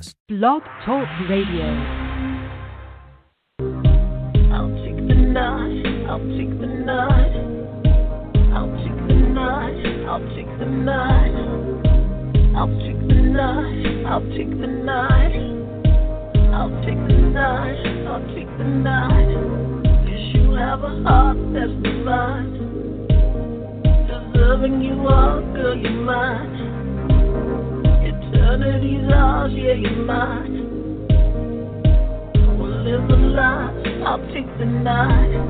Martinez. Blog Talk Radio. I'll take the night, I'll take the night, I'll take the night, I'll take the night, I'll take the night, I'll take the night, I'll take the night, I'll take the night. 'Cause you have a heart that's divine, deserving you all, girl, you're mine. Eternity's ours, yeah, you're mine. We'll live the life, I'll take the night.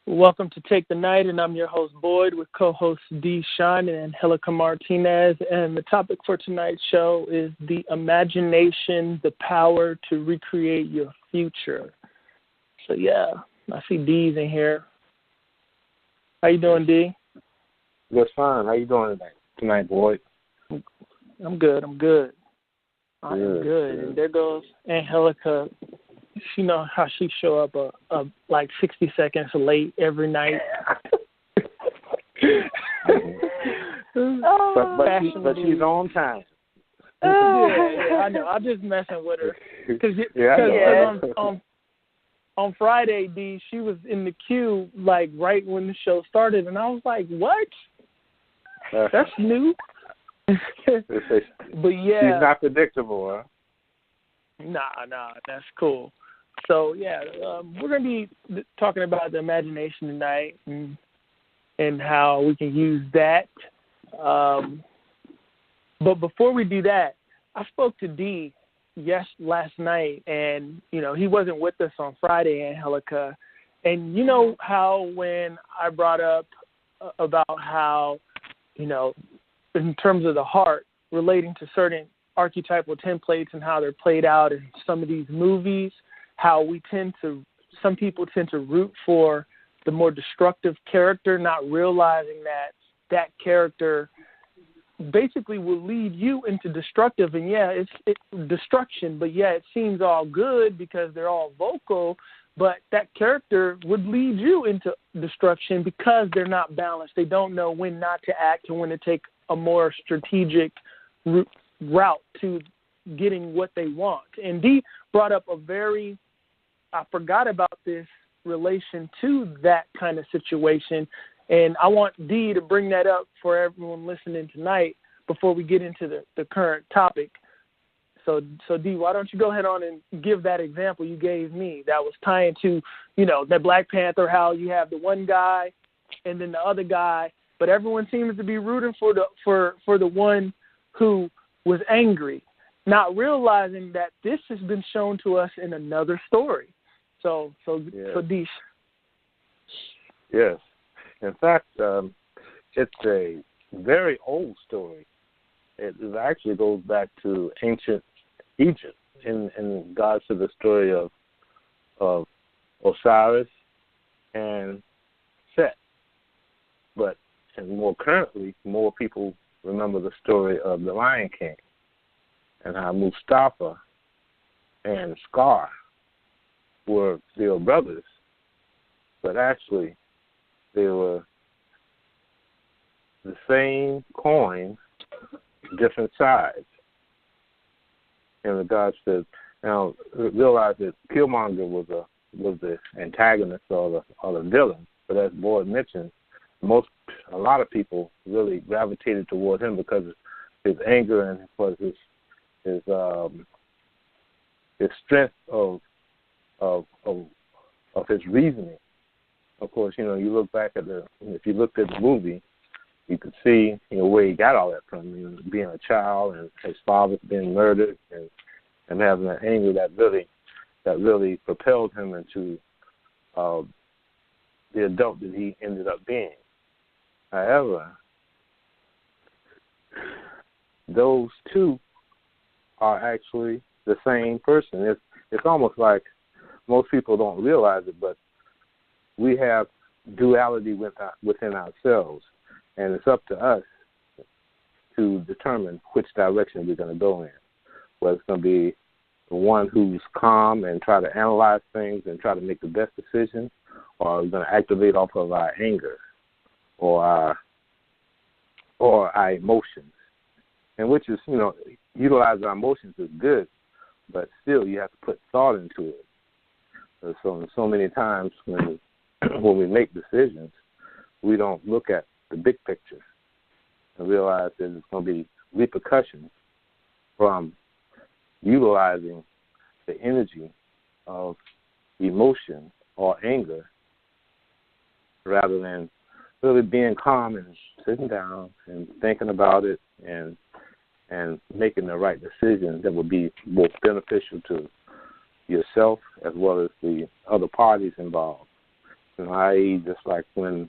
Welcome to Take the Night, and I'm your host, Boyd, with co-hosts D. Sean and Angelica Martinez. And the topic for tonight's show is the imagination, the power to recreate your future. So, yeah, I see D's in here. How you doing, D? Just fine. How you doing tonight, Boyd? I'm good. I am good. And there goes Angelica. She know how she show up like 60 seconds late every night. but she's on time. Yeah, I know. I'm just messing with her. Because on Friday, D, she was in the queue like right when the show started, and I was like, what? That's new. But yeah, she's not predictable, huh? Nah, that's cool. So yeah, we're gonna be talking about the imagination tonight and how we can use that. But before we do that, I spoke to D last night, and he wasn't with us on Friday, Angelica. And you know how when I brought up about how in terms of the heart, relating to certain archetypal templates and how they're played out in some of these movies, how some people tend to root for the more destructive character, not realizing that character basically will lead you into destructive. And yeah, it's destruction, but yeah, it seems all good because they're all vocal, but that character would lead you into destruction because they're not balanced. They don't know when not to act and when to take a more strategic route to getting what they want. And Dee brought up I forgot about this relation to that kind of situation, and I want Dee to bring that up for everyone listening tonight before we get into the current topic. So Dee, why don't you go ahead on and give that example you gave me that was tying to, that Black Panther, how you have the one guy and then the other guy, but everyone seems to be rooting for the one who was angry, not realizing that this has been shown to us in another story. So Deesh. Yes. In fact, it's a very old story. It actually goes back to ancient Egypt in regards to the story of Osiris and Set. But more currently, more people remember the story of the Lion King and how Mustafa and Scar were brothers, but actually they were the same coin, different sides. In regards to realize that Killmonger was the antagonist or the villain, but as Boyd mentioned, a lot of people really gravitated toward him because of his anger and for his strength of his reasoning. Of course, you look back if you looked at the movie, you could see where he got all that from. Being a child and his father being murdered and having that anger that really propelled him into the adult that he ended up being. However, those two are actually the same person. It's almost like most people don't realize it, but we have duality within ourselves, and it's up to us to determine which direction we're going to go in. Whether it's going to be the one who's calm and try to analyze things and try to make the best decision, or we're going to activate off of our anger or our emotions, and which is, utilizing our emotions is good, but still you have to put thought into it. So many times when we make decisions, we don't look at the big picture and realize that there's going to be repercussions from utilizing the energy of emotion or anger rather than really being calm and sitting down and thinking about it and making the right decision that will be both beneficial to yourself as well as the other parties involved. I.e., just like when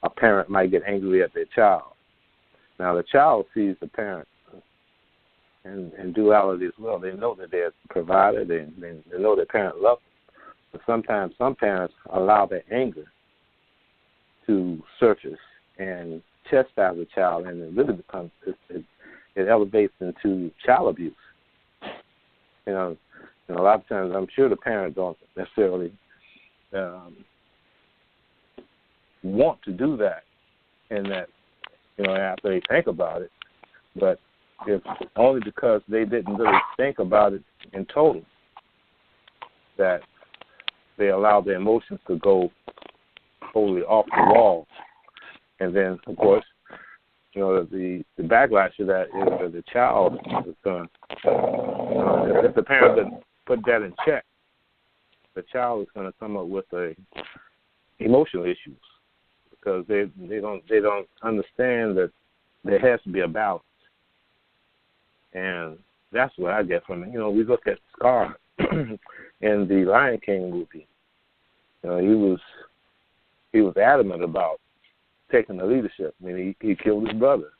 a parent might get angry at their child. Now, the child sees the parent in duality as well. They know that they're a provider. They know their parent loves them. But sometimes some parents allow their anger to surface and chastise the child, and it really becomes, it elevates into child abuse. And a lot of times I'm sure the parents don't necessarily want to do that, and that, after they think about it, but it's only because they didn't really think about it in total that they allow their emotions to go totally off the wall. And then, of course, the backlash of that is that the child is going to, if the parent doesn't put that in check, the child is going to come up with emotional issues because they don't understand that there has to be a balance. And that's what I get from it. We look at Scar in the Lion King movie. He was adamant about taking the leadership. I mean, he killed his brother.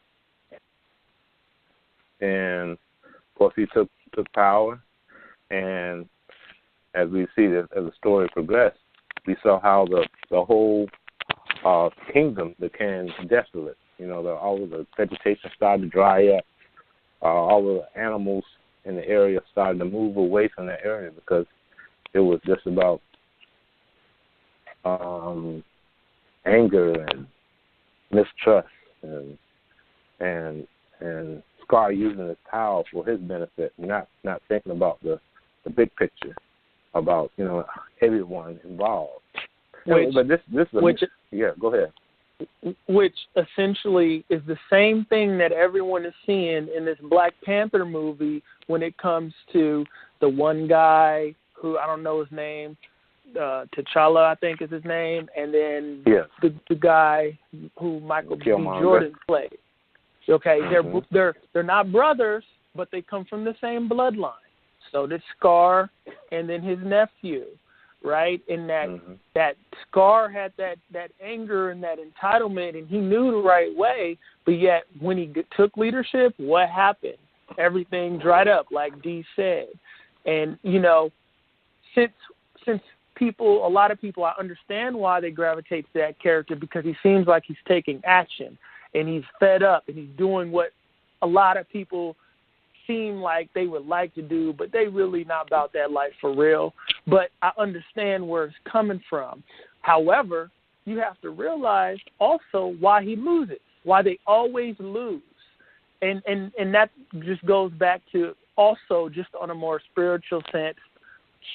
And, of course, he took power. And as we see as the story progressed, we saw how the whole kingdom became desolate. All of the vegetation started to dry up. All of the animals in the area started to move away from that area because it was just about anger and mistrust and Scar using his power for his benefit, not thinking about the big picture about everyone involved. Yeah, go ahead. Which essentially is the same thing that everyone is seeing in this Black Panther movie when it comes to the one guy who, I don't know his name, T'Challa, I think is his name, and then the guy who Michael B. Jordan played. Okay, they're not brothers, but they come from the same bloodline. So did Scar and then his nephew. Right, and that Scar had that anger and that entitlement, and he knew the right way. But yet, when he took leadership, what happened? Everything dried up, like Dee said. And since a lot of people, I understand why they gravitate to that character because he seems like he's taking action, and he's fed up, and he's doing what a lot of people seem like they would like to do, but they really not about that life for real. But I understand where it's coming from. However, you have to realize also why he loses, why they always lose. And that just goes back to also just on a more spiritual sense,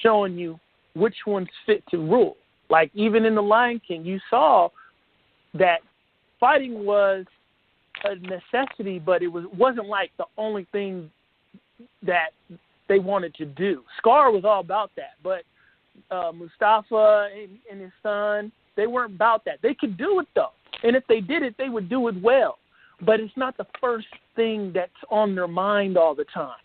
showing you which one's fit to rule. Like even in The Lion King, you saw that fighting was a necessity, but it wasn't like the only thing that they wanted to do. Scar was all about that, but Mustafa and his son, they weren't about that. They could do it though, and if they did it, they would do it well. But it's not the first thing that's on their mind all the time,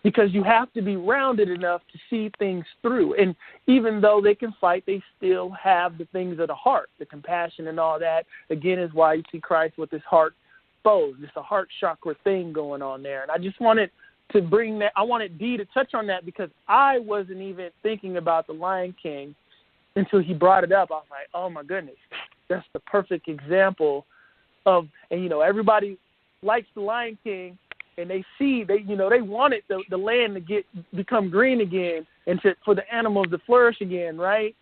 because you have to be rounded enough to see things through. And even though they can fight, they still have the things of the heart, the compassion and all that. Again, is why you see Christ with his heart exposed. It's a heart chakra thing going on there. And I just wanted to bring that. I wanted Dee to touch on that because I wasn't even thinking about The Lion King until he brought it up. I was like, oh my goodness, that's the perfect example of, and everybody likes The Lion King, and they wanted the land to become green again and for the animals to flourish again, right?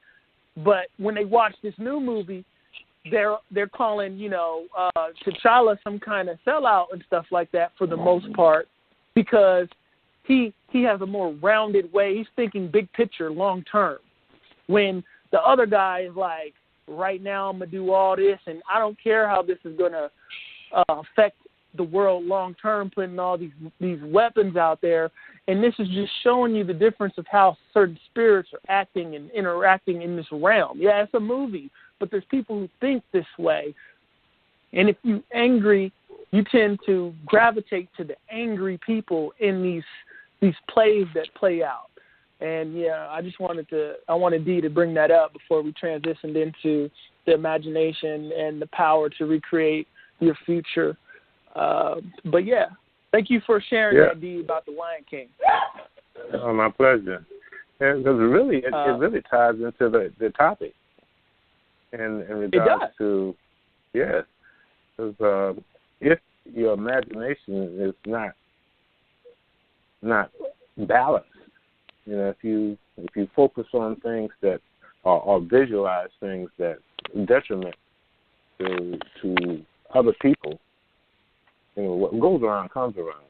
But when they watch this new movie, they're calling T'Challa some kind of sellout and stuff like that for the most part. because he has a more rounded way. He's thinking big picture, long term. When the other guy is like, right now I'm going to do all this, and I don't care how this is going to affect the world long term, putting all these weapons out there. And this is just showing you the difference of how certain spirits are acting and interacting in this realm. Yeah, it's a movie, but there's people who think this way. And if you're angry, you tend to gravitate to the angry people in these plays that play out. And yeah, I wanted Dee to bring that up before we transitioned into the imagination and the power to recreate your future. But yeah, thank you for sharing that, Dee, about the Lion King. Oh, my pleasure. Because it really ties into the topic, in regards to because if your imagination is not balanced, if you focus on things that or visualize things that detriment to other people, what goes around comes around.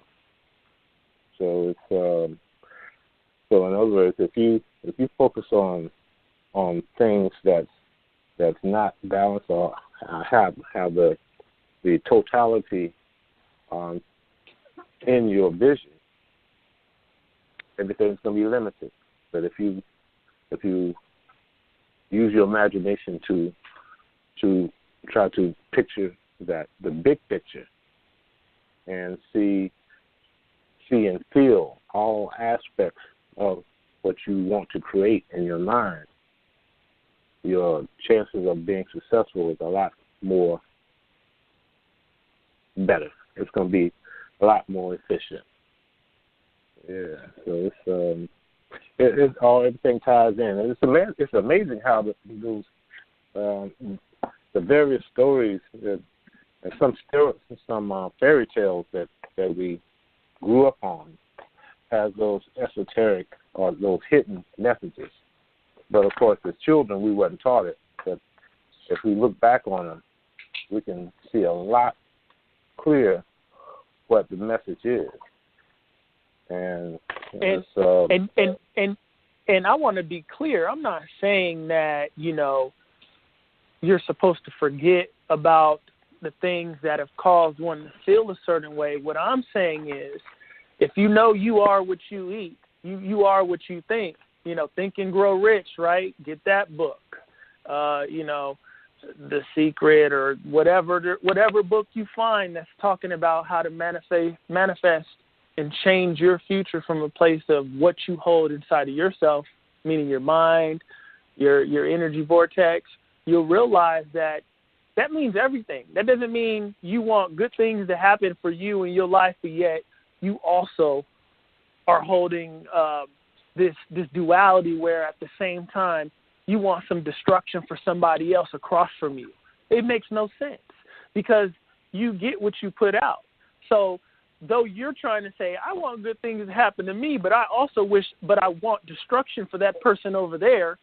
So it's so in other words, if you focus on things that's not balanced or have the totality in your vision, everything's going to be limited. But if you use your imagination to try to picture the big picture and see and feel all aspects of what you want to create in your mind, your chances of being successful is a lot more better. It's going to be a lot more efficient. Yeah, so it's everything ties in. And it's amazing how the various stories and some fairy tales that we grew up on has those esoteric or those hidden messages. But of course, as children, we wasn't taught it. But if we look back on them, we can see a lot clearer what the message is. And I want to be clear. I'm not saying that you're supposed to forget about the things that have caused one to feel a certain way. What I'm saying is, if you are what you eat, you are what you think. Think and Grow Rich, right? Get that book. The Secret or whatever book you find that's talking about how to manifest and change your future from a place of what you hold inside of yourself, meaning your mind, your energy vortex. You'll realize that means everything. That doesn't mean you want good things to happen for you in your life, but yet you also are holding this duality where at the same time you want some destruction for somebody else across from you. It makes no sense because you get what you put out. So though you're trying to say, I want good things to happen to me, but I want destruction for that person over there,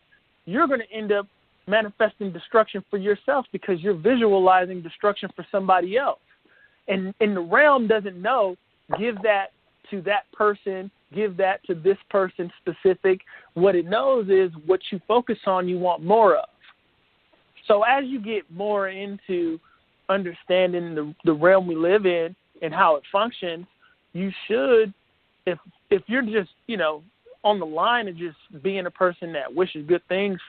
you're going to end up manifesting destruction for yourself because you're visualizing destruction for somebody else. And the realm doesn't know, give that to that person, give that to this person specific. What it knows is what you focus on, you want more of. So as you get more into understanding the realm we live in and how it functions, you should, if you're just, on the line of just being a person that wishes good things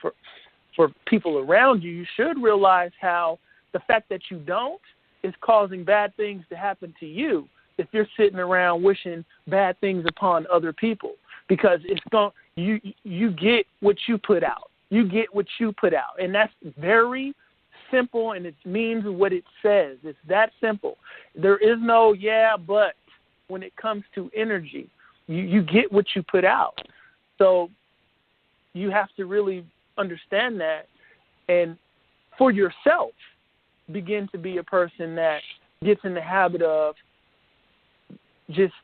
for people around you, you should realize how the fact that you don't is causing bad things to happen to you if you're sitting around wishing bad things upon other people, because you get what you put out. You get what you put out. And that's very simple, and it means what it says. It's that simple. There is no but when it comes to energy. You get what you put out. So you have to really understand that, and for yourself, begin to be a person that gets in the habit of just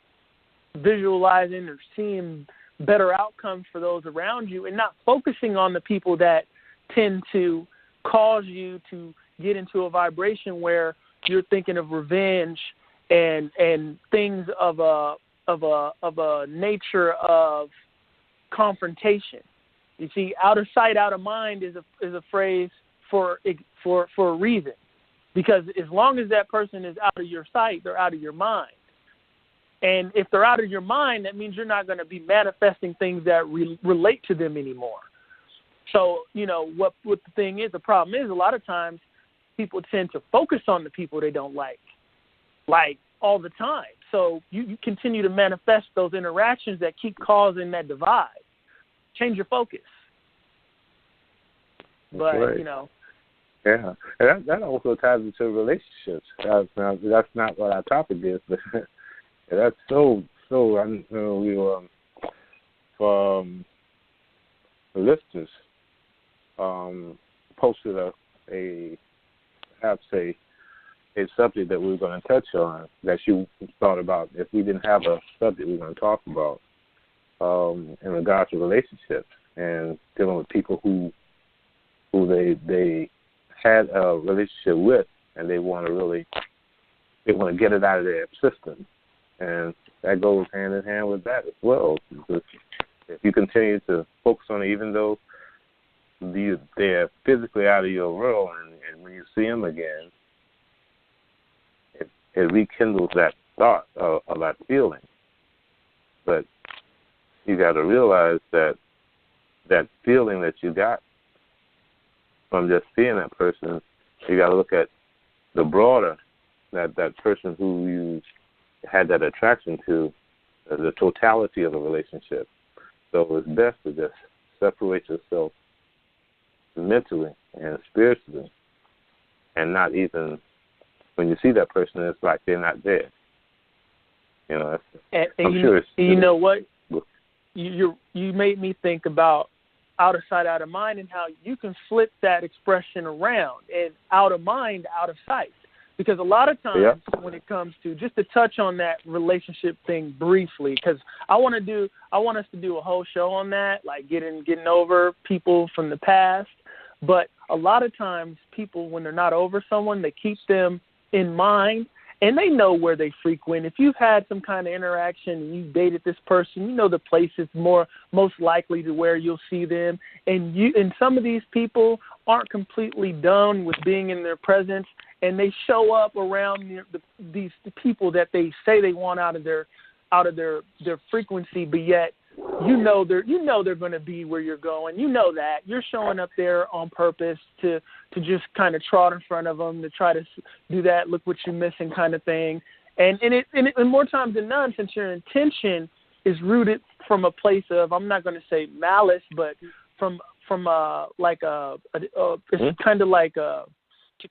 visualizing or seeing better outcomes for those around you and not focusing on the people that tend to cause you to get into a vibration where you're thinking of revenge and things of a of a nature of confrontation. You see, out of sight, out of mind is a phrase for a reason, because as long as that person is out of your sight, they're out of your mind. And if they're out of your mind, that means you're not going to be manifesting things that relate to them anymore. So, what the thing is, the problem is a lot of times people tend to focus on the people they don't like all the time. So you continue to manifest those interactions that keep causing that divide. Change your focus. But, right. Yeah, and that also ties into relationships. That's not what our topic is, but that's so. I know we were from the listeners posted a subject that we were going to touch on that you thought about if we didn't have a subject we were going to talk about in regards to relationships and dealing with people who they had a relationship with and they want to get it out of their system, and that goes hand in hand with that as well. Because if you continue to focus on it, even though they're physically out of your world, and when you see them again, it rekindles that thought or that feeling. But you got to realize that feeling that you got from just seeing that person, you got to look at the broader, that person who you had that attraction to, the totality of a relationship. So it's best to just separate yourself mentally and spiritually, and not even, when you see that person, it's like they're not there. I'm sure. You know what? You made me think about out of sight, out of mind, and how you can flip that expression around and out of mind, out of sight. Because a lot of times when it comes to, just to touch on that relationship thing briefly, because I want us to do a whole show on that, like getting over people from the past. But a lot of times people, when they're not over someone, they keep them in mind, and they know where they frequent. If you've had some kind of interaction and you dated this person, you know the places most likely to where you'll see them. And some of these people aren't completely done with being in their presence, and they show up around these people that they say they want out of their frequency, but yet they're going to be where you're going. You know that. You're showing up there on purpose to just kind of trot in front of them, to try to do that, look what you're missing kind of thing. And more times than none, since your intention is rooted from a place of, I'm not going to say malice, but from it's kind of like to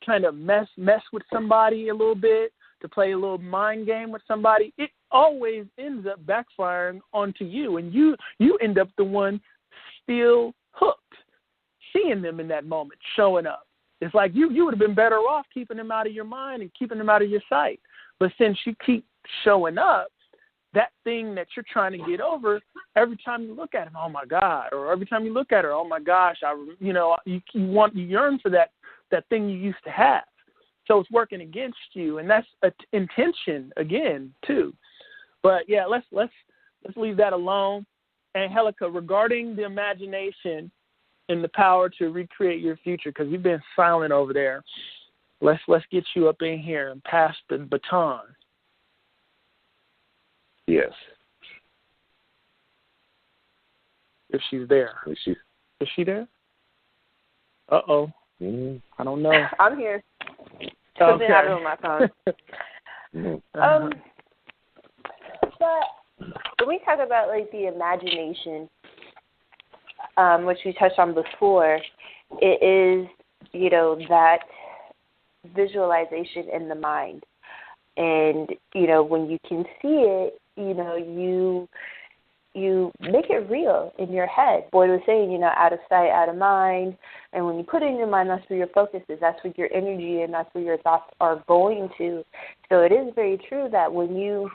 kind of mess with somebody a little bit, to play a little mind game with somebody, it always ends up backfiring onto you, and you end up the one still hooked, seeing them in that moment, showing up. It's like you would have been better off keeping them out of your mind and keeping them out of your sight. But since you keep showing up, that thing that you're trying to get over, every time you look at him, oh my God, or every time you look at her, oh my gosh, you yearn for that thing you used to have. So it's working against you, and that's intention again too. But yeah, let's leave that alone. Angelica, regarding the imagination and the power to recreate your future, because you've been silent over there, let's get you up in here and pass the baton. Yes. If she's there. Is she there? Uh-oh. I don't know. I'm here. Something happened with my phone. But when we talk about like the imagination, which we touched on before, it is, that visualization in the mind. And, when you can see it, you make it real in your head. Boyd was saying, out of sight, out of mind. And when you put it in your mind, that's where your focus is. That's where your energy and that's where your thoughts are going to. So it is very true that when you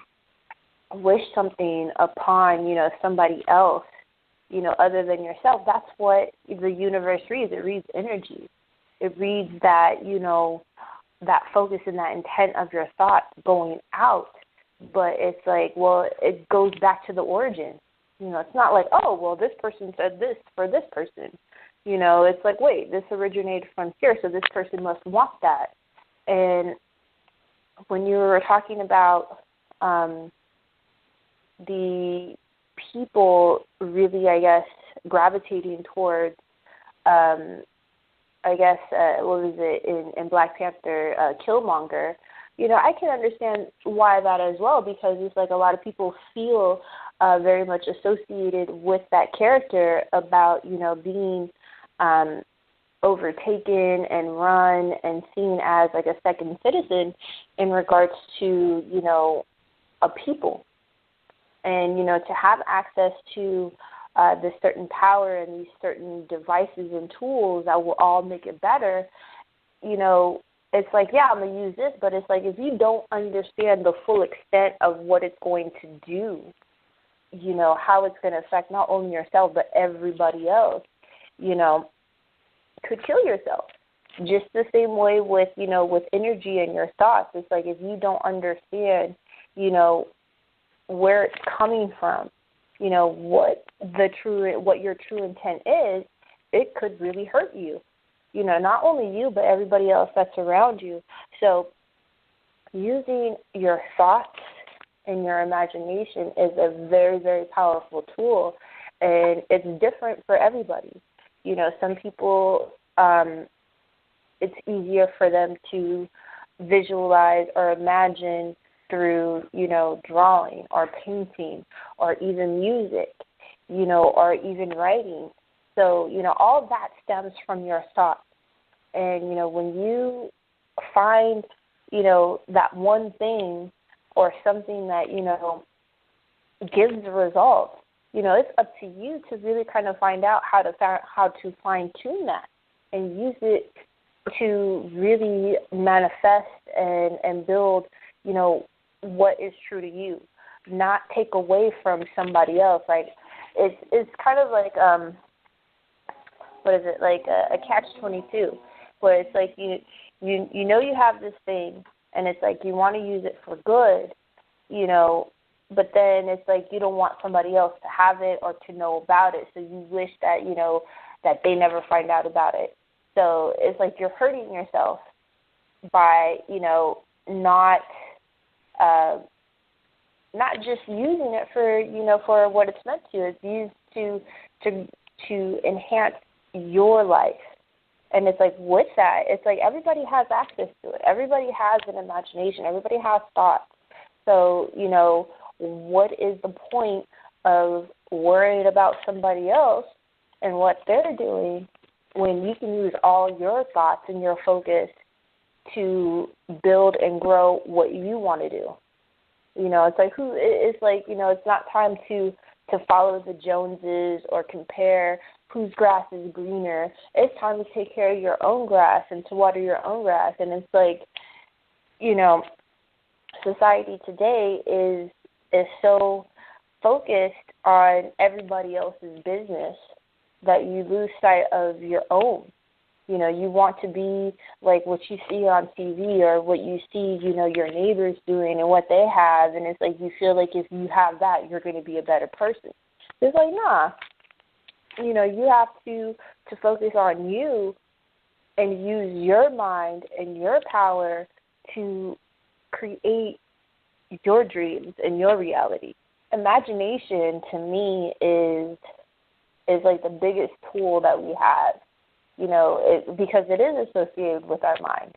wish something upon, somebody else, other than yourself, that's what the universe reads. It reads energy. It reads that, that focus and that intent of your thoughts going out but it's like, well, it goes back to the origin. You know, it's not like, oh, well, this person said this for this person. You know, it's like, wait, this originated from here, so this person must want that. And when you were talking about the people really, I guess, gravitating towards, I guess, what was it, in Black Panther, Killmonger, you know, I can understand why that as well, because it's like a lot of people feel very much associated with that character about, you know, being overtaken and run and seen as like a second citizen in regards to, you know, a people. And, you know, to have access to this certain power and these certain devices and tools that will all make it better, you know, it's like, yeah, I'm going to use this, but it's like if you don't understand the full extent of what it's going to do, you know, how it's going to affect not only yourself but everybody else, you know, could kill yourself. Just the same way with, you know, with energy and your thoughts. It's like if you don't understand, you know, where it's coming from, you know, what your true intent is, it could really hurt you. You know, not only you, but everybody else that's around you. So using your thoughts and your imagination is a very, very powerful tool, and it's different for everybody. You know, some people, it's easier for them to visualize or imagine through, you know, drawing or painting or even music, you know, or even writing. So, you know, all that stems from your thoughts. And, you know, when you find, you know, that one thing or something that, you know, gives the results, you know, it's up to you to really kind of find out how to fine-tune that and use it to really manifest and build, you know, what is true to you, not take away from somebody else. Like it's kind of like what is it, like a catch-22, where it's like you know you have this thing, and it's like you want to use it for good, you know, but then it's like you don't want somebody else to have it or to know about it, so you wish that, you know, that they never find out about it. So it's like you're hurting yourself by, you know, not just using it for, you know, for what it's meant to. It's used to enhance your life. And it's like with that, it's like everybody has access to it. Everybody has an imagination. Everybody has thoughts. So, you know, what is the point of worrying about somebody else and what they're doing when you can use all your thoughts and your focus to build and grow what you want to do? You know, it's like it's like, you know, it's not time to follow the Joneses or compare whose grass is greener. It's time to take care of your own grass and to water your own grass. And it's like, you know, society today is so focused on everybody else's business that you lose sight of your own. You know, you want to be like what you see on TV or what you see, you know, your neighbors doing and what they have, and it's like you feel like if you have that, you're going to be a better person. It's like, nah. You know, you have to focus on you and use your mind and your power to create your dreams and your reality. Imagination, to me, is like the biggest tool that we have. You know, because it is associated with our mind.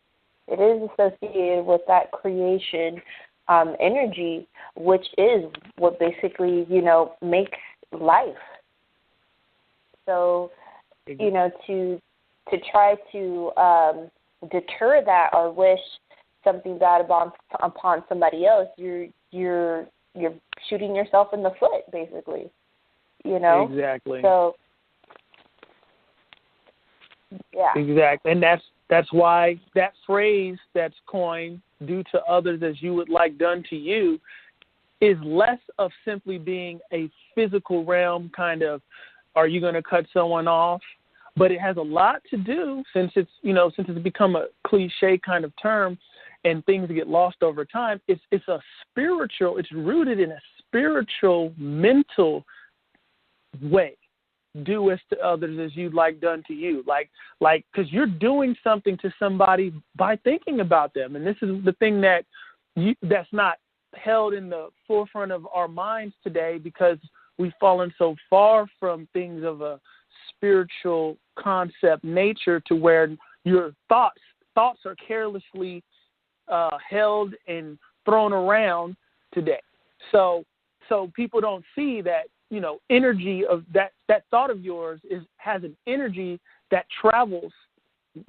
It is associated with that creation energy, which is what basically, you know, makes life. So, you know, to try to deter that or wish something bad upon somebody else, you're shooting yourself in the foot, basically. You know? Exactly. So, yeah. Exactly. And that's why that phrase that's coined, do to others as you would like done to you, is less of simply being a physical realm kind of, are you going to cut someone off? But it has a lot to do, since it's become a cliche kind of term, and things get lost over time. It's rooted in a spiritual, mental way. Do as to others as you'd like done to you. Like, because you're doing something to somebody by thinking about them. And this is the thing that's not held in the forefront of our minds today, because we've fallen so far from things of a spiritual concept nature to where your thoughts are carelessly held and thrown around today. So people don't see that, energy of that thought of yours has an energy that travels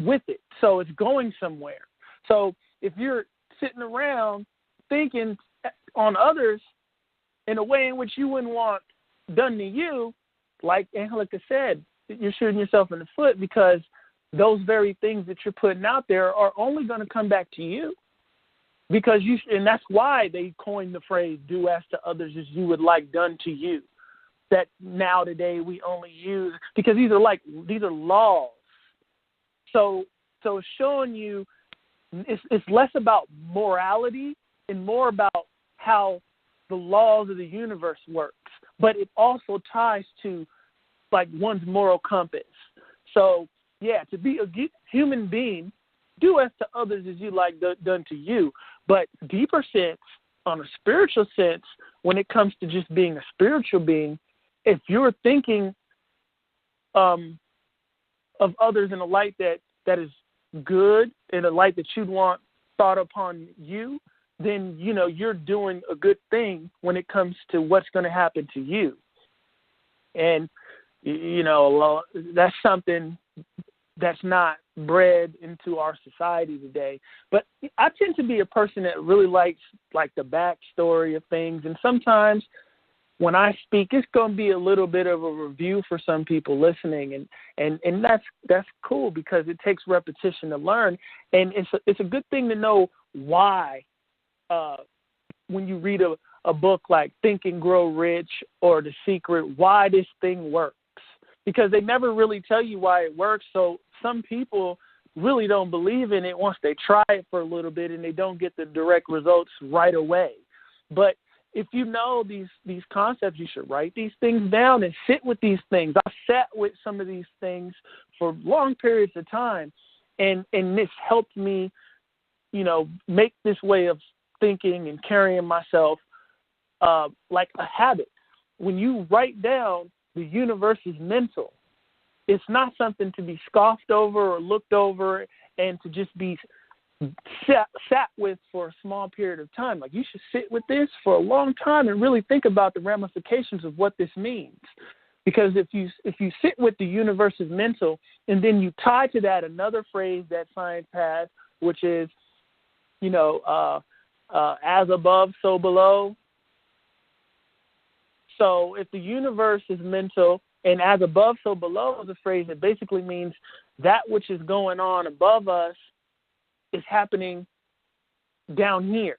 with it. So it's going somewhere. So if you're sitting around thinking on others in a way in which you wouldn't want done to you, like Angelica said, you're shooting yourself in the foot, because those very things that you're putting out there are only going to come back to you. Because and that's why they coined the phrase, do as to others as you would like done to you. That now today we only use, because these are laws. So it's showing you it's less about morality and more about how the laws of the universe works. But it also ties to like one's moral compass. So yeah, to be a human being, do as to others as you like done to you. But deeper sense, on a spiritual sense, when it comes to just being a spiritual being, if you're thinking of others in a light that is good, in a light that you'd want thought upon you, then, you're doing a good thing when it comes to what's going to happen to you. And, that's something that's not bred into our society today. But I tend to be a person that really likes the backstory of things. And sometimes when I speak, it's going to be a little bit of a review for some people listening. And that's cool, because it takes repetition to learn. And it's a good thing to know why, when you read a book like Think and Grow Rich or The Secret, why this thing works. Because they never really tell you why it works. So some people really don't believe in it once they try it for a little bit and they don't get the direct results right away. But if you know these concepts, you should write these things down and sit with these things. I sat with some of these things for long periods of time, and this helped me, make this way of thinking and carrying myself like a habit. When you write down the universe is mental, it's not something to be scoffed over or looked over and to just be sat with for a small period of time. Like, you should sit with this for a long time and really think about the ramifications of what this means. Because if you sit with the universe is mental, and then you tie to that another phrase that science has, which is, as above, so below. So if the universe is mental and as above, so below is a phrase that basically means that which is going on above us is happening down here.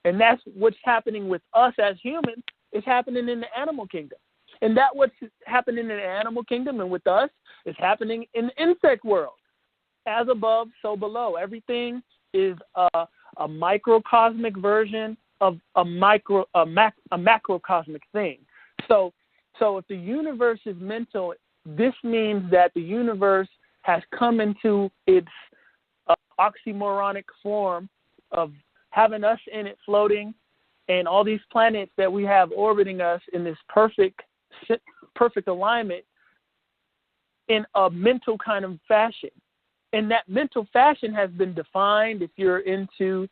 And that's what's happening with us as humans is happening in the animal kingdom. And that what's happening in the animal kingdom and with us is happening in the insect world. As above, so below. Everything is a microcosmic version of a macrocosmic thing. So if the universe is mental, this means that the universe has come into its oxymoronic form of having us in it floating, and all these planets that we have orbiting us in this perfect alignment in a mental kind of fashion. And that mental fashion has been defined, if you're into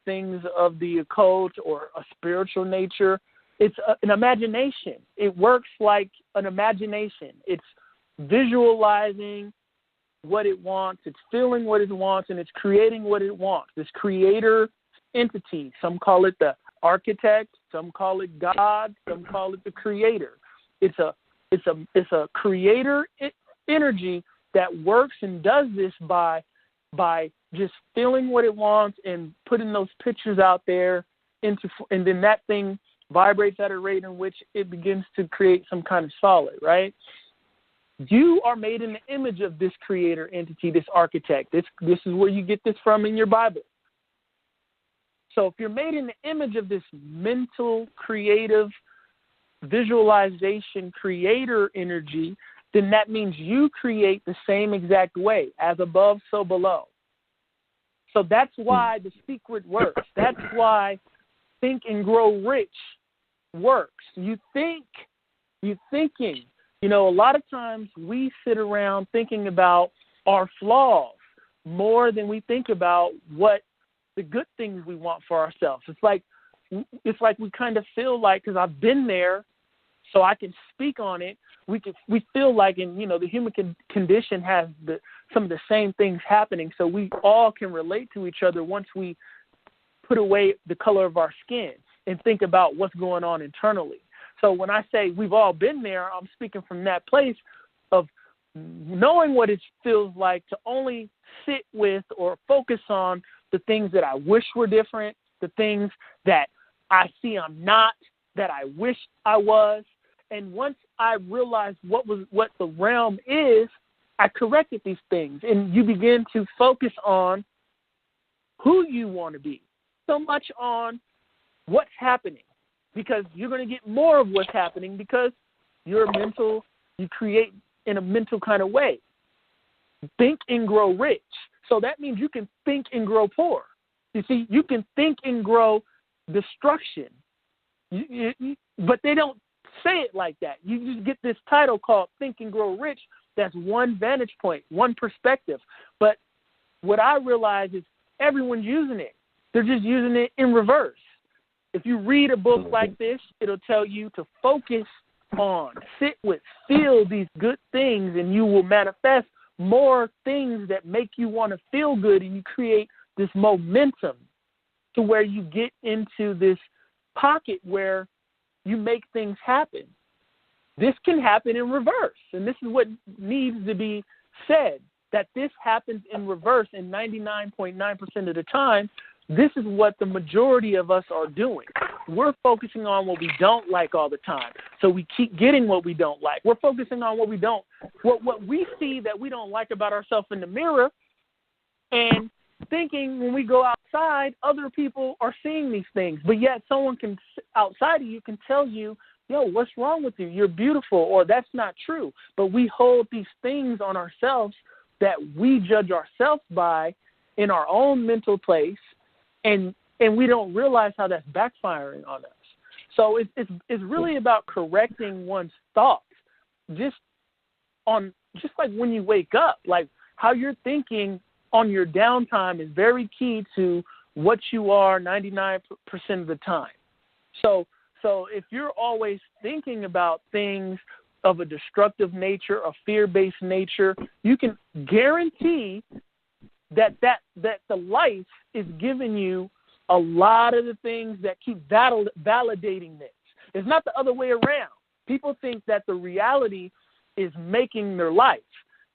things of the occult or a spiritual nature. It's an imagination. It works like an imagination. It's visualizing what it wants. It's feeling what it wants, and it's creating what it wants. This creator entity, some call it the architect, some call it God, some call it the creator. It's a creator energy that works and does this by just feeling what it wants and putting those pictures out there and then that thing vibrates at a rate in which it begins to create some kind of solid, right? You are made in the image of this creator entity, this architect. This is where you get this from in your Bible. So if you're made in the image of this mental, creative, visualization, creator energy, then that means you create the same exact way, as above, so below. So that's why the secret works. That's why Think and Grow Rich works. You're thinking. You know, a lot of times we sit around thinking about our flaws more than we think about what the good things we want for ourselves. It's like we kind of feel like, because I've been there, so I can speak on it. We feel like, and you know, the human condition has some of the same things happening, so we all can relate to each other once we put away the color of our skin and think about what's going on internally. So when I say we've all been there, I'm speaking from that place of knowing what it feels like to only sit with or focus on the things that I wish were different, the things that I see I'm not, that I wish I was. And once I realized what the realm is, I corrected these things. And you begin to focus on who you want to be, so much on what's happening, because you're going to get more of what's happening because you're mental, you create in a mental kind of way. Think and grow rich. So that means you can think and grow poor. You see, you can think and grow destruction. But they don't say it like that. You just get this title called Think and Grow Rich. That's one vantage point, one perspective. But what I realize is everyone's using it. They're just using it in reverse. If you read a book like this, it'll tell you to focus on, sit with, feel these good things, and you will manifest more things that make you want to feel good, and you create this momentum to where you get into this pocket where you make things happen. This can happen in reverse, and this is what needs to be said, that this happens in reverse in 99.9% of the time. This is what the majority of us are doing. We're focusing on what we don't like all the time, so we keep getting what we don't like. We're focusing on what we see that we don't like about ourselves in the mirror, and thinking when we go outside, other people are seeing these things. But yet someone outside of you can tell you, yo, what's wrong with you? You're beautiful, or that's not true. But we hold these things on ourselves that we judge ourselves by in our own mental place, and we don't realize how that's backfiring on us. So it's really about correcting one's thoughts, just like when you wake up, like how you're thinking on your downtime is very key to what you are 99% of the time. So if you're always thinking about things of a destructive nature, a fear-based nature, you can guarantee that the life is giving you a lot of the things that keep validating this. It's not the other way around. People think that the reality is making their life,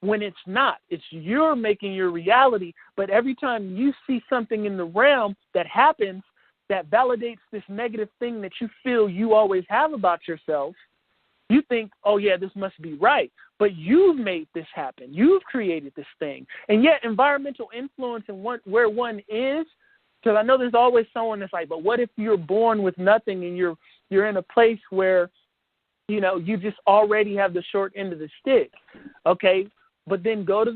when it's not. It's you're making your reality, but every time you see something in the realm that happens that validates this negative thing that you feel you always have about yourself, you think, oh, yeah, this must be right. But you've made this happen. You've created this thing. And yet environmental influence and where one is, because I know there's always someone that's like, but what if you're born with nothing and you're in a place where, you know, you just already have the short end of the stick? Okay, but then go to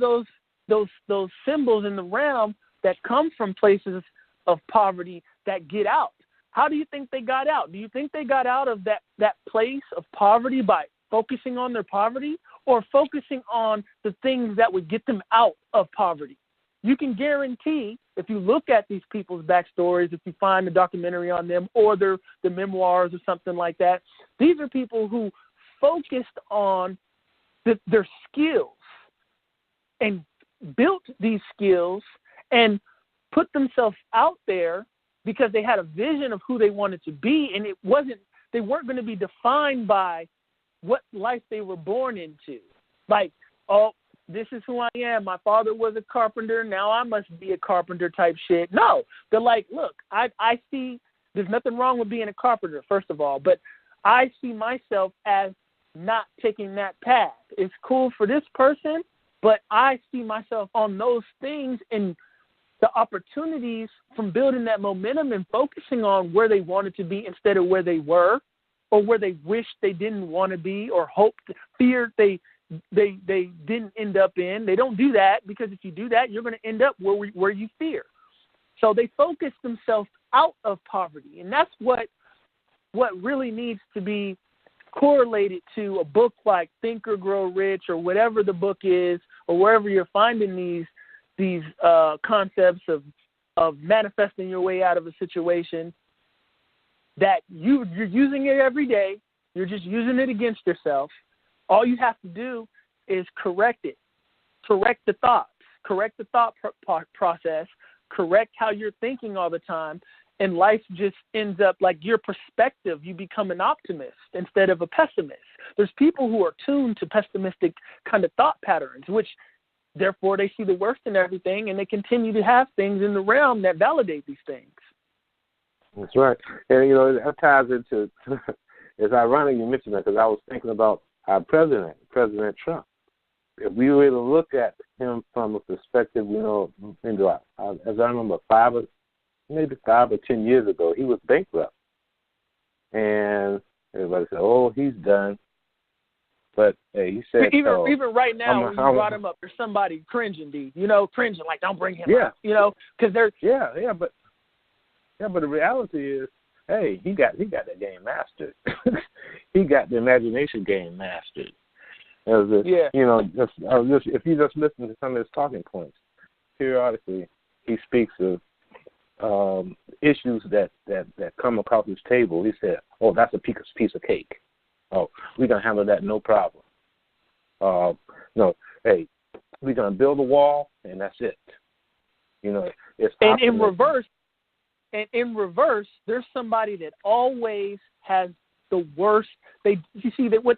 those symbols in the realm that come from places of poverty that get out. How do you think they got out? Do you think they got out of that place of poverty by focusing on their poverty, or focusing on the things that would get them out of poverty? You can guarantee, if you look at these people's backstories, if you find a documentary on them or their memoirs or something like that, these are people who focused on their skills and built these skills and put themselves out there because they had a vision of who they wanted to be, and they weren't going to be defined by what life they were born into. Like, oh, this is who I am. My father was a carpenter. Now I must be a carpenter type shit. No, they're like, look, I see there's nothing wrong with being a carpenter, first of all, but I see myself as not taking that path. It's cool for this person, but I see myself on those things and the opportunities from building that momentum and focusing on where they wanted to be instead of where they were, or where they wished they didn't want to be, or hoped, feared they didn't end up in. They don't do that, because if you do that, you're going to end up where you fear. So they focus themselves out of poverty, and that's what really needs to be correlated to a book like Think or Grow Rich, or whatever the book is, or wherever you're finding these concepts of manifesting your way out of a situation, that you're using it every day. You're just using it against yourself. All you have to do is correct it. Correct the thoughts. Correct the thought process. Correct how you're thinking all the time. And life just ends up like your perspective. You become an optimist instead of a pessimist. There's people who are tuned to pessimistic kind of thought patterns, which therefore they see the worst in everything, and they continue to have things in the realm that validate these things. That's right. And, that ties into, it's ironic you mentioned that, because I was thinking about our president, President Trump. If we were to look at him from a perspective, as I remember 5 or 10 years ago, he was bankrupt. And everybody said, oh, he's done. But hey, he said, even right now, when you brought him up, there's somebody cringing, D. Cringing, like, don't bring him up. Because they're but the reality is, hey, he got that game mastered. He got the imagination game mastered. If you just listen to some of his talking points, periodically he speaks of issues that come across his table. He said, "Oh, that's a piece of cake. Oh, we're gonna handle that, no problem. No, hey, we're gonna build a wall, and that's it." It's and in reverse, there's somebody that always has the worst. You see that what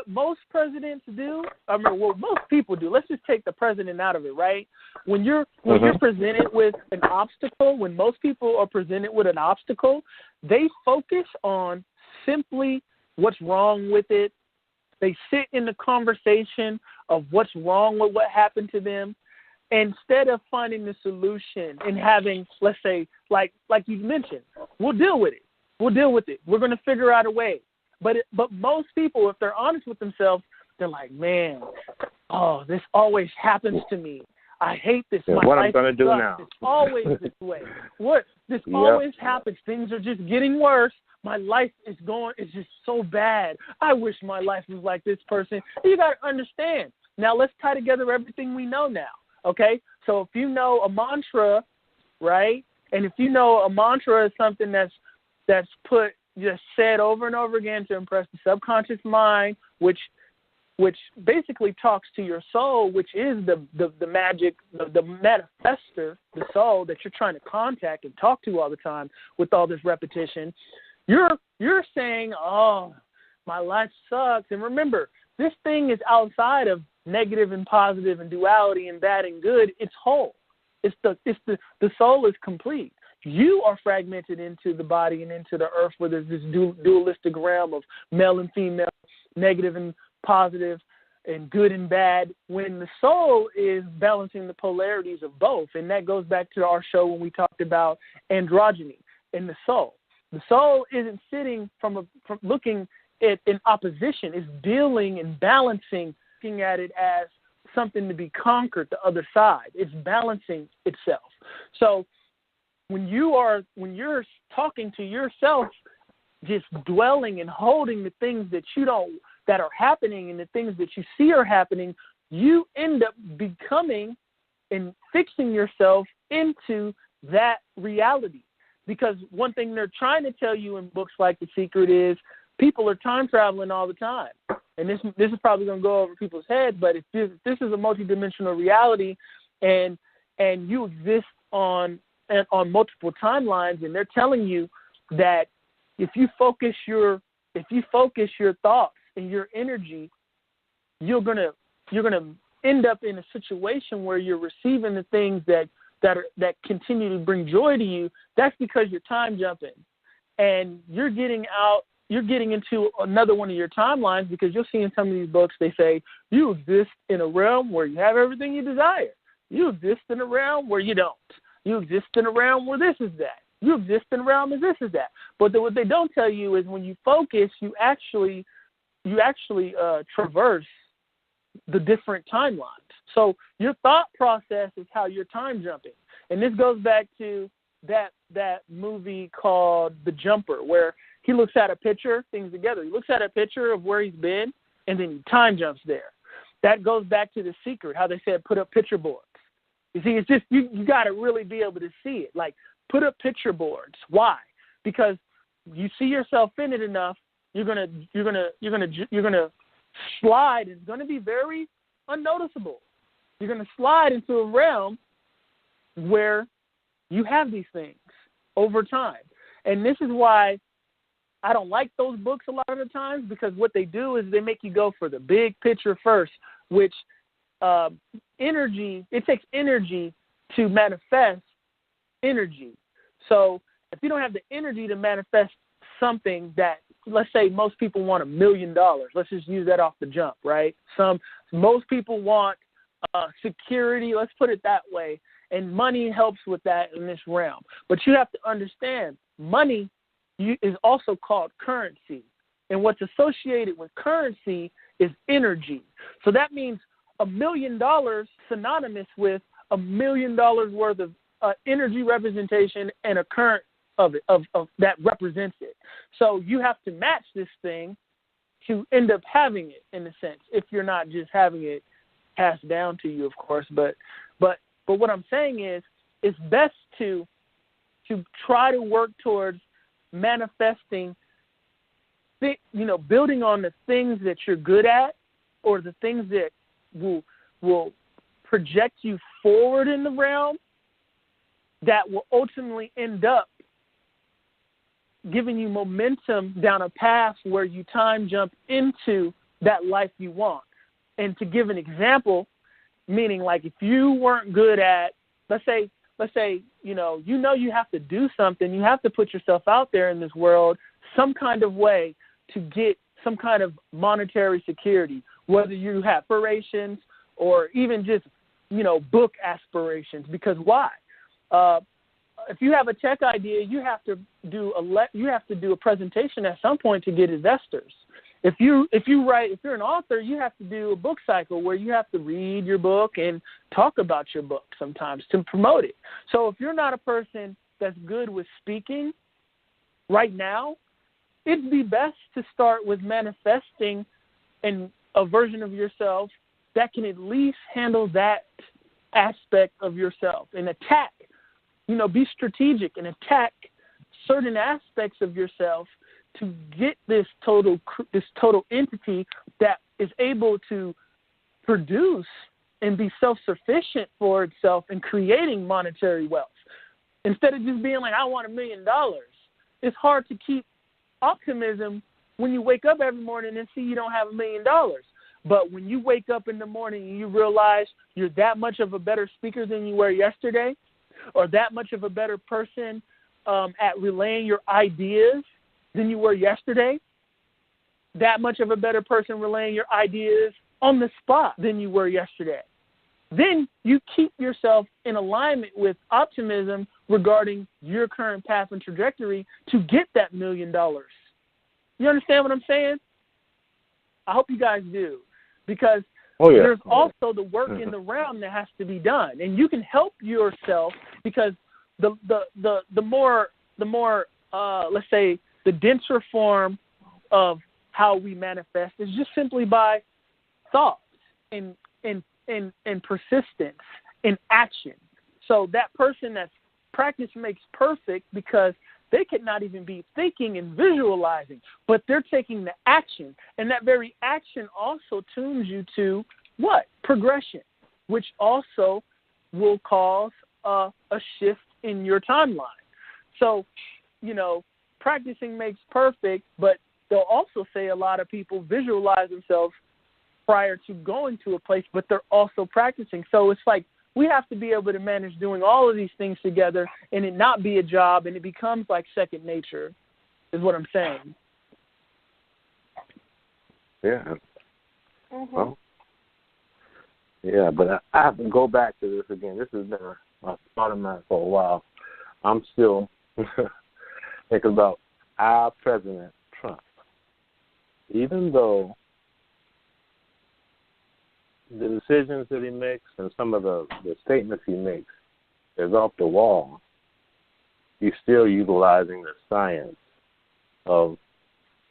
most presidents do. I mean, what most people do. Let's just take the president out of it, right? When you're presented with an obstacle, when most people are presented with an obstacle, they focus on simply what's wrong with it. They sit in the conversation of what's wrong with what happened to them, instead of finding the solution and having, let's say, like you mentioned, we'll deal with it. We'll deal with it. We're going to figure out a way. But most people, if they're honest with themselves, they're like, man, this always happens to me. I hate this. Yeah, what I'm going to do now. It's always this way. This always happens. Things are just getting worse. My life is just so bad. I wish my life was like this person. You got to understand. Now let's tie together everything we know now. Okay? So if you know a mantra, right? And if you know a mantra is something that's just said over and over again to impress the subconscious mind, which basically talks to your soul, which is the magic, the manifester, the soul that you're trying to contact and talk to all the time with all this repetition. You're saying, oh, my life sucks. And remember, this thing is outside of negative and positive and duality and bad and good. It's whole. The soul is complete. You are fragmented into the body and into the earth, where there's this dualistic realm of male and female, negative and positive, and good and bad, when the soul is balancing the polarities of both. And that goes back to our show when we talked about androgyny in the soul. The soul isn't sitting from looking at in opposition. It's dealing and balancing, looking at it as something to be conquered, the other side. It's balancing itself. So when you're talking to yourself, just dwelling and holding the things that are happening and the things that you see are happening, you end up becoming and fixing yourself into that reality. Because one thing they're trying to tell you in books like The Secret is people are time traveling all the time. And this is probably going to go over people's heads, but if this is a multidimensional reality and you exist on multiple timelines, and they're telling you that if you focus your thoughts and your energy, you're gonna end up in a situation where you're receiving the things that continue to bring joy to you. That's because you're time jumping, and you're getting into another one of your timelines, because you'll see in some of these books they say you exist in a realm where you have everything you desire. You exist in a realm where you don't. You exist in a realm where this is that. You exist in a realm where this is that. But what they don't tell you is when you focus, you actually traverse the different timelines. So your thought process is how you're time jumping. And this goes back to that movie called The Jumper, where he looks at a picture, things together. He looks at a picture of where he's been, and then he time jumps there. That goes back to The Secret, how they said put up picture boards. You see, it's just you got to really be able to see it. Like, put up picture boards. Why? Because you see yourself in it enough, you're gonna slide. It's gonna be very unnoticeable. You're gonna slide into a realm where you have these things over time. And this is why I don't like those books a lot of the times, because what they do is they make you go for the big picture first, which it takes energy to manifest energy. So if you don't have the energy to manifest something that, let's say most people want $1 million. Let's just use that off the jump, right? Most people want security, let's put it that way, and money helps with that in this realm. But you have to understand, money is also called currency. And what's associated with currency is energy. So that means $1 million synonymous with $1 million worth of energy representation and a current of that represents it. So you have to match this thing to end up having it, in a sense, if you're not just having it passed down to you, of course. But what I'm saying is, it's best to try to work towards manifesting, building on the things that you're good at, or the things that will project you forward in the realm, that will ultimately end up giving you momentum down a path where you time jump into that life you want. And to give an example, meaning like if you weren't good at, let's say you have to do something, you have to put yourself out there in this world some kind of way to get some kind of monetary security, whether you have aspirations or even just, book aspirations. Because why? If you have a tech idea, you have to do a presentation at some point to get investors. If you're an author, you have to do a book cycle where you have to read your book and talk about your book sometimes to promote it. So if you're not a person that's good with speaking right now, it'd be best to start with manifesting a version of yourself that can at least handle that aspect of yourself and attack. Be strategic and attack certain aspects of yourself to get this total entity that is able to produce and be self-sufficient for itself in creating monetary wealth. Instead of just being like, I want $1 million. It's hard to keep optimism when you wake up every morning and see you don't have $1 million. But when you wake up in the morning and you realize you're that much of a better speaker than you were yesterday, or that much of a better person at relaying your ideas than you were yesterday, that much of a better person relaying your ideas on the spot than you were yesterday, then you keep yourself in alignment with optimism regarding your current path and trajectory to get that $1 million. You understand what I'm saying? I hope you guys do, because there's also the work in the realm that has to be done, and you can help yourself, because the more let's say the denser form of how we manifest is just simply by thought and persistence and action. So that person that's practice makes perfect, because they could not even be thinking and visualizing, but they're taking the action. And that very action also tunes you to what? Progression, which also will cause a shift in your timeline. So, practicing makes perfect, but they'll also say a lot of people visualize themselves prior to going to a place, but they're also practicing. So it's like we have to be able to manage doing all of these things together and it not be a job, and it becomes like second nature, is what I'm saying. Yeah. Mm-hmm. Well, yeah, but I have to go back to this again. This has been thought about it for a while. I'm still thinking about our President Trump. Even though the decisions that he makes and some of the statements he makes is off the wall, he's still utilizing the science of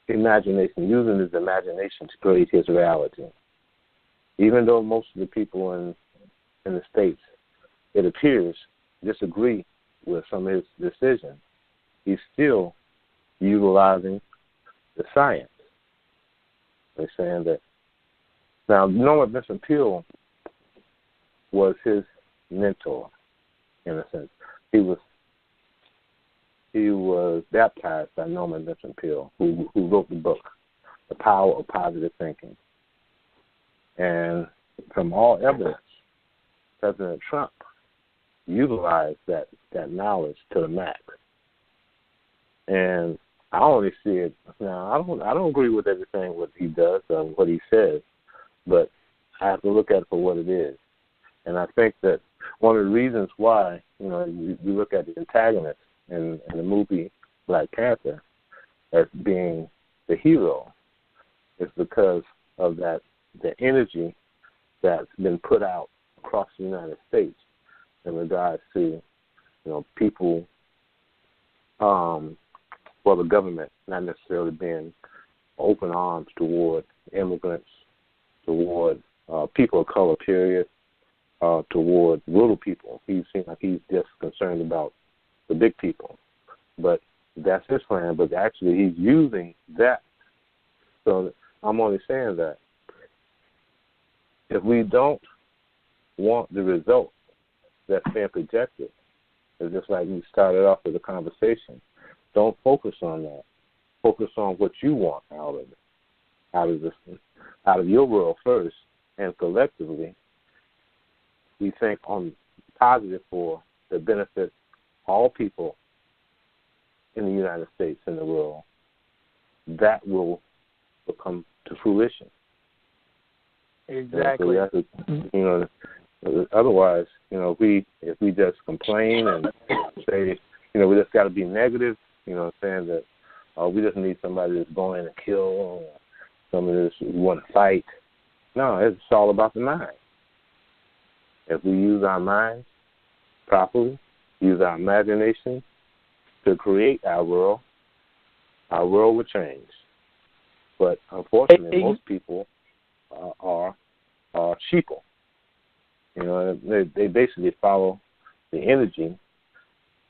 imagination, using his imagination to create his reality. Even though most of the people in the States, it appears, disagree with some of his decisions, he's still utilizing the science. They're saying that. Now, Norman Vincent Peale was his mentor, in a sense. He was baptized by Norman Vincent Peale, who wrote the book, The Power of Positive Thinking. And from all evidence, President Trump utilized that knowledge to the max. And I only see it now. I don't agree with everything what he does or what he says, but I have to look at it for what it is. And I think that one of the reasons why, you look at the antagonist in the movie Black Panther as being the hero is because of the energy that's been put out across the United States in regards to, people, the government not necessarily being open arms toward immigrants, toward people of color, period, toward little people. He seems like he's just concerned about the big people. But that's his plan, but actually he's using that. So I'm only saying that if we don't want the result that's being projected, it's just like we started off with a conversation. Don't focus on that. Focus on what you want out of your world first, and collectively, we think on positive for the benefit all people in the United States and the world. That will come to fruition. Exactly. So otherwise, if we just complain and say, we just got to be negative, saying that we just need somebody that's going in and kill, somebody that's want to fight. No, it's all about the mind. If we use our minds properly, use our imagination to create our world will change. But unfortunately, most people are sheeple. They basically follow the energy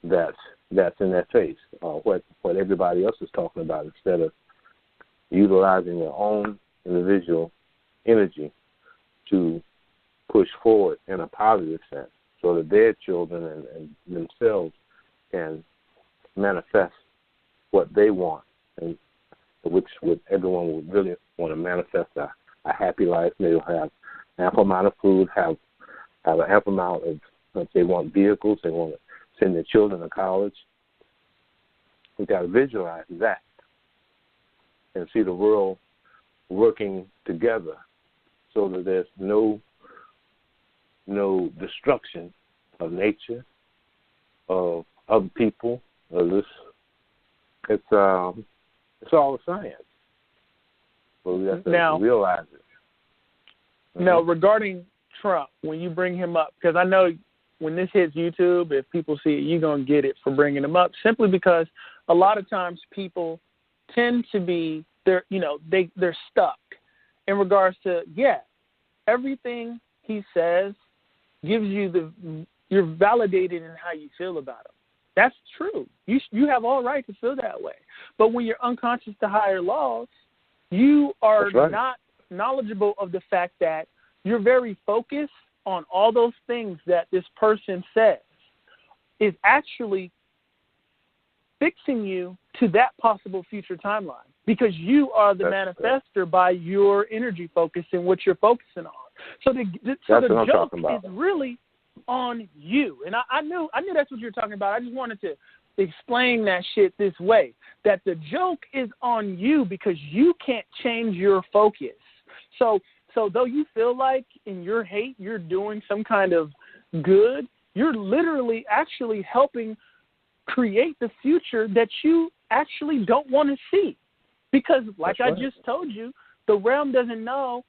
that's in their face, what everybody else is talking about, instead of utilizing their own individual energy to push forward in a positive sense, so that their children and themselves can manifest what they want, and which everyone would really want to manifest a happy life. They'll have ample amount of food, have an ample amount of, if they want vehicles, they want to send their children to college. We've got to visualize that and see the world working together so that there's no destruction of nature, of other people, of this. It's all a science. So we have to realize it. Mm-hmm. Now, regarding Trump, when you bring him up, because I know when this hits YouTube, if people see it, you're going to get it for bringing him up, simply because a lot of times people tend to be, they're stuck in regards to, everything he says gives you you're validated in how you feel about him. That's true. You have all right to feel that way. But when you're unconscious to higher laws, you are not knowledgeable of the fact that you're very focused on all those things that this person says is actually fixing you to that possible future timeline, because you are the manifester by your energy focus and what you're focusing on. So the joke is really on you. And I knew that's what you were talking about. I just wanted to explain that shit this way, that the joke is on you because you can't change your focus. So though you feel like in your hate you're doing some kind of good, you're literally actually helping create the future that you actually don't want to see. Because like I just told you, the realm doesn't know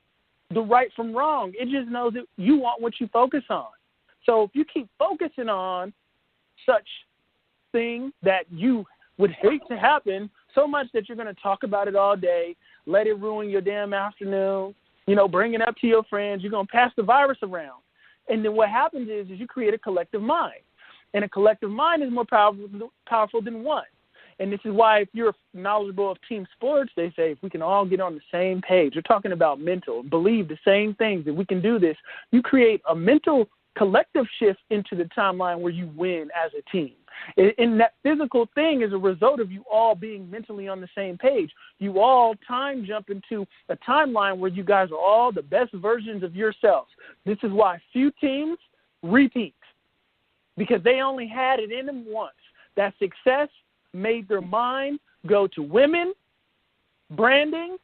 the right from wrong. It just knows that you want what you focus on. So if you keep focusing on such thing that you would hate to happen so much that you're going to talk about it all day, let it ruin your damn afternoon, bring it up to your friends, you're going to pass the virus around. And then what happens is you create a collective mind. And a collective mind is more powerful than one. And this is why if you're knowledgeable of team sports, they say if we can all get on the same page, we're talking about mental, believe the same things, that we can do this. You create a mental collective shift into the timeline where you win as a team. And that physical thing is a result of you all being mentally on the same page. You all time jump into a timeline where you guys are all the best versions of yourselves. This is why few teams repeat, because they only had it in them once. That success made their mind go to women, branding,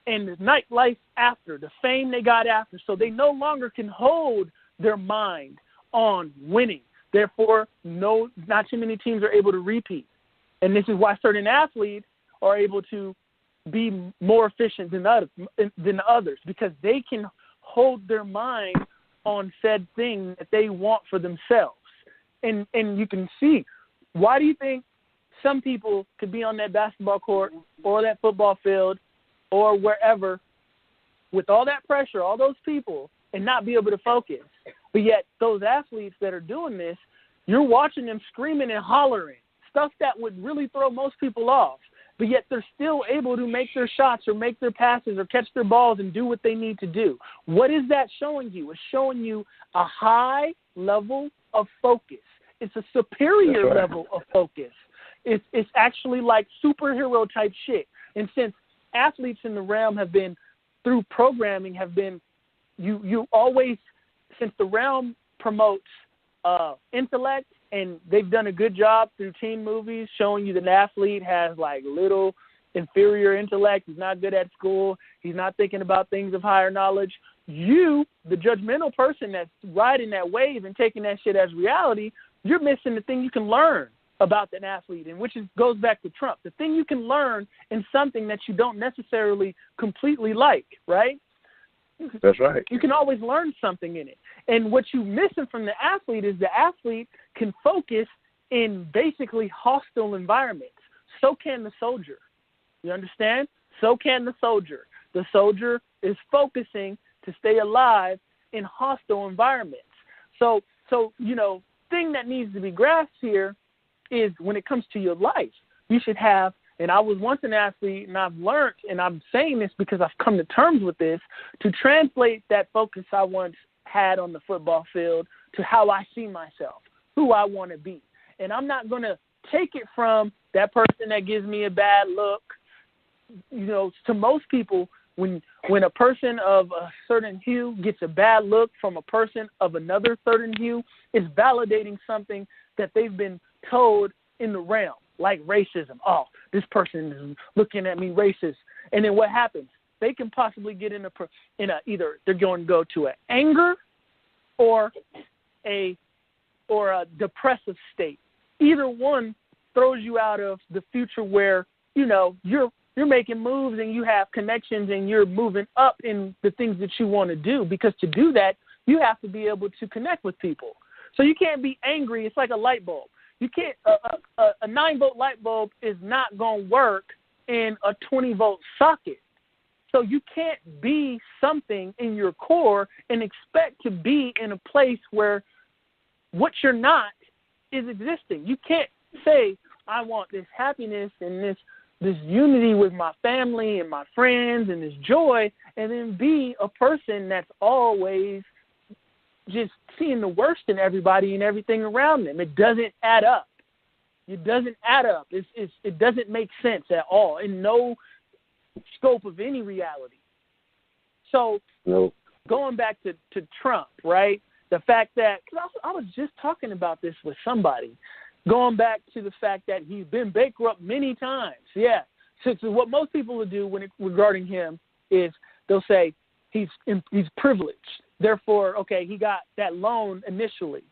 and the nightlife after, the fame they got after. So they no longer can hold their mind on winning. Therefore, not too many teams are able to repeat. And this is why certain athletes are able to be more efficient than others, because they can hold their mind on said thing that they want for themselves. And you can see, why do you think some people could be on that basketball court or that football field or wherever with all that pressure, all those people, and not be able to focus? But yet those athletes that are doing this, you're watching them screaming and hollering, stuff that would really throw most people off. But yet they're still able to make their shots or make their passes or catch their balls and do what they need to do. What is that showing you? It's showing you a high level of focus. It's a superior level of focus. It's actually like superhero type shit. And since athletes in the realm have been, through programming, have been, you always, since the realm promotes intellect, and they've done a good job through teen movies showing you that an athlete has like little inferior intellect. He's not good at school. He's not thinking about things of higher knowledge. You, the judgmental person that's riding that wave and taking that shit as reality, you're missing the thing you can learn about an athlete, and goes back to Trump. The thing you can learn in something that you don't necessarily completely like, right? That's right. You can always learn something in it. And what you're missing from the athlete is the athlete can focus in basically hostile environments. So can the soldier. You understand? So can the soldier. The soldier is focusing to stay alive in hostile environments. So thing that needs to be grasped here is when it comes to your life, you should have, and I was once an athlete, and I've learned, and I'm saying this because I've come to terms with this, to translate that focus I once had on the football field to how I see myself, who I want to be. And I'm not going to take it from that person that gives me a bad look. To most people, when a person of a certain hue gets a bad look from a person of another certain hue, it's validating something that they've been told in the realm, like racism. Oh, this person is looking at me racist. And then what happens? They can possibly get in either they're going to go to an anger or a depressive state. Either one throws you out of the future where, you're making moves and you have connections and you're moving up in the things that you want to do, because to do that, you have to be able to connect with people. So you can't be angry. It's like a light bulb. You can't, a 9-volt light bulb is not going to work in a 20-volt socket. So you can't be something in your core and expect to be in a place where what you're not is existing. You can't say, I want this happiness and this unity with my family and my friends and this joy, and then be a person that's always just seeing the worst in everybody and everything around them. It doesn't add up. It doesn't add up. It doesn't make sense at all in no scope of any reality. So going back to Trump, right, the fact that, because I was just talking about this with somebody, going back to the fact that he's been bankrupt many times. Yeah. So what most people will do regarding him is they'll say he's privileged. Therefore, okay, he got that loan initially.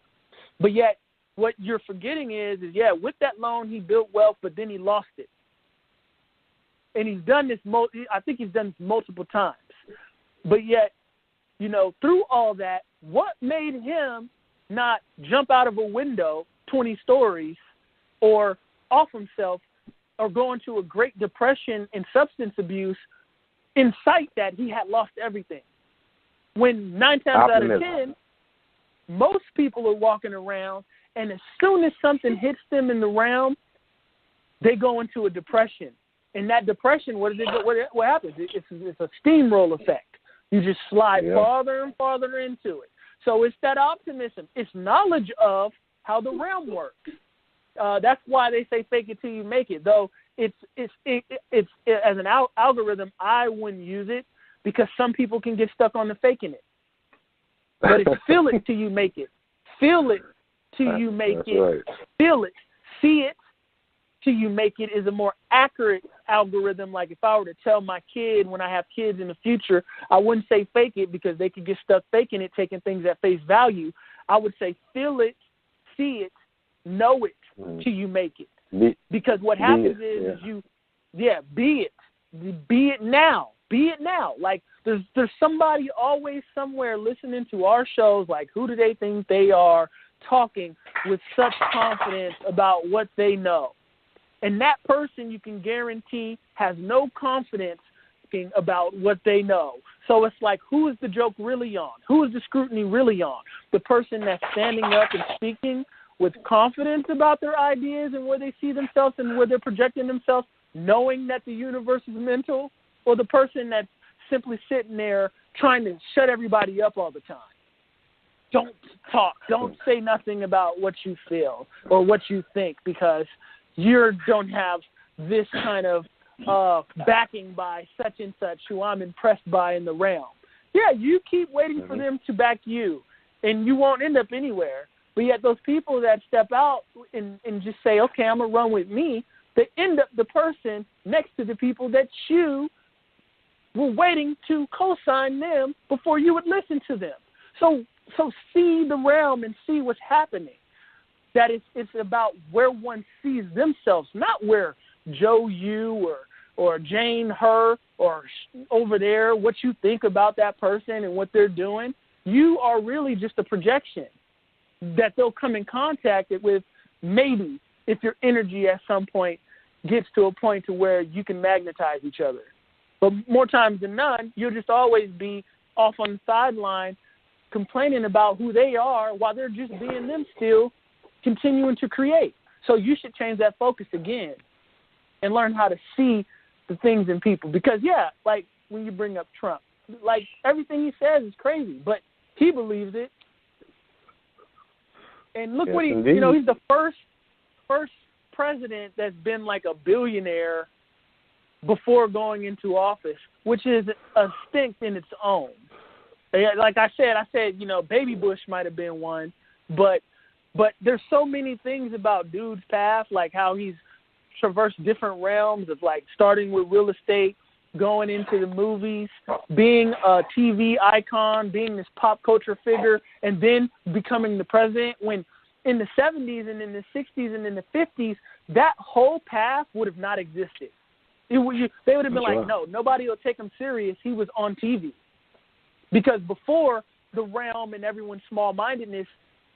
But yet, what you're forgetting is with that loan, he built wealth, but then he lost it. And he's done this, I think he's done this multiple times. But yet, through all that, what made him not jump out of a window 20 stories or off himself or go into a Great Depression and substance abuse in sight that he had lost everything? When 9 times out of 10, most people are walking around, and as soon as something hits them in the realm, they go into a depression. And that depression, what happens? It's a steamroll effect. You just slide farther and farther into it. So it's that optimism. It's knowledge of how the realm works. That's why they say fake it till you make it. Though it's as an algorithm, I wouldn't use it because some people can get stuck on the faking it. But it's feel it till you make it. Feel it till you make it. Right. Feel it. See it till you make it is a more accurate algorithm. Like if I were to tell my kid when I have kids in the future, I wouldn't say fake it because they could get stuck faking it, taking things at face value. I would say feel it, see it, know it till you make it. Because what happens is you be it. Be it now. Be it now. Like there's somebody always somewhere listening to our shows, like who do they think they are, talking with such confidence about what they know. And that person, you can guarantee, has no confidence about what they know. So it's like, who is the joke really on? Who is the scrutiny really on? The person that's standing up and speaking with confidence about their ideas and where they see themselves and where they're projecting themselves, knowing that the universe is mental, or the person that's simply sitting there trying to shut everybody up all the time. Don't talk. Don't say nothing about what you feel or what you think because you don't have this kind of backing by such and such who I'm impressed by in the realm. Yeah, you keep waiting for them to back you, and you won't end up anywhere. But yet those people that step out and just say, okay, I'm going to run with me, they end up the person next to the people that you were waiting to co-sign them before you would listen to them. So see the realm and see what's happening. That it's about where one sees themselves, not where Joe, you, or Jane, her, or over there, what you think about that person and what they're doing. You are really just a projection that they'll come in contact with, maybe if your energy at some point gets to a point to where you can magnetize each other. But more times than none, you'll just always be off on the sideline complaining about who they are while they're just being them still, continuing to create. So you should change that focus again and learn how to see the things in people. Because, like when you bring up Trump, like everything he says is crazy, but he believes it. And look what he's the first president that's been like a billionaire before going into office, which is a stink in its own. Like I said, Baby Bush might have been one, but there's so many things about dude's path, like how he's traversed different realms of like starting with real estate, going into the movies, being a TV icon, being this pop culture figure, and then becoming the president. When in the 70s and in the 60s and in the 50s, that whole path would have not existed. They would have been like, no, nobody will take him serious. He was on TV. Because before, the realm and everyone's small-mindedness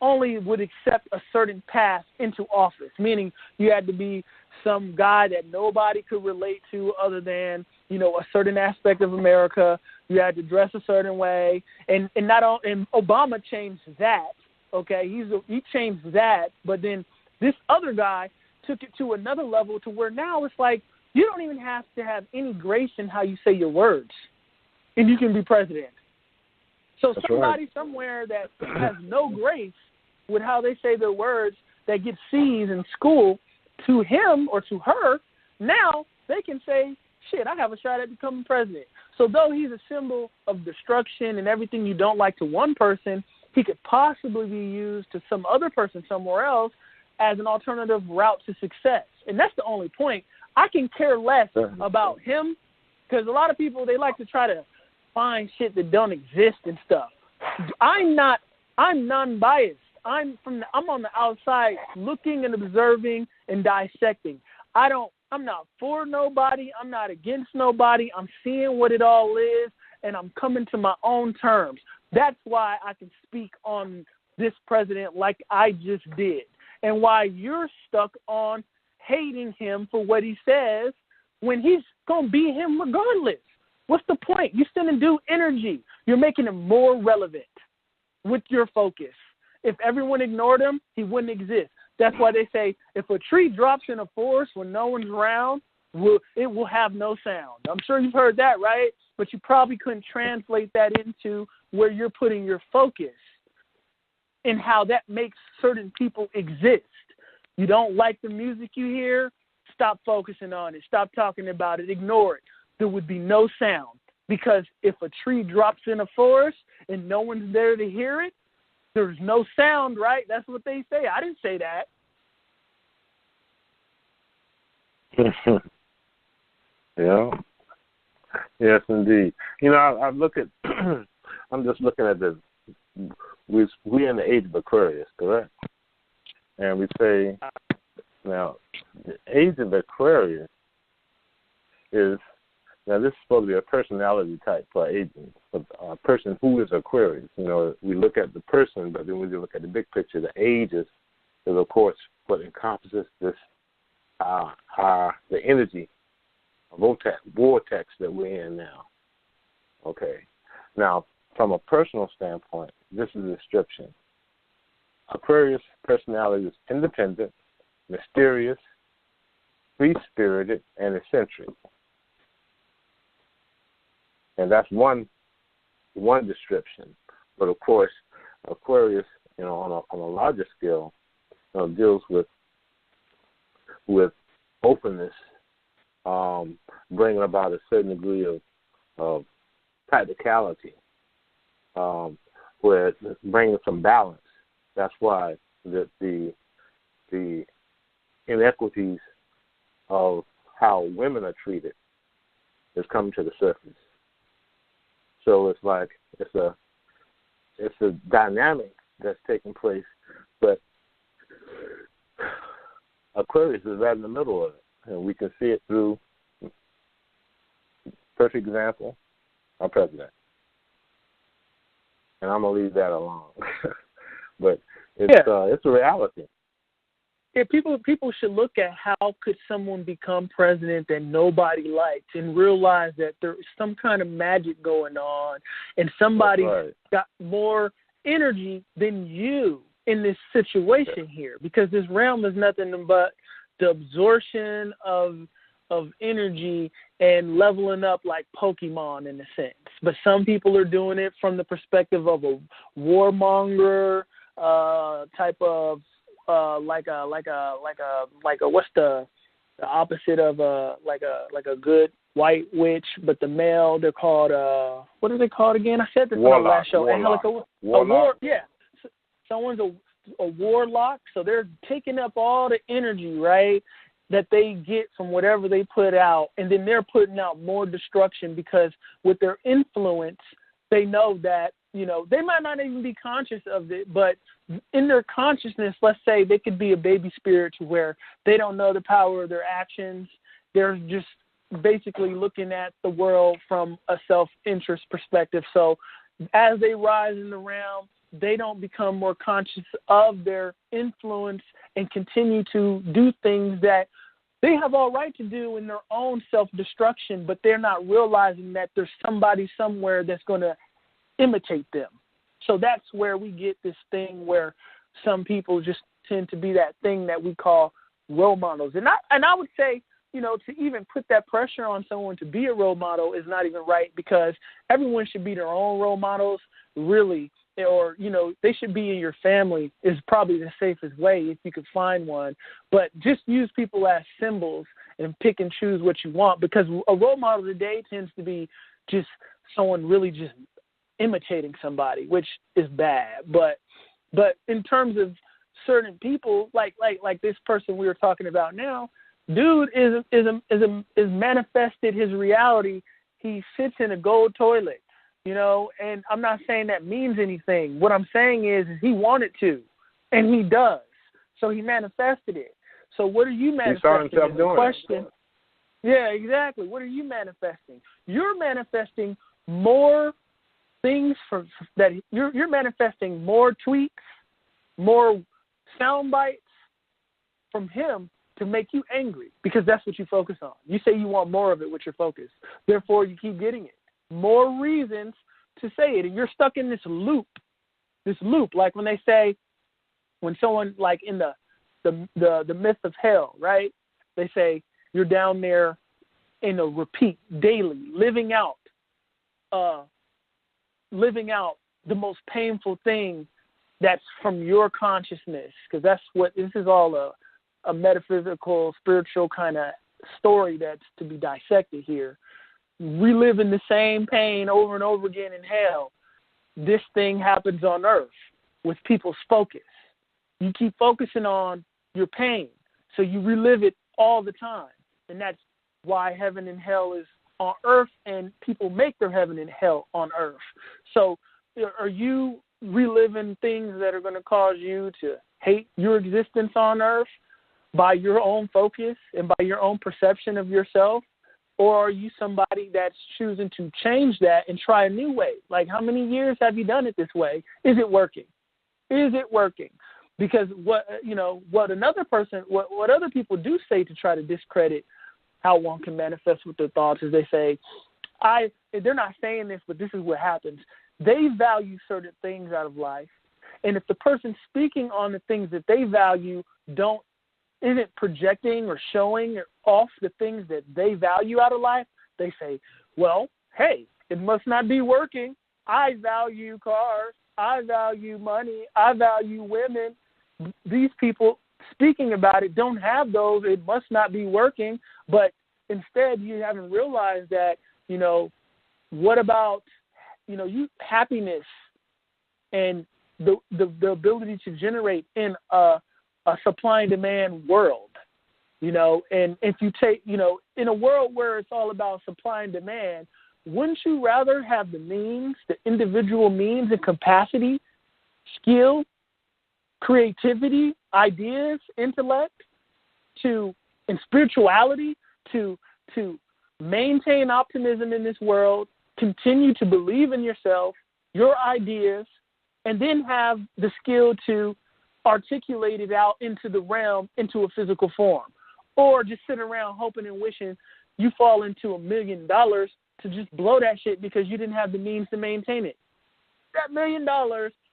only would accept a certain path into office, meaning you had to be some guy that nobody could relate to other than, a certain aspect of America. You had to dress a certain way. And Obama changed that, okay? He changed that, but then this other guy took it to another level to where now it's like you don't even have to have any grace in how you say your words, and you can be president. So that's somebody right. Somewhere that has no grace with how they say their words, that gets C's in school, to him or to her, now they can say, shit, I have a shot at becoming president. So though he's a symbol of destruction and everything you don't like to one person, he could possibly be used to some other person somewhere else as an alternative route to success. And that's the only point. I can care less about him, because a lot of people, they like to try to find shit that don't exist and stuff. I'm non-biased. I'm on the outside looking and observing and dissecting. I'm not for nobody. I'm not against nobody. I'm seeing what it all is, and I'm coming to my own terms. That's why I can speak on this president like I just did, and why you're stuck on hating him for what he says when he's going to be him regardless. What's the point? You're sending due energy. You're making him more relevant with your focus. If everyone ignored him, he wouldn't exist. That's why they say if a tree drops in a forest when no one's around, it will have no sound. I'm sure you've heard that, right? But you probably couldn't translate that into where you're putting your focus and how that makes certain people exist. You don't like the music you hear? Stop focusing on it. Stop talking about it. Ignore it. There would be no sound, because if a tree drops in a forest and no one's there to hear it, there's no sound, right? That's what they say. I didn't say that. Yeah. Yes, indeed. You know, I look at. I'm just looking at this. We're in the age of Aquarius, correct? And we say now the age of Aquarius is. Now, this is supposed to be a personality type for agent, a person who is Aquarius. You know, we look at the person, but then we look at the big picture. The age is of course, what encompasses this, the energy, vortex that we're in now. Okay. Now, from a personal standpoint, this is a description. Aquarius personality is independent, mysterious, free-spirited, and eccentric. And that's one description. But of course, Aquarius, you know, on a larger scale, deals with openness, bringing about a certain degree of practicality, where it's bringing some balance. That's why the inequities of how women are treated is coming to the surface. So it's like it's a dynamic that's taking place, but Aquarius is right in the middle of it, and we can see it through. Perfect example, our president, and I'm gonna leave that alone. But it's a reality. Yeah, people should look at how could someone become president that nobody likes and realize that there's some kind of magic going on, and somebody got more energy than you in this situation here, because this realm is nothing but the absorption of energy and leveling up like Pokemon in a sense. But some people are doing it from the perspective of a warmonger type of like a what's the opposite of like a good white witch, but the male, they're called what are they called again? I said this on the last show. Warlock. Someone's a warlock, so they're taking up all the energy, right, that they get from whatever they put out, and then they're putting out more destruction, because with their influence, they know that, you know, they might not even be conscious of it, but in their consciousness, let's say they could be a baby spirit to where they don't know the power of their actions. They're just basically looking at the world from a self-interest perspective. So as they rise in the realm, they don't become more conscious of their influence and continue to do things that they have all right to do in their own self-destruction, but they're not realizing that there's somebody somewhere that's going to imitate them. So that's where we get this thing where some people just tend to be that thing that we call role models. And I would say, you know, to even put that pressure on someone to be a role model is not even right, because everyone should be their own role models, really. Or, you know, they should be in your family is probably the safest way if you could find one. But just use people as symbols and pick and choose what you want, because a role model today tends to be just someone really just imitating somebody, which is bad. But in terms of certain people, like this person we were talking about now, dude is manifested his reality. He sits in a gold toilet. You know, and I'm not saying that means anything. What I'm saying is he wanted to. And he does. So he manifested it. So what are you manifesting? He saw himself doing question. Yeah, exactly. What are you manifesting? You're manifesting more things that you're manifesting more tweets, more sound bites from him to make you angry, because that's what you focus on. You say you want more of it with your focus. Therefore, you keep getting it. More reasons to say it, and you're stuck in this loop. Like when they say, when someone, like in the myth of hell, right? They say you're down there in a repeat daily, living out the most painful thing that's from your consciousness, because that's what this is all a metaphysical, spiritual kind of story that's to be dissected here. Reliving the same pain over and over again in hell. This thing happens on earth with people's focus. You keep focusing on your pain, so you relive it all the time. And that's why heaven and hell is on earth, and people make their heaven and hell on earth. So are you reliving things that are going to cause you to hate your existence on earth by your own focus and by your own perception of yourself? Or are you somebody that's choosing to change that and try a new way? Like, how many years have you done it this way? Is it working? Because what other people do say to try to discredit how one can manifest with their thoughts is they say, they're not saying this, but this is what happens. They value certain things out of life, and if the person speaking on the things that they value isn't projecting or showing off the things that they value out of life, they say, well, hey, it must not be working. I value cars. I value money. I value women. These people speaking about it don't have those. It must not be working. But instead, you haven't realized that, what about, happiness and the ability to generate in a supply and demand world, and if you take, in a world where it's all about supply and demand, wouldn't you rather have the means, the individual means and capacity, skill, creativity, ideas, intellect, and spirituality to maintain optimism in this world, continue to believe in yourself, your ideas, and then have the skill to articulate it out into the realm, into a physical form? Or just sit around hoping and wishing you fall into $1 million to just blow that shit because you didn't have the means to maintain it. That $1 million,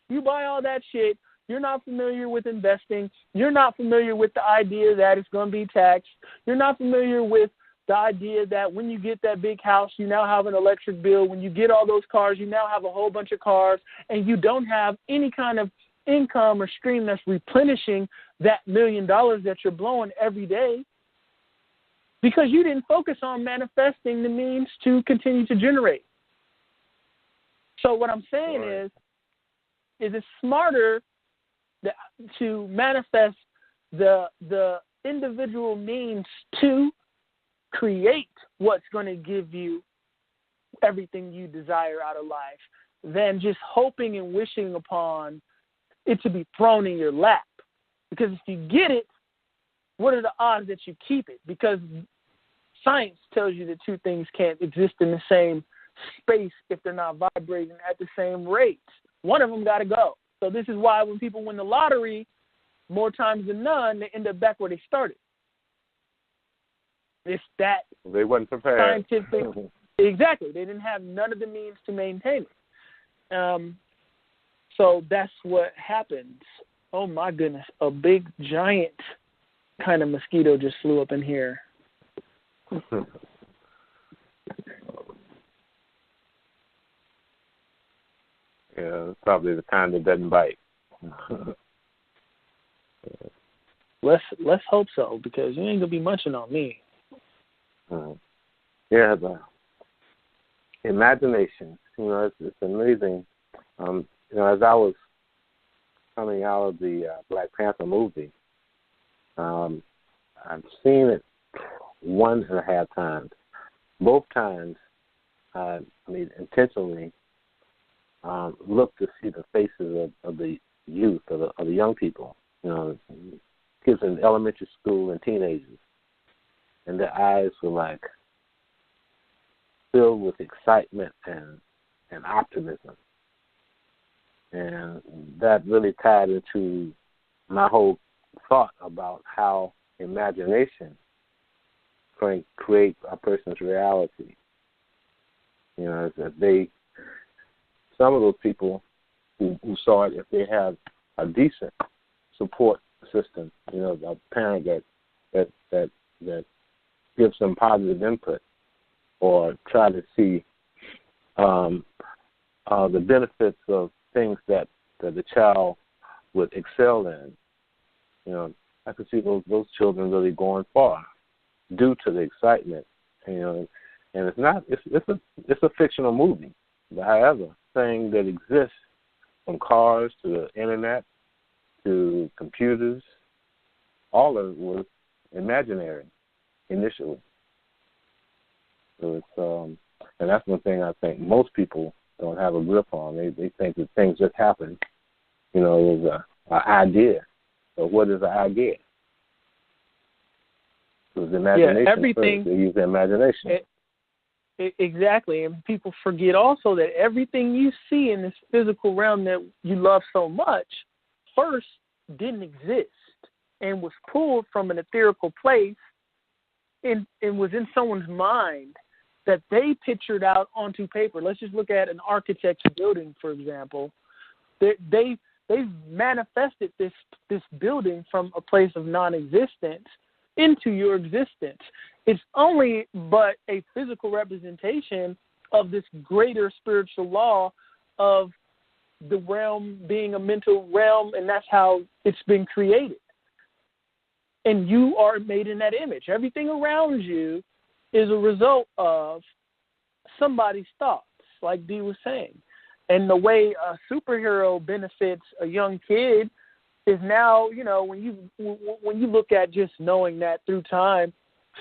you buy all that shit, you're not familiar with investing, you're not familiar with the idea that it's going to be taxed, you're not familiar with the idea that when you get that big house, you now have an electric bill, when you get all those cars, you now have a whole bunch of cars, and you don't have any kind of income or stream that's replenishing that $1 million that you're blowing every day, because you didn't focus on manifesting the means to continue to generate. So what I'm saying is it's smarter to manifest the individual means to create what's going to give you everything you desire out of life than just hoping and wishing upon it to be thrown in your lap. Because if you get it, what are the odds that you keep it? Because science tells you that two things can't exist in the same space if they're not vibrating at the same rate. One of them got to go. So this is why when people win the lottery, more times than none, they end up back where they started. It's that they weren't prepared. Scientific. Exactly. They didn't have none of the means to maintain it. So that's what happens. Oh, my goodness. A big, giant kind of mosquito just flew up in here. Yeah, it's probably the kind that doesn't bite. Let's hope so, because you ain't gonna be munching on me. Yeah, the imagination. It's amazing. As I was coming out of the Black Panther movie, I've seen it 1.5 times. Both times, I intentionally look to see the faces of the youth or the young people, kids in elementary school and teenagers, and their eyes were like filled with excitement and optimism. And that really tied into my whole thought about how imagination can create a person's reality. Some of those people who saw it, if they had a decent support system, a parent that gives them positive input, or try to see the benefits of things that the child would excel in. I could see those children really going far due to the excitement. And it's a fictional movie. But however, thing that exists, from cars to the internet to computers, all of it was imaginary initially. So it's and that's one thing I think most people don't have a grip on. They think that things just happen. There's an idea. So what is an idea? It was imagination. Yeah, everything. First. They use the imagination. Exactly, and people forget also that everything you see in this physical realm that you love so much first didn't exist and was pulled from an ethereal place and was in someone's mind that they pictured out onto paper. Let's just look at an architecture building, for example. They've manifested this building from a place of non-existence into your existence. It's only but a physical representation of this greater spiritual law of the realm being a mental realm, and that's how it's been created. And you are made in that image. Everything around you is a result of somebody's thoughts, like Dee was saying. And the way a superhero benefits a young kid is now, when you look at just knowing that through time,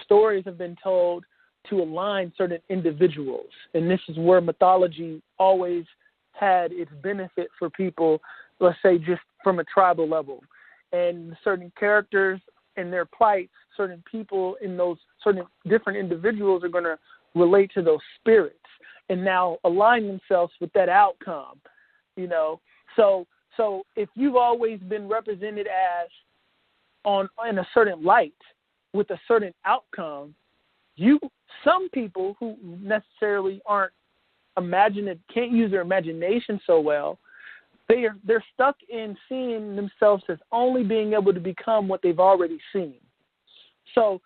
stories have been told to align certain individuals. And this is where mythology always had its benefit for people, let's say just from a tribal level. And certain characters and their plights, certain people in those certain different individuals are going to relate to those spirits and now align themselves with that outcome, So if you've always been represented as in a certain light with a certain outcome, some people who necessarily aren't can't use their imagination so well, they're stuck in seeing themselves as only being able to become what they've already seen. So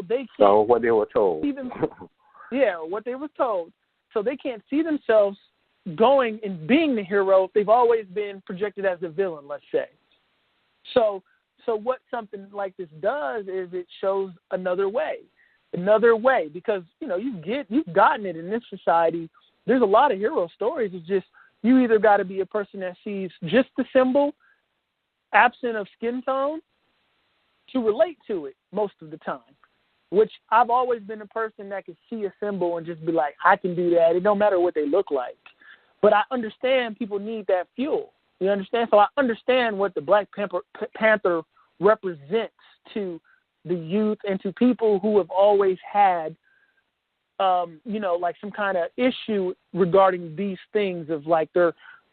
they can't. So what they were told. What they were told. So they can't see themselves going and being the hero if they've always been projected as the villain, let's say. So what something like this does is it shows another way, because you've gotten it in this society. There's a lot of hero stories. It's just you either got to be a person that sees just the symbol, absent of skin tone, to relate to it most of the time. Which I've always been a person that can see a symbol and just be like, I can do that. It don't matter what they look like. But I understand people need that fuel. You understand? So I understand what the Black Panther represents to the youth and to people who have always had, like some kind of issue regarding these things of like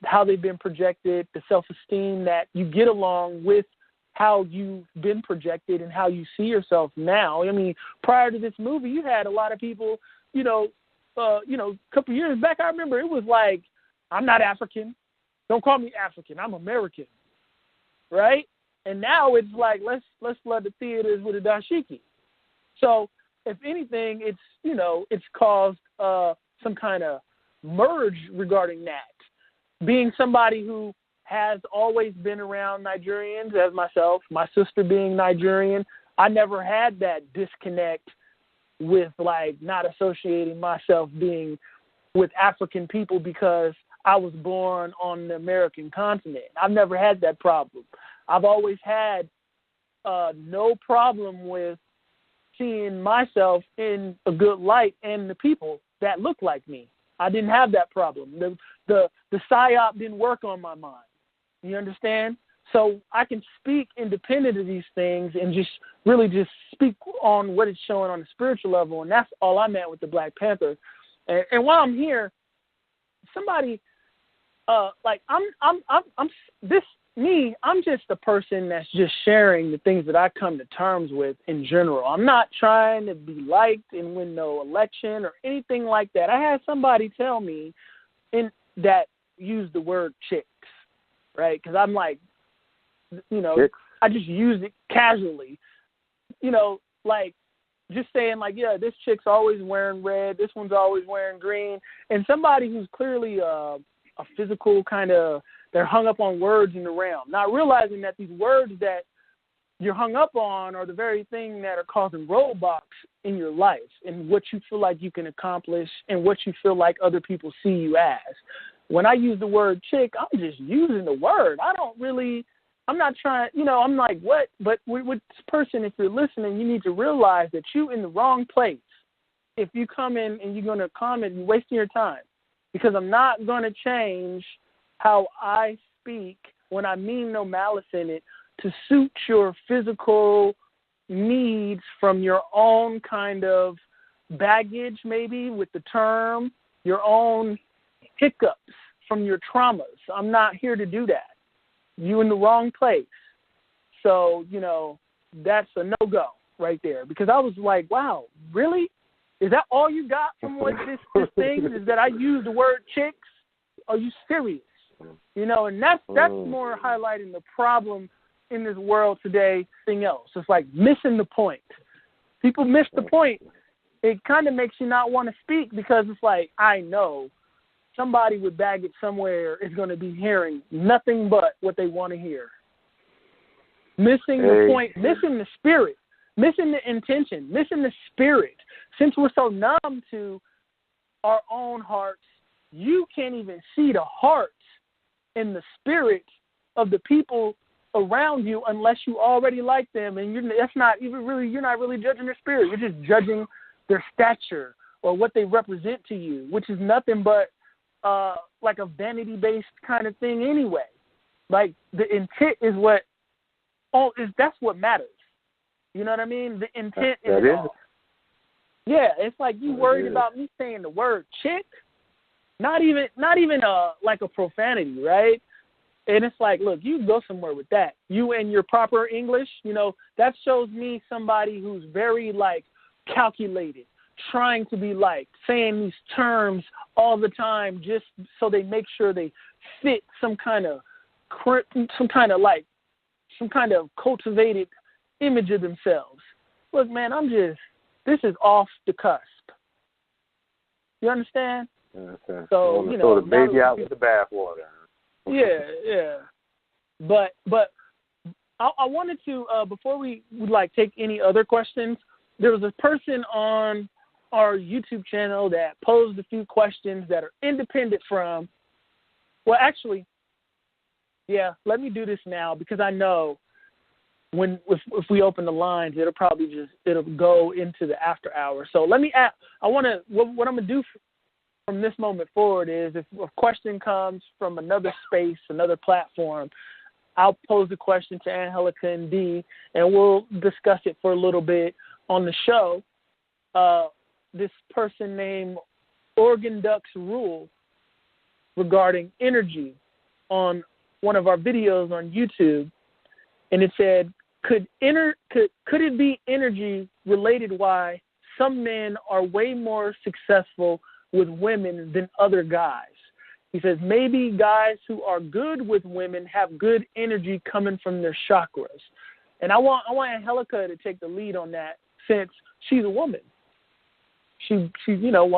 how they've been projected, the self-esteem that you get along with how you've been projected and how you see yourself now. I mean, prior to this movie, you had a lot of people, a couple years back, I remember it was like, I'm not African. Don't call me African. I'm American. Right? And now it's like, let's flood the theaters with a dashiki. So if anything, it's caused some kind of merge regarding that. Being somebody who has always been around Nigerians as myself, my sister being Nigerian, I never had that disconnect with like not associating myself being with African people because I was born on the American continent. I've never had that problem. I've always had no problem with seeing myself in a good light and the people that look like me. I didn't have that problem. The psyop didn't work on my mind. You understand? So I can speak independent of these things and just really just speak on what it's showing on the spiritual level, and that's all I meant with the Black Panther. And while I'm here, somebody I'm just a person that's just sharing the things that I come to terms with in general. I'm not trying to be liked and win no election or anything like that. I had somebody tell me that used the word chicks, right? Because I'm like, chicks. I just use it casually, like just saying like, yeah, this chick's always wearing red, this one's always wearing green, and somebody who's clearly a physical kind of, they're hung up on words in the realm, not realizing that these words that you're hung up on are the very thing that are causing roadblocks in your life and what you feel like you can accomplish and what you feel like other people see you as. When I use the word chick, I'm just using the word. I'm not trying, I'm like, what? But with this person, if you're listening, you need to realize that you're in the wrong place. If you come in and you're going to comment, you're wasting your time, because I'm not going to change how I speak when I mean no malice in it to suit your physical needs from your own kind of baggage, maybe with the term, your own hiccups from your traumas. I'm not here to do that. You in the wrong place. So, that's a no-go right there, because I was like, wow, really? Is that all you got from what this thing is, that I use the word chicks? Are you serious? And that's more highlighting the problem in this world today than anything else. It's like missing the point. People miss the point. It kind of makes you not want to speak, because it's like, I know somebody with baggage somewhere is going to be hearing nothing but what they want to hear. Missing the point, missing the spirit, missing the intention, missing the spirit. Since we're so numb to our own hearts, you can't even see the hearts and the spirit of the people around you unless you already like them, and you're not really judging their spirit. You're just judging their stature or what they represent to you, which is nothing but like a vanity-based kind of thing anyway. Like the intent is that's what matters. You know what I mean? The intent is all. Yeah, it's like you worried about me saying the word chick. Not even like a profanity, right? And it's like, look, you go somewhere with that. You and your proper English, that shows me somebody who's very, like, calculated, trying to be liked, saying these terms all the time just so they make sure they fit some kind of cultivated image of themselves. Look, man, this is off the cusp. You understand? Okay. So, throw the baby out with the bathwater. Yeah. But I wanted to, before we would take any other questions, there was a person on our YouTube channel that posed a few questions that are independent from, well, actually, yeah, let me do this now, because I know if we open the lines, it'll go into the after hour. So let me ask, what I'm going to do from this moment forward is, if a question comes from another space, another platform, I'll pose the question to Angelica and Dee, and we'll discuss it for a little bit on the show. This person named Organ Ducks Rule regarding energy on one of our videos on YouTube, and it said, could it be energy related why some men are way more successful with women than other guys? He says maybe guys who are good with women have good energy coming from their chakras. And I want Angelica to take the lead on that, since she's a woman. She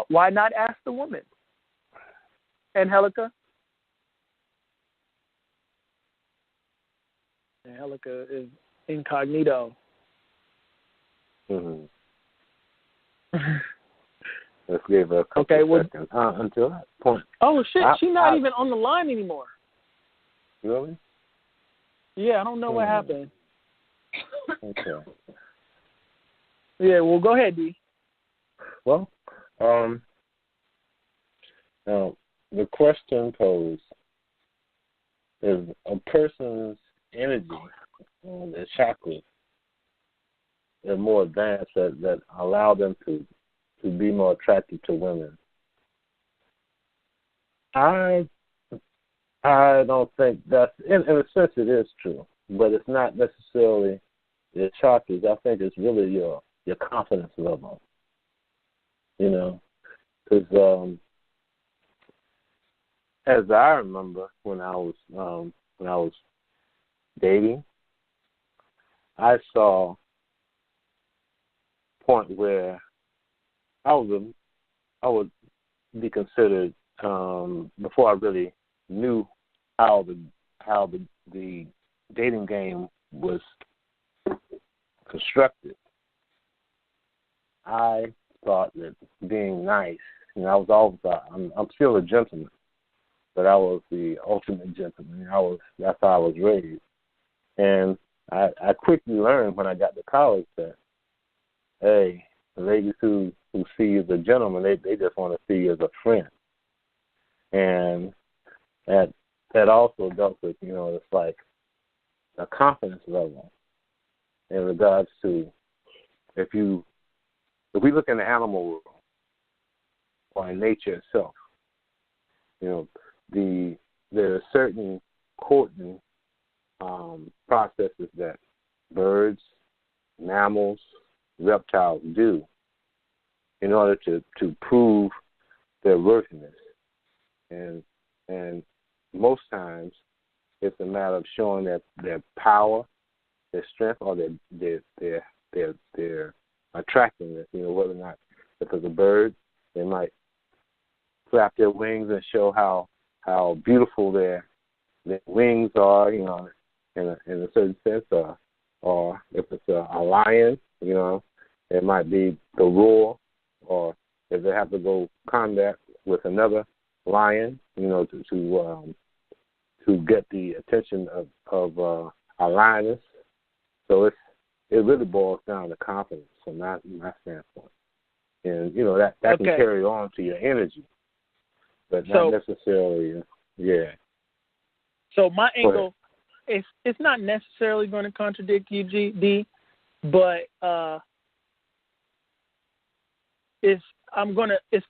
why not ask the woman? Angelica? Angelica is incognito. Mm-hmm. Let's give her a couple seconds until that point. Oh, shit, she's not even on the line anymore. Really? Yeah, I don't know what happened. Okay. Yeah, well, go ahead, Dee. Well, now, the question posed is a person's energy, their chakras, are more advanced that allow them to be more attractive to women. I don't think that's, in a sense it is true, but it's not necessarily your chakras. I think it's really your confidence level, you know, because as I remember when I was dating, I saw a point where I would be considered, before I really knew how the dating game was constructed. I thought that being nice, you know, I was always I'm still a gentleman, but I was the ultimate gentleman. That's how I was raised, and I quickly learned when I got to college that, hey, the ladies who see you as a gentleman, they just want to see you as a friend. And that also dealt with, you know, it's like a confidence level in regards to if we look in the animal world or in nature itself, you know, there are certain courting processes that birds, mammals, reptiles do in order to prove their worthiness. And most times it's a matter of showing their power, their strength, or their attractiveness. You know, whether or not, if it's a bird, they might flap their wings and show how beautiful their wings are, you know, in a certain sense. Or if it's a lion, you know, it might be the roar, or if they have to go combat with another lion, you know, to get the attention of a lioness. So it really boils down to confidence from my standpoint, and you know that can carry on to your energy, but not necessarily, yeah. So my angle, it's not necessarily going to contradict you, D, but it's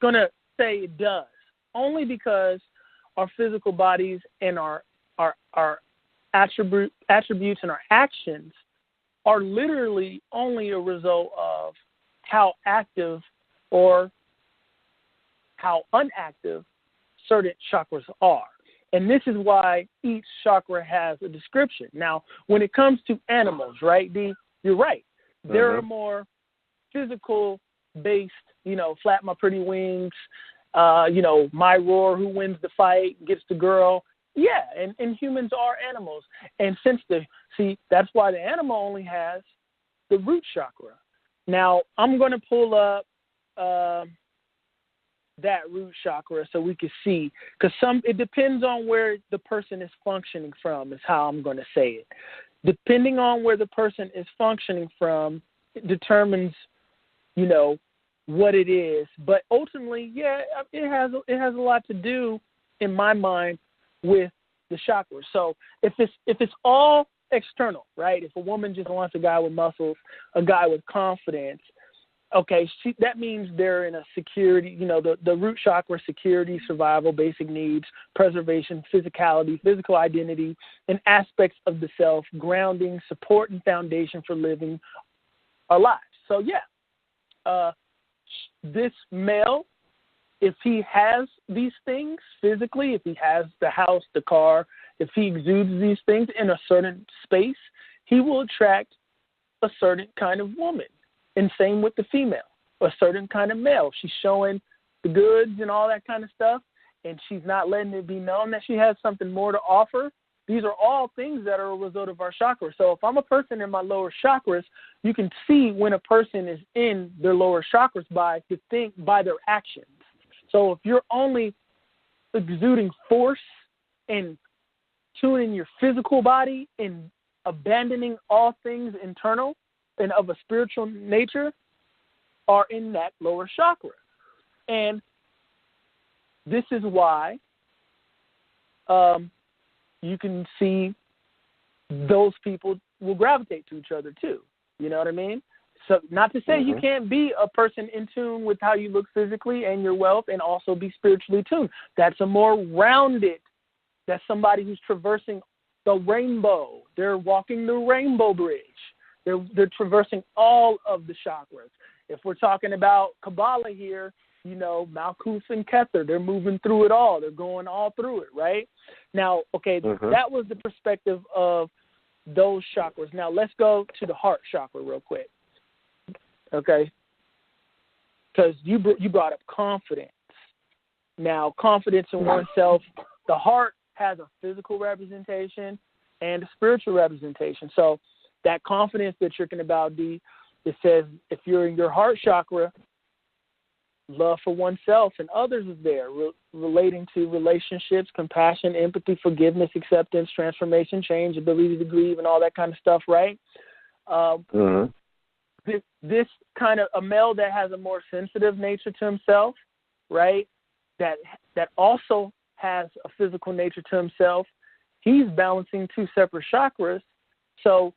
gonna say it does, only because our physical bodies and our attributes and our actions are literally only a result of how active or how unactive certain chakras are. And this is why each chakra has a description. Now, when it comes to animals, right, D, you're right. There are more physical-based, you know, flap my pretty wings, you know, my roar, who wins the fight, gets the girl. Yeah, and humans are animals. And that's why the animal only has the root chakra. Now, I'm going to pull up that root chakra so we can see, because it depends on where the person is functioning from, is how I'm going to say it. Depending on where the person is functioning from, it determines, you know, what it is. But ultimately, yeah, it has a lot to do, in my mind, with the chakras. So if it's all external, right? If a woman just wants a guy with muscles, a guy with confidence, okay, that means they're in a security, you know, the root chakra, security, survival, basic needs, preservation, physicality, physical identity, and aspects of the self, grounding, support, and foundation for living our lives. So, yeah, this male, if he has these things physically, if he has the house, the car, if he exudes these things in a certain space, he will attract a certain kind of woman. And same with the female, a certain kind of male. She's showing the goods and all that kind of stuff, and she's not letting it be known that she has something more to offer. These are all things that are a result of our chakras. So if I'm a person in my lower chakras, you can see when a person is in their lower chakras by their actions. So if you're only exuding force and tuning your physical body and abandoning all things internal and of a spiritual nature, are in that lower chakra. And this is why you can see those people will gravitate to each other too. You know what I mean? So not to say you can't be a person in tune with how you look physically and your wealth and also be spiritually tuned. That's a more rounded, that's somebody who's traversing the rainbow. They're walking the rainbow bridge. They're traversing all of the chakras. If we're talking about Kabbalah here, you know, Malkuth and Kether, they're moving through it all. They're going all through it, right? Now, okay, that was the perspective of those chakras. Now, let's go to the heart chakra real quick, okay? Because you brought up confidence. Now, confidence in oneself, the heart has a physical representation and a spiritual representation. So that confidence that you're talking about, D, it says if you're in your heart chakra, love for oneself and others is there, relating to relationships, compassion, empathy, forgiveness, acceptance, transformation, change, ability to grieve, and all that kind of stuff, right? This kind of a male that has a more sensitive nature to himself, right, that also has a physical nature to himself, he's balancing two separate chakras. So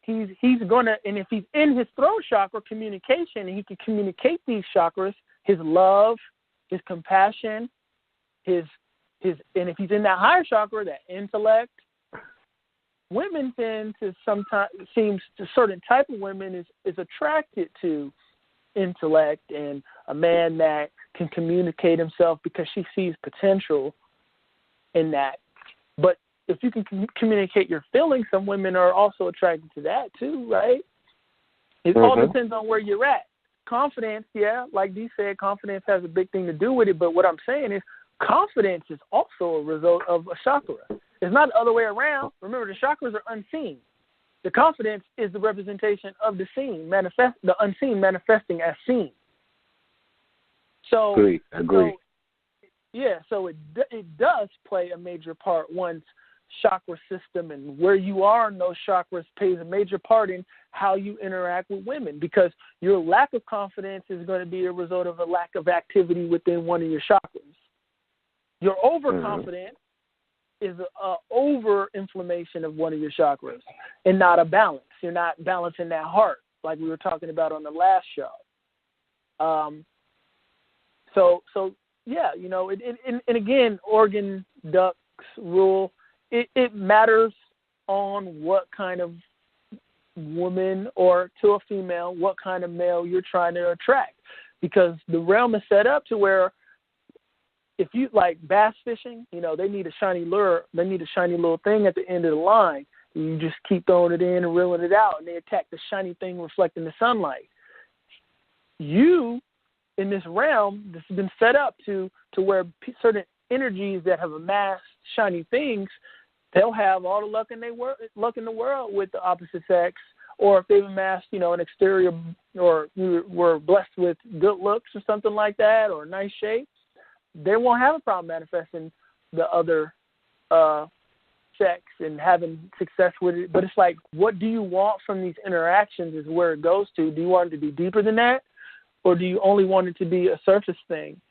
he's going to, and if he's in his throat chakra, communication, and he can communicate these chakras, his love, his compassion, and if he's in that higher chakra, that intellect, women tend to sometimes, seems to certain type of women is attracted to intellect and a man that can communicate himself because she sees potential in that. But if you can communicate your feelings, some women are also attracted to that too, right? It all depends on where you're at. Confidence, yeah, like Dee said, confidence has a big thing to do with it, but what I'm saying is confidence is also a result of a chakra. It's not the other way around. Remember, the chakras are unseen. The confidence is the representation of the seen, the unseen manifesting as seen. So, agree. So it does play a major part. One's chakra system and where you are in those chakras plays a major part in how you interact with women, because your lack of confidence is going to be a result of a lack of activity within one of your chakras. Your overconfidence is an over-inflammation of one of your chakras and not a balance. You're not balancing that heart like we were talking about on the last show. So yeah, you know, and again, organ ducts rule, it matters on what kind of woman, or to a female, what kind of male you're trying to attract, because the realm is set up to where if you like bass fishing, you know, they need a shiny lure, they need a shiny little thing at the end of the line. You just keep throwing it in and reeling it out, and they attack the shiny thing reflecting the sunlight. You, in this realm, this has been set up to where certain energies that have amassed shiny things, they'll have all the luck in the world with the opposite sex, or if they've amassed, you know, an exterior, or were blessed with good looks or something like that, or a nice shape, they won't have a problem manifesting the other sex and having success with it. But it's like, what do you want from these interactions is where it goes to. Do you want it to be deeper than that, or do you only want it to be a surface thing?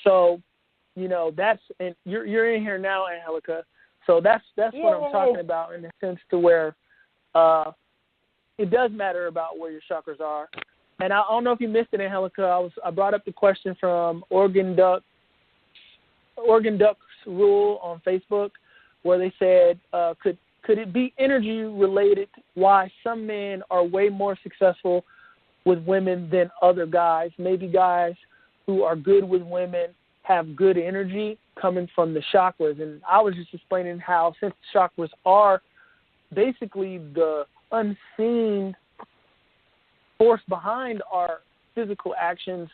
So, you know, that's, and you're in here now, Angelica. So that's what I'm talking about, in the sense to where it does matter about where your chakras are. And I don't know if you missed it, Angelica. I brought up the question from Organ Ducks Rule on Facebook, where they said, could it be energy related why some men are way more successful with women than other guys? Maybe guys who are good with women have good energy coming from the chakras. And I was just explaining how, since the chakras are basically the unseen force behind our physical actions,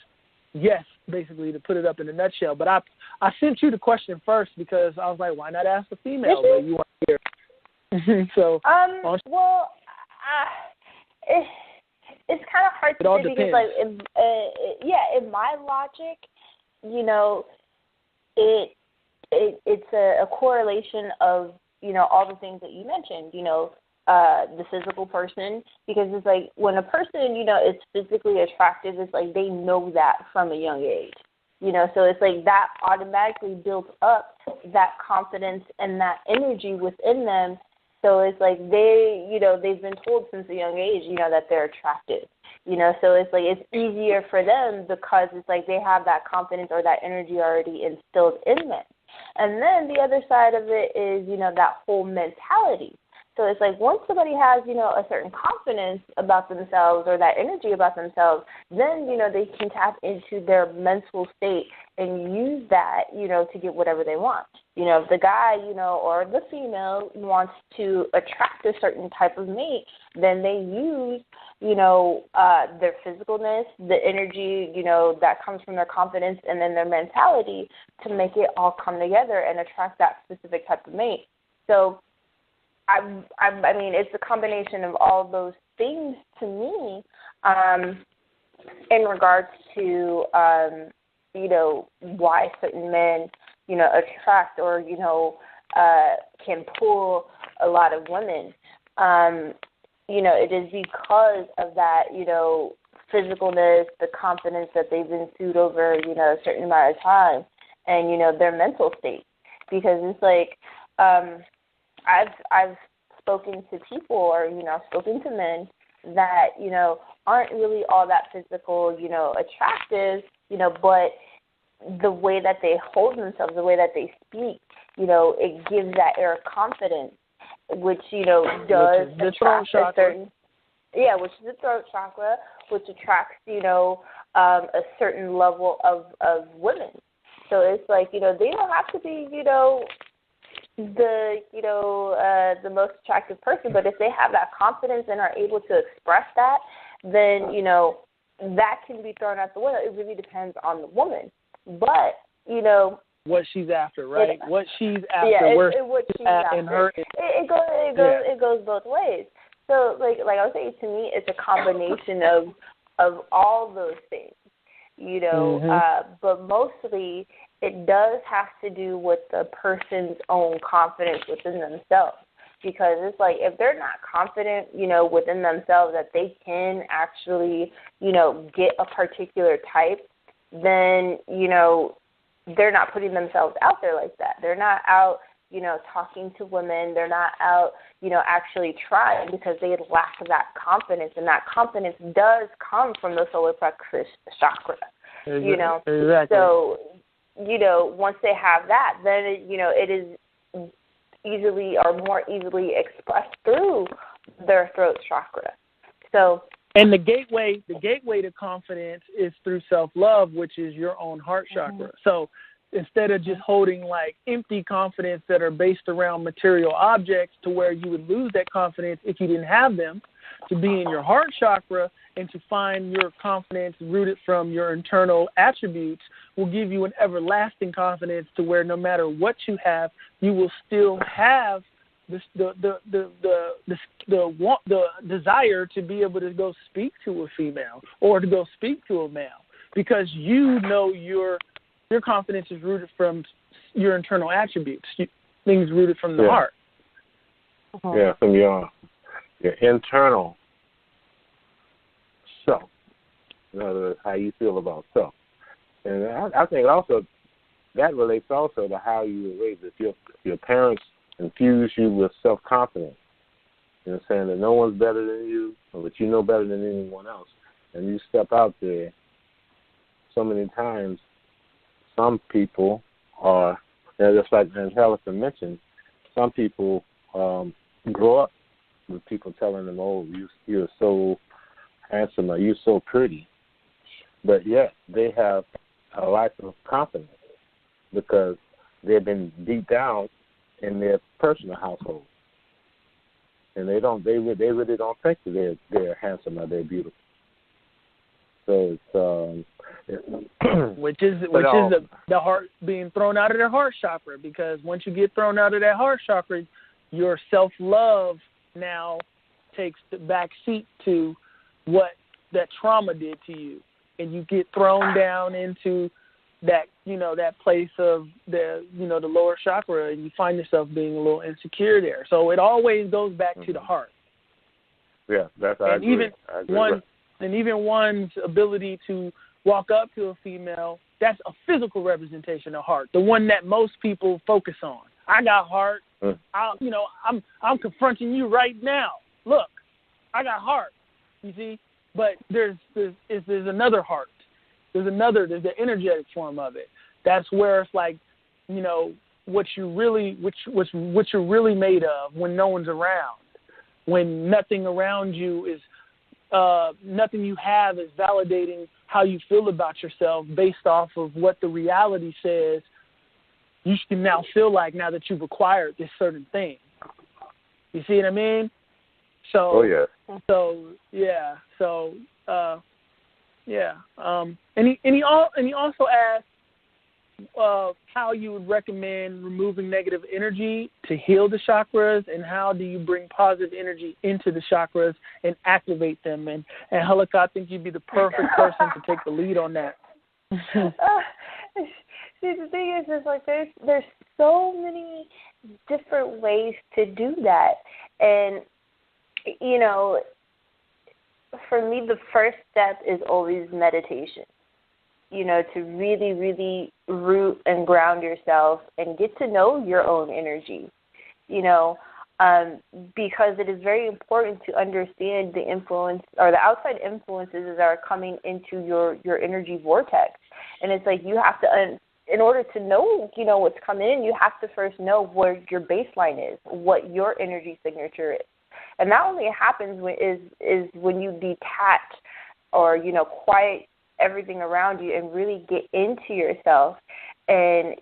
yes, basically, to put it up in a nutshell. But I sent you the question first because I was like, why not ask a female? But you weren't here. So, it's kind of hard to say because, like, in my logic, you know, it's a correlation of, you know, all the things that you mentioned, you know, the physical person, because it's like when a person, you know, is physically attractive, it's like they know that from a young age. So it's like that automatically builds up that confidence and that energy within them. So it's like they've been told since a young age, that they're attractive. So it's like it's easier for them because it's like they have that confidence or that energy already instilled in them. And then the other side of it is, that whole mentality. So it's like once somebody has, a certain confidence about themselves or that energy about themselves, then, they can tap into their mental state and use that, to get whatever they want. If the guy, or the female wants to attract a certain type of mate, then they use, their physicalness, the energy, that comes from their confidence and then their mentality to make it all come together and attract that specific type of mate. So, I mean, it's a combination of all those things to me in regards to, why certain men, attract or, can pull a lot of women. It is because of that, physicalness, the confidence that they've ensued over, a certain amount of time and, their mental state. Because it's like, I've spoken to people or, spoken to men that, aren't really all that physical, attractive, but the way that they hold themselves, the way that they speak, it gives that air of confidence, which, does attract a certain, which is the throat chakra, which attracts, a certain level of women. So it's like, they don't have to be, the most attractive person, but if they have that confidence and are able to express that, then, that can be thrown out the window. It really depends on the woman. But, what she's after, right? What she's after. What she's after. In her. It goes both ways. So, like I was saying, to me, it's a combination of all those things, but mostly it does have to do with the person's own confidence within themselves. Because it's like if they're not confident, within themselves that they can actually, get a particular type, then, they're not putting themselves out there like that. They're not out, talking to women. They're not out, actually trying because they lack that confidence. And that confidence does come from the solar plexus chakra, Exactly. So, once they have that, then, it is easily or more easily expressed through their throat chakra. So, and the gateway to confidence is through self-love, which is your own heart chakra. So instead of just holding like empty confidence that are based around material objects to where you would lose that confidence if you didn't have them, to be in your heart chakra and to find your confidence rooted from your internal attributes will give you an everlasting confidence to where no matter what you have, you will still have the desire to be able to go speak to a female or to go speak to a male because your confidence is rooted from your internal attributes, things rooted from the heart. Yeah, from your internal self. In other words, how you feel about self. And I think also that relates also to how you were raised. If your parents infuse you with self-confidence, saying that no one's better than you, or that you know better than anyone else, and you step out there, so many times, some people are, just like Angelica mentioned, some people grow up with people telling them, "Oh, you're so handsome," or "You're so pretty," but yet they have a lack of confidence because they've been beat down in their personal household, and they really don't think that they're handsome or they're beautiful. So it's which is the heart being thrown out of their heart chakra, because once you get thrown out of that heart chakra, your self-love now takes the back seat to what that trauma did to you, and you get thrown down into that, that place of the lower chakra, and you find yourself being a little insecure there. So it always goes back to the heart. Yeah, I agree. Even one's ability to walk up to a female That's a physical representation of heart, the one that most people focus on. I got heart. I'm confronting you right now. Look, I got heart. You see, but there's another heart. There's the energetic form of it. That's where it's like, what you're really made of when no one's around, when nothing around you is, nothing you have is validating how you feel about yourself based off of what the reality says you can now feel like now that you've acquired this certain thing. You see what I mean? So, And he also asked how you would recommend removing negative energy to heal the chakras, and how do you bring positive energy into the chakras and activate them. And Angelica, I think you'd be the perfect person to take the lead on that. See, the thing is like there's so many different ways to do that. And, for me, the first step is always meditation, to really, really root and ground yourself and get to know your own energy, because it is very important to understand the influence or the outside influences that are coming into your energy vortex. And it's like you have to, in order to know, what's coming in, you have to first know where your baseline is, what your energy signature is. And that only happens when you detach or, quiet everything around you and really get into yourself and,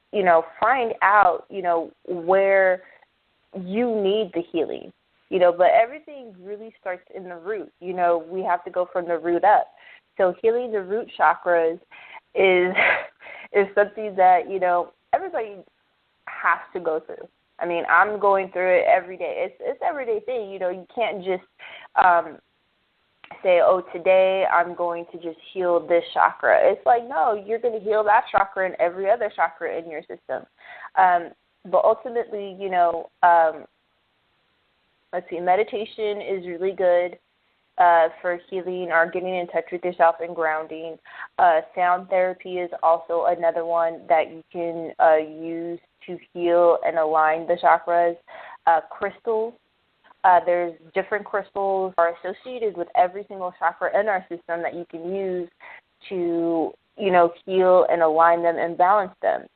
find out, where you need the healing, but everything really starts in the root. We have to go from the root up. So healing the root chakras is something that, everybody has to go through. I mean, I'm going through it every day. It's an everyday thing. You can't just say, oh, today I'm going to just heal this chakra. It's like, no, you're going to heal that chakra and every other chakra in your system. But ultimately, let's see, meditation is really good for healing or getting in touch with yourself and grounding. Sound therapy is also another one that you can use to heal and align the chakras. Crystals. There's different crystals are associated with every single chakra in our system that you can use to, heal and align them and balance them.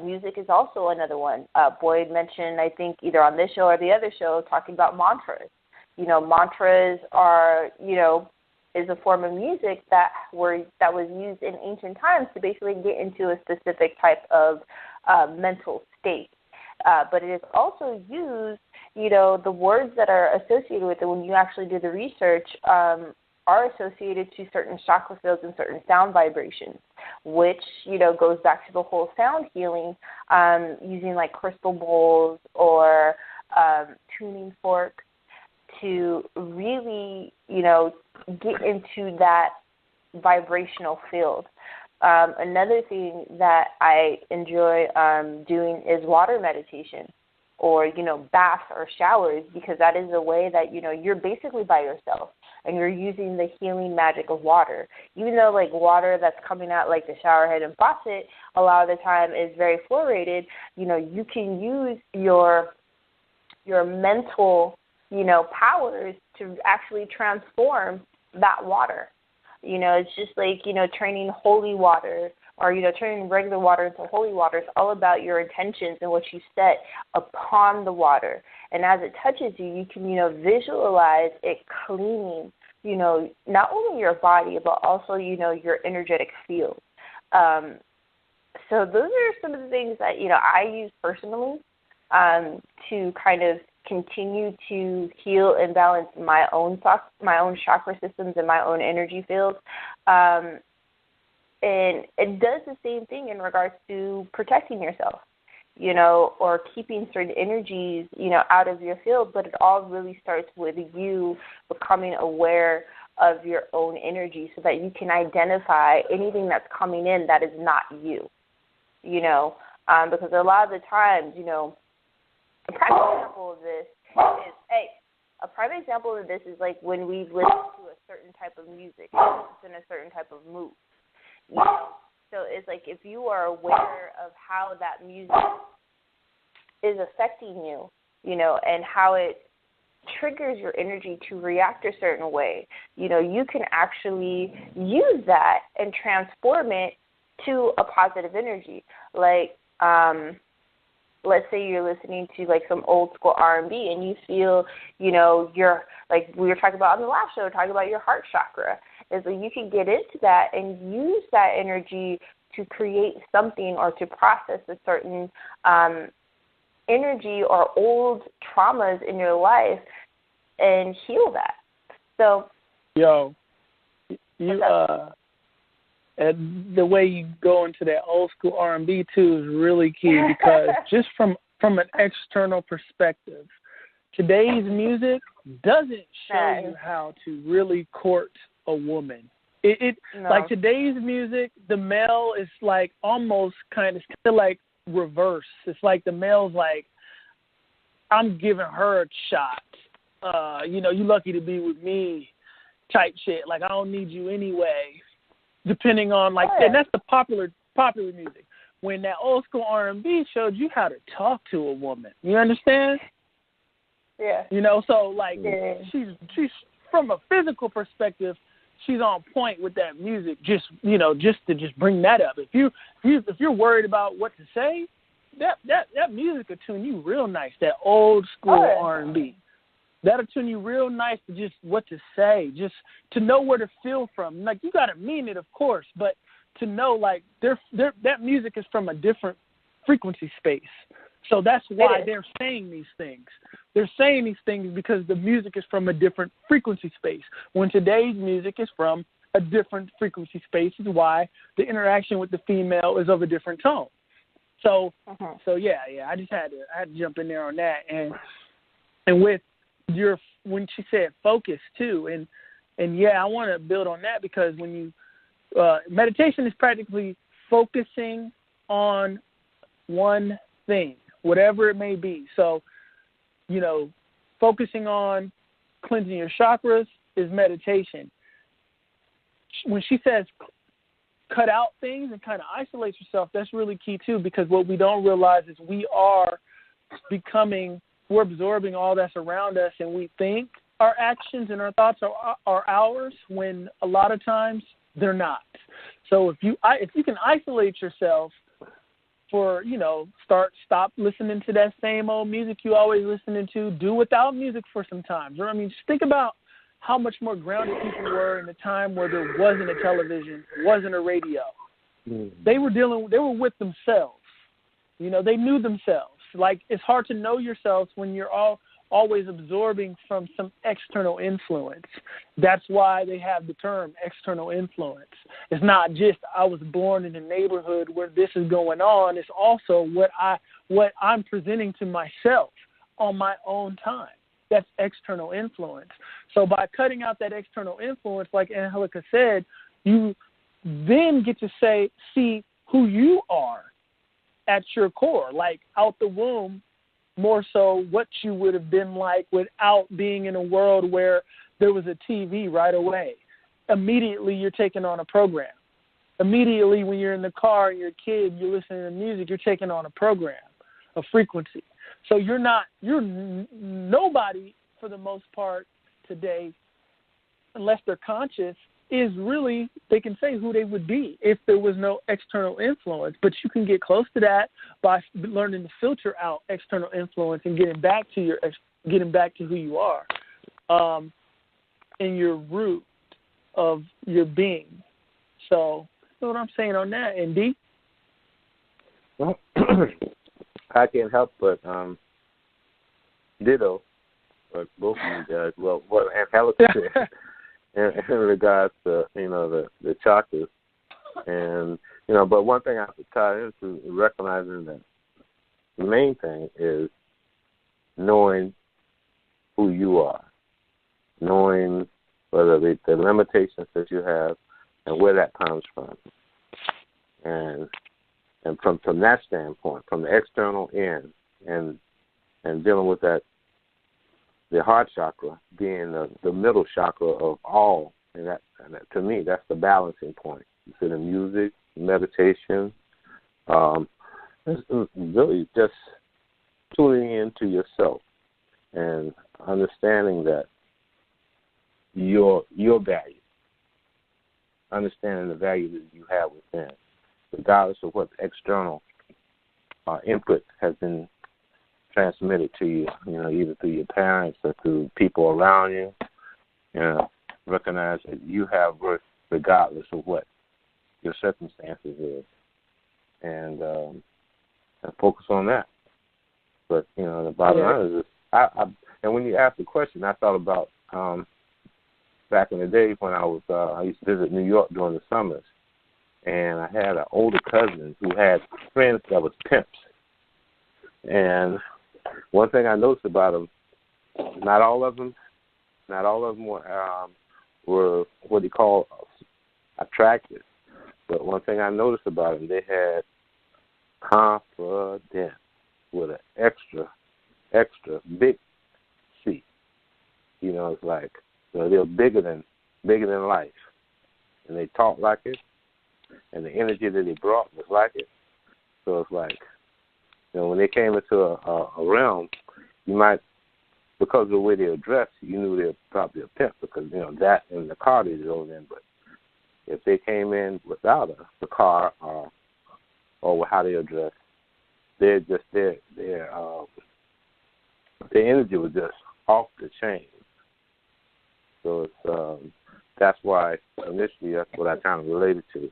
Music is also another one. Boyd mentioned, I think, either on this show or the other show, talking about mantras. Mantras are, is a form of music that was used in ancient times to basically get into a specific type of mental state. But it is also used, the words that are associated with it when you actually do the research are associated to certain chakra fields and certain sound vibrations, which, goes back to the whole sound healing, using like crystal bowls or tuning forks to really, get into that vibrational field. Another thing that I enjoy doing is water meditation or, baths or showers, because that is a way that, you're basically by yourself and you're using the healing magic of water. Even though, like, water that's coming out like the shower head and faucet a lot of the time is very fluoridated, you can use your mental, powers to actually transform that water. It's just like, turning holy water or, turning regular water into holy water. It's all about your intentions and what you set upon the water. And as it touches you, you can, visualize it cleaning, not only your body, but also, your energetic field. So those are some of the things that, I use personally to kind of continue to heal and balance my own chakra systems and my own energy fields. And it does the same thing in regards to protecting yourself, or keeping certain energies, out of your field. But it all really starts with you becoming aware of your own energy so that you can identify anything that's coming in that is not you, because a lot of the times, a prime example of this is like when we listen to a certain type of music, in a certain type of mood. So it's like if you are aware of how that music is affecting you, you know, and how it triggers your energy to react a certain way, you know, you can actually use that and transform it to a positive energy. Like, let's say you're listening to like some old school R&B and you feel, you know, you're like we were talking about on the last show, talking about your heart chakra. Is that you can get into that and use that energy to create something or to process a certain energy or old traumas in your life and heal that. So, you and the way you go into that old school R&B too is really key because just from an external perspective, today's music doesn't show you how to really court a woman. No. Like today's music, the male is like almost kind of still like reverse. It's like the male's like, I'm giving her a shot. You know, you lucky to be with me type shit. Like I don't need you anyway. Depending on like, and that's the popular music. When that old school R&B showed you how to talk to a woman, you understand? Yeah. You know, so like she's from a physical perspective, she's on point with that music. Just you know, just to bring that up. If you're worried about what to say, that music will tune you real nice. That old school R&B. That'll tune you real nice to just what to say, just to know where to feel from. Like, you got to mean it, of course, but to know, like, that music is from a different frequency space. So that's why they're saying these things. They're saying these things because the music is from a different frequency space. When today's music is from a different frequency space is why the interaction with the female is of a different tone. So, yeah, I just had to jump in there on that. And with when she said focus too, and yeah, I want to build on that because when you meditation is practically focusing on one thing, whatever it may be. So, you know, focusing on cleansing your chakras is meditation. When she says cut out things and kind of isolate yourself, that's really key too, because what we don't realize is we're absorbing all that's around us, and we think our actions and our thoughts are ours when a lot of times they're not. So if you can isolate yourself for, you know, stop listening to that same old music you always listening to, do without music for some time. You know what I mean? Just think about how much more grounded people were in a time where there wasn't a television, wasn't a radio. Mm-hmm. They were with themselves. You know, they knew themselves. Like, it's hard to know yourselves when you're always absorbing from some external influence. That's why they have the term external influence. It's not just I was born in a neighborhood where this is going on. It's also what I'm presenting to myself on my own time. That's external influence. So by cutting out that external influence, like Angelica said, you then get to see who you are at your core, like out the womb, more so what you would have been like without being in a world where there was a TV right away. Immediately you're taking on a program. Immediately when you're in the car and you're a kid, you're listening to music, you're taking on a program, a frequency. So you're nobody for the most part today, unless they're conscious, is really, they can say who they would be if there was no external influence. But you can get close to that by learning to filter out external influence and getting back to who you are, and your root of your being. So that's what I'm saying on that. And D? Well, I can't help but ditto what both of you guys. Well, what Angelica said. In regards to, you know, the chakras. And, you know, but one thing I have to tie into recognizing that the main thing is knowing who you are, knowing whether the limitations that you have and where that comes from. And from that standpoint, from the external end and dealing with that, the heart chakra being the middle chakra of all, and that to me, that's the balancing point. You see the music, meditation. It's really just tuning into yourself and understanding that your value, understanding the value that you have within, regardless of what external input has been transmitted to you, either through your parents or through people around you. Recognize that you have worth regardless of what your circumstances is, and focus on that. But the bottom line is, and when you asked the question, I thought about back in the day when I used to visit New York during the summers, and I had an older cousin who had friends that was pimps. And one thing I noticed about them, not all of them were what he called attractive. But one thing I noticed about them, they had confidence with an extra big C. It's like they're bigger than life, and they talk like it, and the energy that they brought was like it. So it's like, when they came into a realm, you might, because of the way they were dressed, you knew they were probably a pimp because that and the car they drove in. But if they came in without the car or how they were dressed, they're just their energy was just off the chain. So it's that's why initially that's what I kind of related to,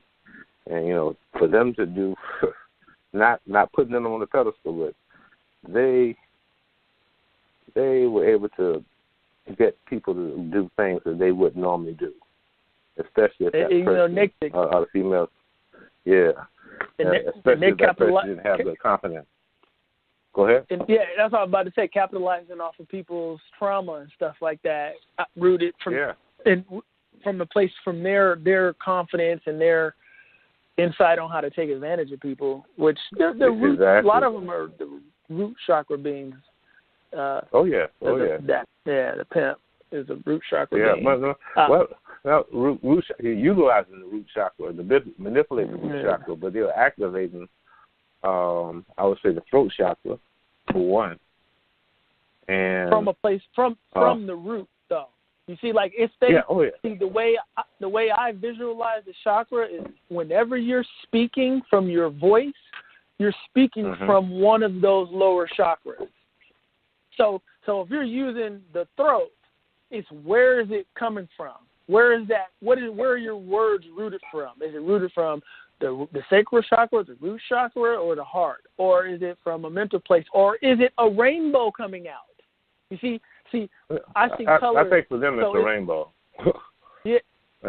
and for them to do, not putting them on the pedestal, but they were able to get people to do things that they wouldn't normally do, especially if that person, the females, especially if that person didn't have the confidence. Go ahead. And that's what I was about to say. Capitalizing off of people's trauma and stuff like that, rooted from from the place from their confidence and their insight on how to take advantage of people. Which a lot of them are the root chakra beings. The pimp is a root chakra being. Root utilizing the root chakra, manipulating the root chakra, but they're activating. I would say the throat chakra for one, and from a place from the root though. You see, like if they see the way I visualize the chakra is whenever you're speaking from your voice, you're speaking from one of those lower chakras. So if you're using the throat, it's where is it coming from? Where is that? Where are your words rooted from? Is it rooted from the sacral chakra, the root chakra, or the heart? Or is it from a mental place? Or is it a rainbow coming out? You see, I see colors. I think for them it's a rainbow. Yeah,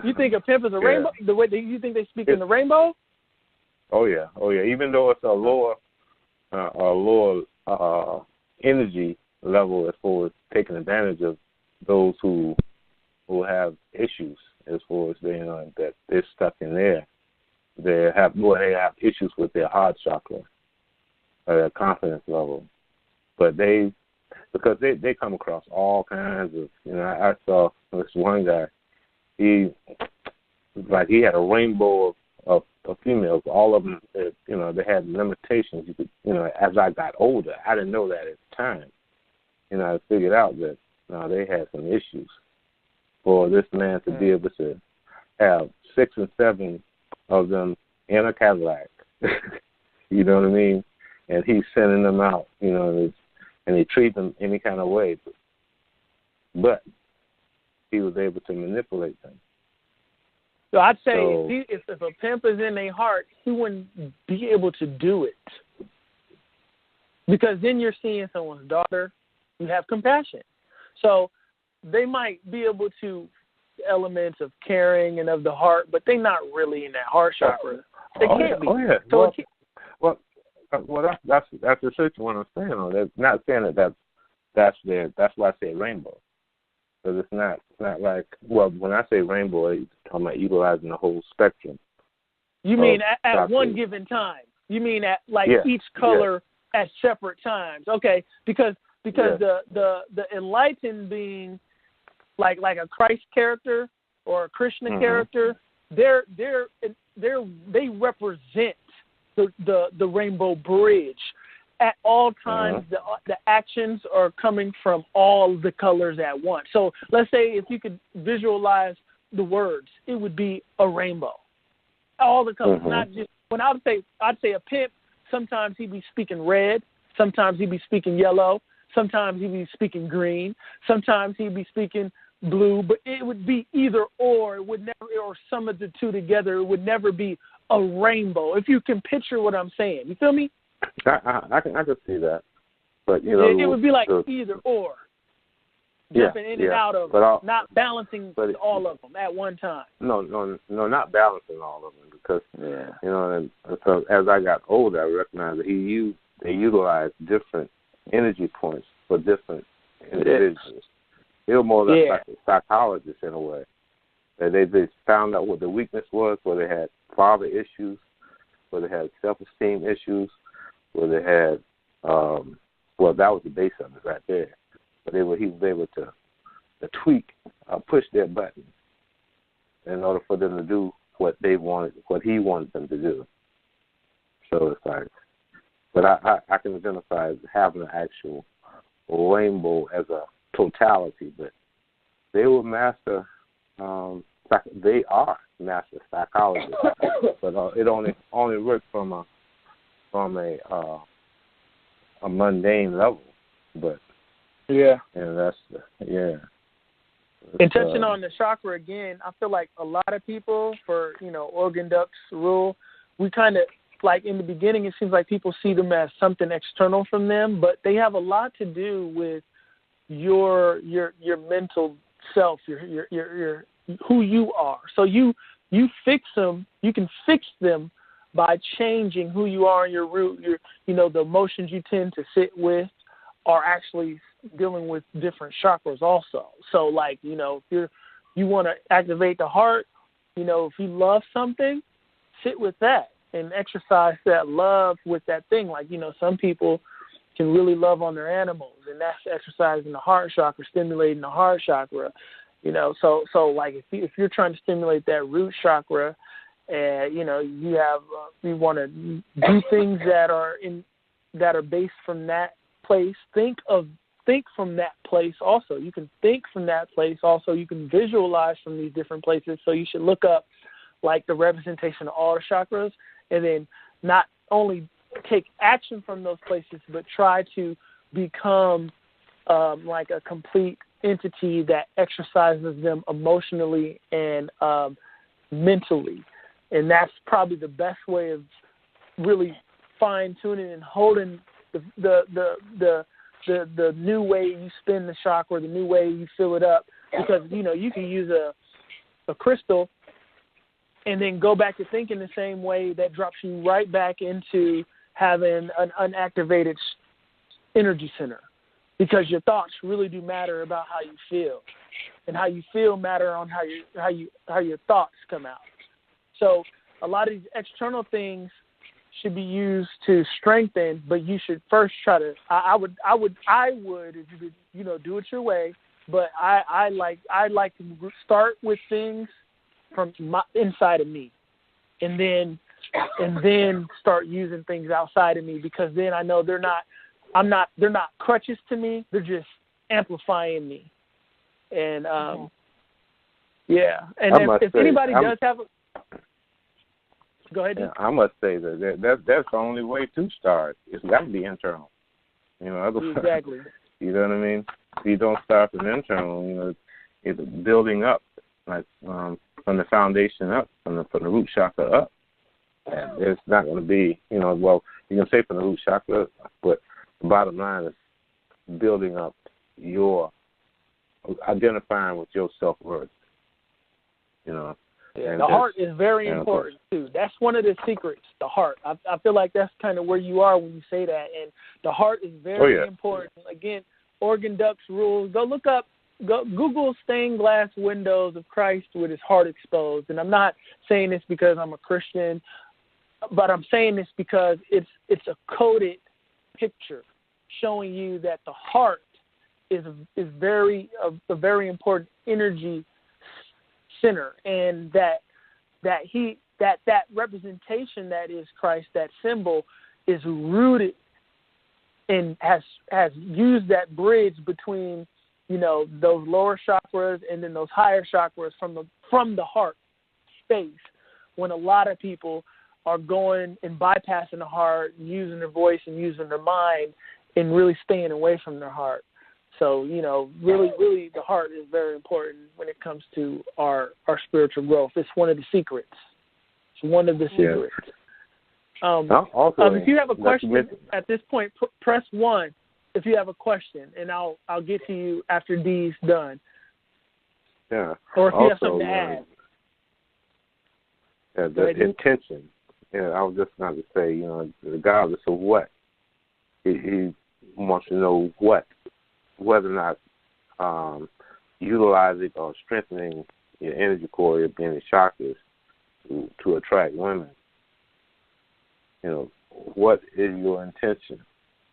you think a pimp is a rainbow? The way you think they speak in the rainbow? Oh yeah. Even though it's a lower energy level as far as taking advantage of those who have issues, as far as that they're stuck in there. They have issues with their heart chakra, their confidence level, but because they come across all kinds of. I saw this one guy. He had a rainbow of females. All of them, they had limitations. You could, as I got older, I didn't know that at the time. I figured out that they had some issues. For this man to be able to have 6 and 7 of them in a Cadillac, you know what I mean? And he's sending them out, and he treats them any kind of way. But he was able to manipulate them. So I'd say if a pimp is in their heart, he wouldn't be able to do it. Because then you're seeing someone's daughter, you have compassion. So they might be able to elements of caring and of the heart, but they're not really in that heart chakra. They can't be. Oh yeah. So well, that's the search what I'm saying on. That's not saying that's there. That's why I say rainbow, because it's not like, well, when I say rainbow, I'm talking about utilizing the whole spectrum. You mean at one given time? You mean at each color at separate times? Okay, because the enlightened being like a Christ character or a Krishna character, they represent the rainbow bridge. At all times, the actions are coming from all the colors at once. So let's say if you could visualize the words, it would be a rainbow. All the colors, not just when I'd say a pimp. Sometimes he'd be speaking red. Sometimes he'd be speaking yellow. Sometimes he'd be speaking green. Sometimes he'd be speaking blue. But it would be either or. It would never, or some of the two together. It would never be a rainbow. If you can picture what I'm saying, you feel me? I can see that, but it would be like either or, jumping in and out of, not balancing all of them at one time. No, not balancing all of them, because and so as I got older, I recognized that they utilized different energy points for different individuals. They were more or less like a psychologist in a way. That they found out what the weakness was, where they had father issues, where they had self-esteem issues, where they had, that was the base of it right there. But he was able to tweak, push their buttons in order for them to do what he wanted them to do. So it's like, but I can identify as having an actual rainbow as a totality, but they were master, they are master psychologists, but it only works from a mundane level, but and that's And touching on the chakra again, I feel like a lot of people, for organ ducts rule, we kind of like in the beginning it seems like people see them as something external from them, but they have a lot to do with your mental self, your who you are. So you fix them, you can fix them by changing who you are in your root. The emotions you tend to sit with are actually dealing with different chakras also. So like, if you want to activate the heart, if you love something, sit with that and exercise that love with that thing. Like, some people can really love on their animals, and that's exercising the heart chakra, stimulating the heart chakra. So like if you're trying to stimulate that root chakra, and you want to do things that are based from that place. Think from that place also. You can think from that place also. You can visualize from these different places. So you should look up like the representation of all the chakras, and then not only take action from those places, but try to become like a complete entity that exercises them emotionally and mentally. And that's probably the best way of really fine-tuning and holding the new way you spin the chakra, the new way you fill it up. Because, you can use a crystal and then go back to thinking the same way. That drops you right back into having an unactivated energy center. Because your thoughts really do matter about how you feel. And how you feel matter on how your thoughts come out. So a lot of these external things should be used to strengthen, but you should first try to. I would if you could, do it your way. But I like to start with things from inside of me, and then start using things outside of me, because then I know they're not crutches to me. They're just amplifying me. And And if anybody does have a Go ahead. Yeah, I must say that's the only way to start. It's got to be internal. Exactly. You know what I mean? If you don't start from internal, it's building up, like from the foundation up, from the root chakra up. And it's not going to be, you can say from the root chakra, but the bottom line is building up identifying with your self-worth. Yeah, the heart is very important, too. That's one of the secrets, the heart. I feel like that's kind of where you are when you say that. And the heart is very important. Again, organ ducts rules. Go Google stained glass windows of Christ with his heart exposed. And I'm not saying this because I'm a Christian, but I'm saying this because it's a coded picture showing you that the heart is a very important energy center, and that that that representation that is Christ, that symbol, is rooted and has used that bridge between, those lower chakras and then those higher chakras from the heart space, when a lot of people are going and bypassing the heart, using their voice and using their mind, and really staying away from their heart. So, really, really, the heart is very important when it comes to our spiritual growth. It's one of the secrets. It's one of the secrets. If you have a question at this point, press 1 if you have a question, and I'll get to you after D's done. Yeah. Or if you have something to add. Yeah, the intention. Yeah, I was just going to say, regardless of what, he wants to know whether or not utilizing or strengthening your energy core, your being chakras to attract women. What is your intention?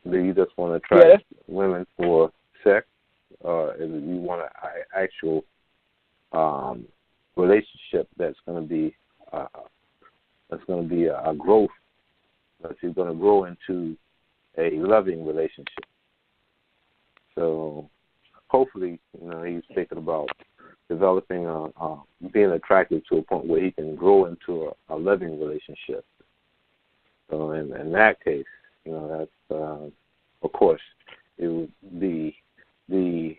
Do you just want to attract women for sex, or is it you want an actual relationship that's going to be a growth, that you're going to grow into a loving relationship? So hopefully, he's thinking about developing, being attracted to a point where he can grow into a loving relationship. So in that case, that's, of course, it would be the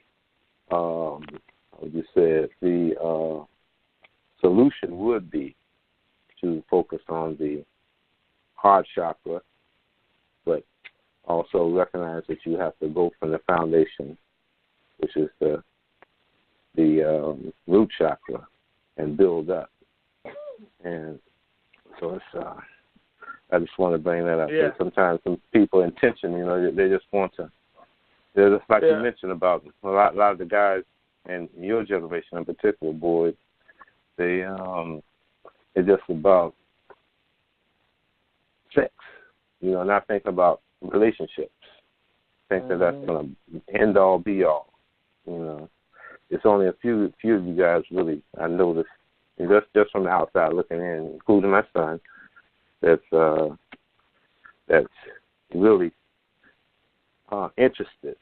solution would be to focus on the heart chakra, but also recognize that you have to go from the foundation, which is the root chakra, and build up. And so it's I just want to bring that up. Yeah. Sometimes some people intention, they just want to. They're just like you mentioned about a lot of the guys in your generation in particular, boys. It's just about sex. Not thinking about relationships. Think that that's going to end all, be all. It's only a few of you guys really I noticed, just from the outside looking in, including my son, that's really interested.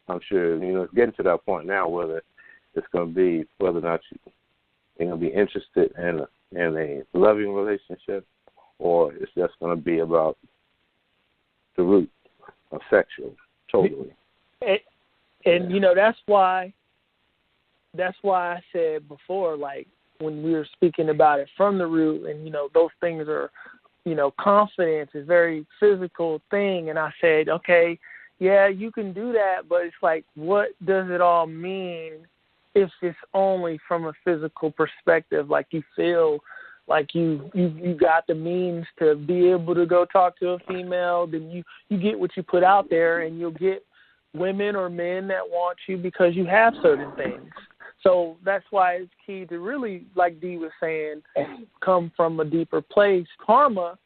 I'm sure it's getting to that point now whether it's going to be whether or not you're going to be interested in a loving relationship, or it's just going to be about the root of sexual. Totally. And that's why I said before, like when we were speaking about it from the root, and those things are, confidence is a very physical thing, and I said, okay, yeah, you can do that, but it's like, what does it all mean if it's only from a physical perspective? Like you feel like you got the means to be able to go talk to a female, then you get what you put out there, and you'll get women or men that want you because you have certain things. So that's why it's key to really, like Dee was saying, come from a deeper place. Karma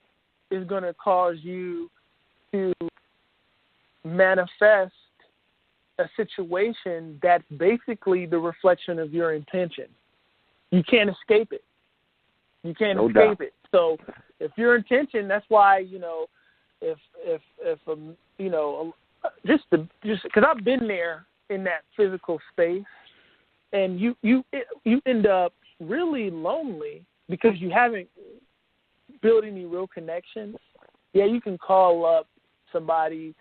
is going to cause you to manifest a situation that's basically the reflection of your intention. You can't escape it. You can't escape it. So if your intention, that's why, if just because I've been there in that physical space, and you end up really lonely because you haven't built any real connections. Yeah, you can call up somebody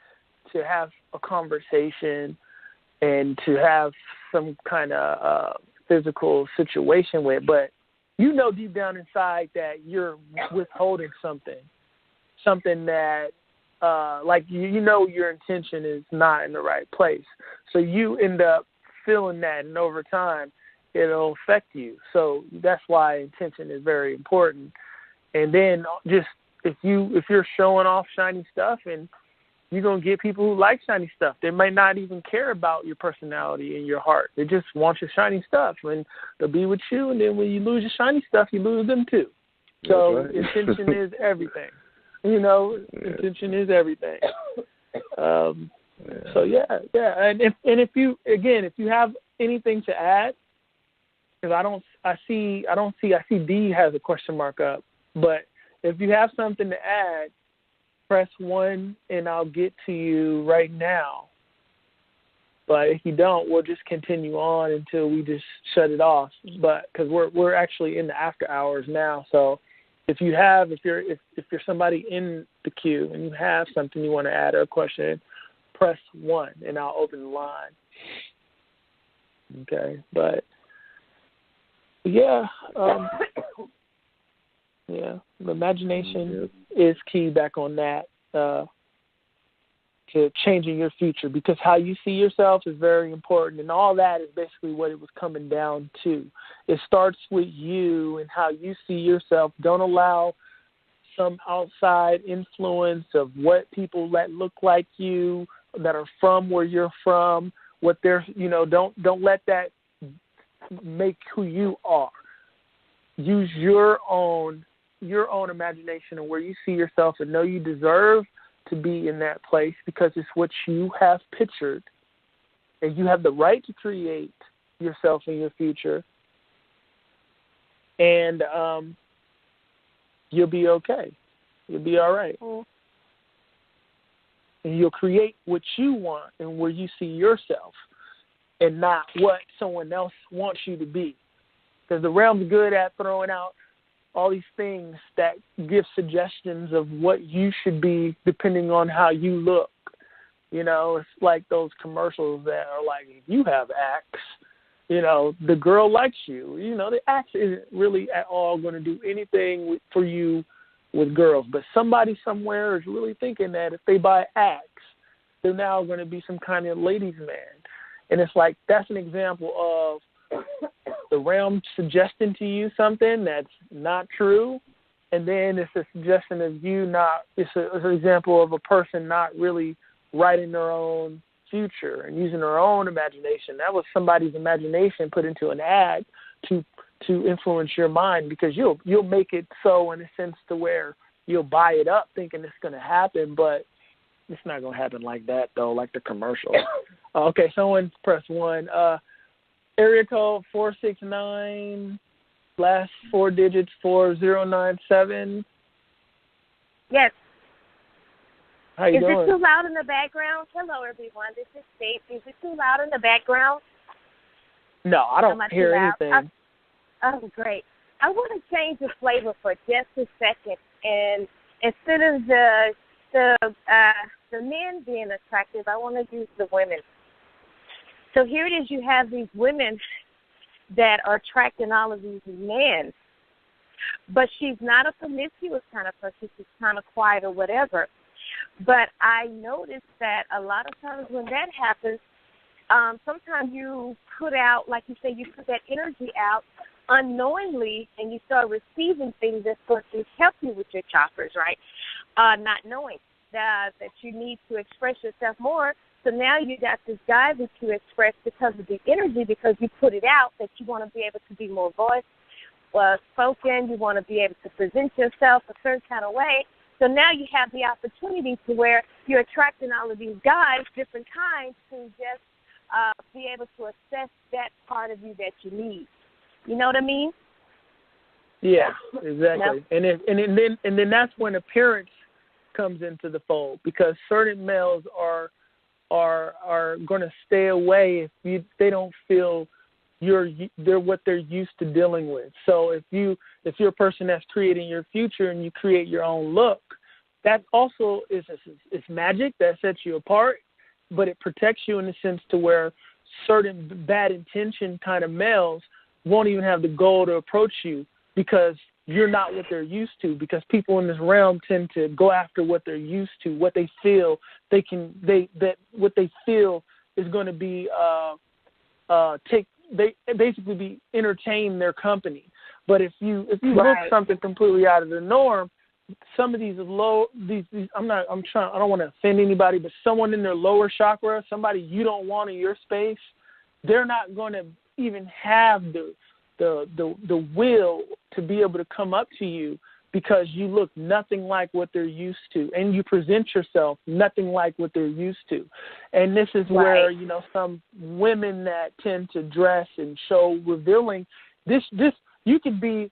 to have a conversation and to have some kind of physical situation with, but deep down inside that you're withholding something that your intention is not in the right place. So you end up feeling that, and over time it'll affect you. So that's why intention is very important. And then just if you're showing off shiny stuff, and you're going to get people who like shiny stuff. They might not even care about your personality and your heart. They just want your shiny stuff, and they'll be with you, and then when you lose your shiny stuff, you lose them too. So intention is everything. Intention is everything. So yeah. And if you have anything to add, because I see D has a question mark up. But if you have something to add, press 1 and I'll get to you right now. But if you don't, we'll just continue on until we just shut it off. But because we're actually in the after hours now, so if you're somebody in the queue and you have something you want to add or a question, press 1 and I'll open the line. Okay, but yeah, the imagination is key. Back on that. To changing your future, because how you see yourself is very important, and all that is basically what it was coming down to. It starts with you and how you see yourself. Don't allow some outside influence of what people that look like you, that are from where you're from, what they're, don't let that make who you are. Use your own imagination and where you see yourself, and know you deserve to be in that place because it's what you have pictured, and you have the right to create yourself in your future, and you'll be okay. You'll be all right. And you'll create what you want and where you see yourself, and not what someone else wants you to be, because the realm's good at throwing out all these things that give suggestions of what you should be depending on how you look. It's like those commercials that are like, if you have acts, the girl likes you. The axe isn't really at all going to do anything for you with girls. But somebody somewhere is really thinking that if they buy axe, they're now going to be some kind of ladies' man. And it's like, that's an example of the realm suggesting to you something that's not true, and then it's a suggestion of you not. It's an example of a person not really writing their own future and using their own imagination. That was somebody's imagination put into an ad to influence your mind, because you'll make it so in a sense to where you'll buy it up thinking it's going to happen, but it's not going to happen like that though, like the commercial. Okay, someone press 1. Area code 469, last 4 digits 4097. Yes. How you doing? Is it too loud in the background? Hello, everyone. This is Steve. Is it too loud in the background? No, I don't hear anything. Oh, great. I want to change the flavor for just a second, and instead of the men being attractive, I want to use the women. So here it is, you have these women that are attracting all of these men, but she's not a promiscuous kind of person. She's kind of quiet or whatever. But I noticed that a lot of times when that happens, sometimes you put out, like you say, you put that energy out unknowingly, and you start receiving things that's supposed to help you with your chakras, right? Not knowing that you need to express yourself more. So now you got this guy that you express because of the energy, because you put it out that you want to be able to be more spoken, you want to be able to present yourself a certain kind of way. So now you have the opportunity to where you're attracting all of these guys, different kinds, to just be able to assess that part of you that you need. You know what I mean? Yeah, exactly. Yep. And then that's when appearance comes into the fold, because certain males are going to stay away if they don't feel they're what they're used to dealing with. So if you're a person that's creating your future and you create your own look, that also is magic that sets you apart, but it protects you in the sense to where certain bad intention kind of males won't even have the goal to approach you, because you're not what they're used to, because people in this realm tend to go after what they're used to, what they feel what they feel is going to be entertain their company. But if you look something completely out of the norm, some of these I don't want to offend anybody, but someone in their lower chakra, somebody you don't want in your space, they're not going to even have the will to be able to come up to you, because you look nothing like what they're used to, and you present yourself nothing like what they're used to. And this is where, some women that tend to dress and show revealing, This you could be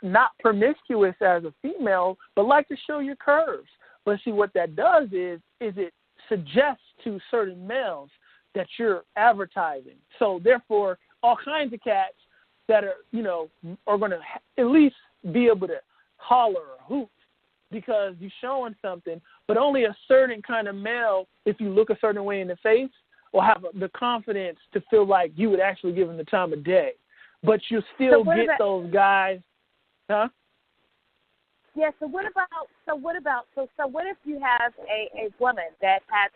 not promiscuous as a female, but like to show your curves. But see, what that does is it suggests to certain males that you're advertising. So therefore, all kinds of cats that are, are going to at least be able to holler or hoot because you're showing something. But only a certain kind of male, if you look a certain way in the face, will have the confidence to feel like you would actually give them the time of day. But you still get those guys, huh? Yeah. So what if you have a woman that has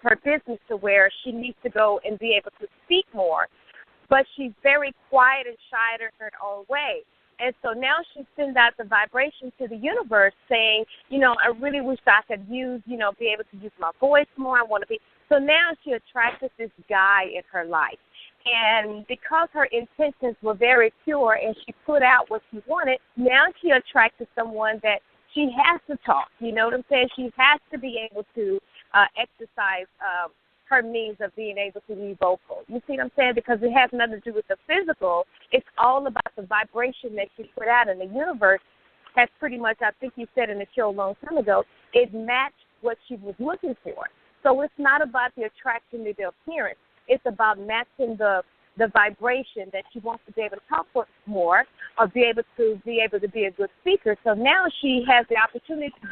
her business to where she needs to go and be able to speak more, but she's very quiet and shy in her own way. And so now she sends out the vibration to the universe saying, I really wish I could be able to use my voice more. I want to be. So now she attracted this guy in her life. And because her intentions were very pure and she put out what she wanted, now she attracted someone that she has to talk. You know what I'm saying? She has to be able to exercise her means of being able to be vocal. You see what I'm saying? Because it has nothing to do with the physical. It's all about the vibration that she put out in the universe. Has pretty much, I think you said in the show a long time ago, it matched what she was looking for. So it's not about the attraction to the appearance. It's about matching the vibration that she wants to be able to talk more or be able to be a good speaker. So now she has the opportunity to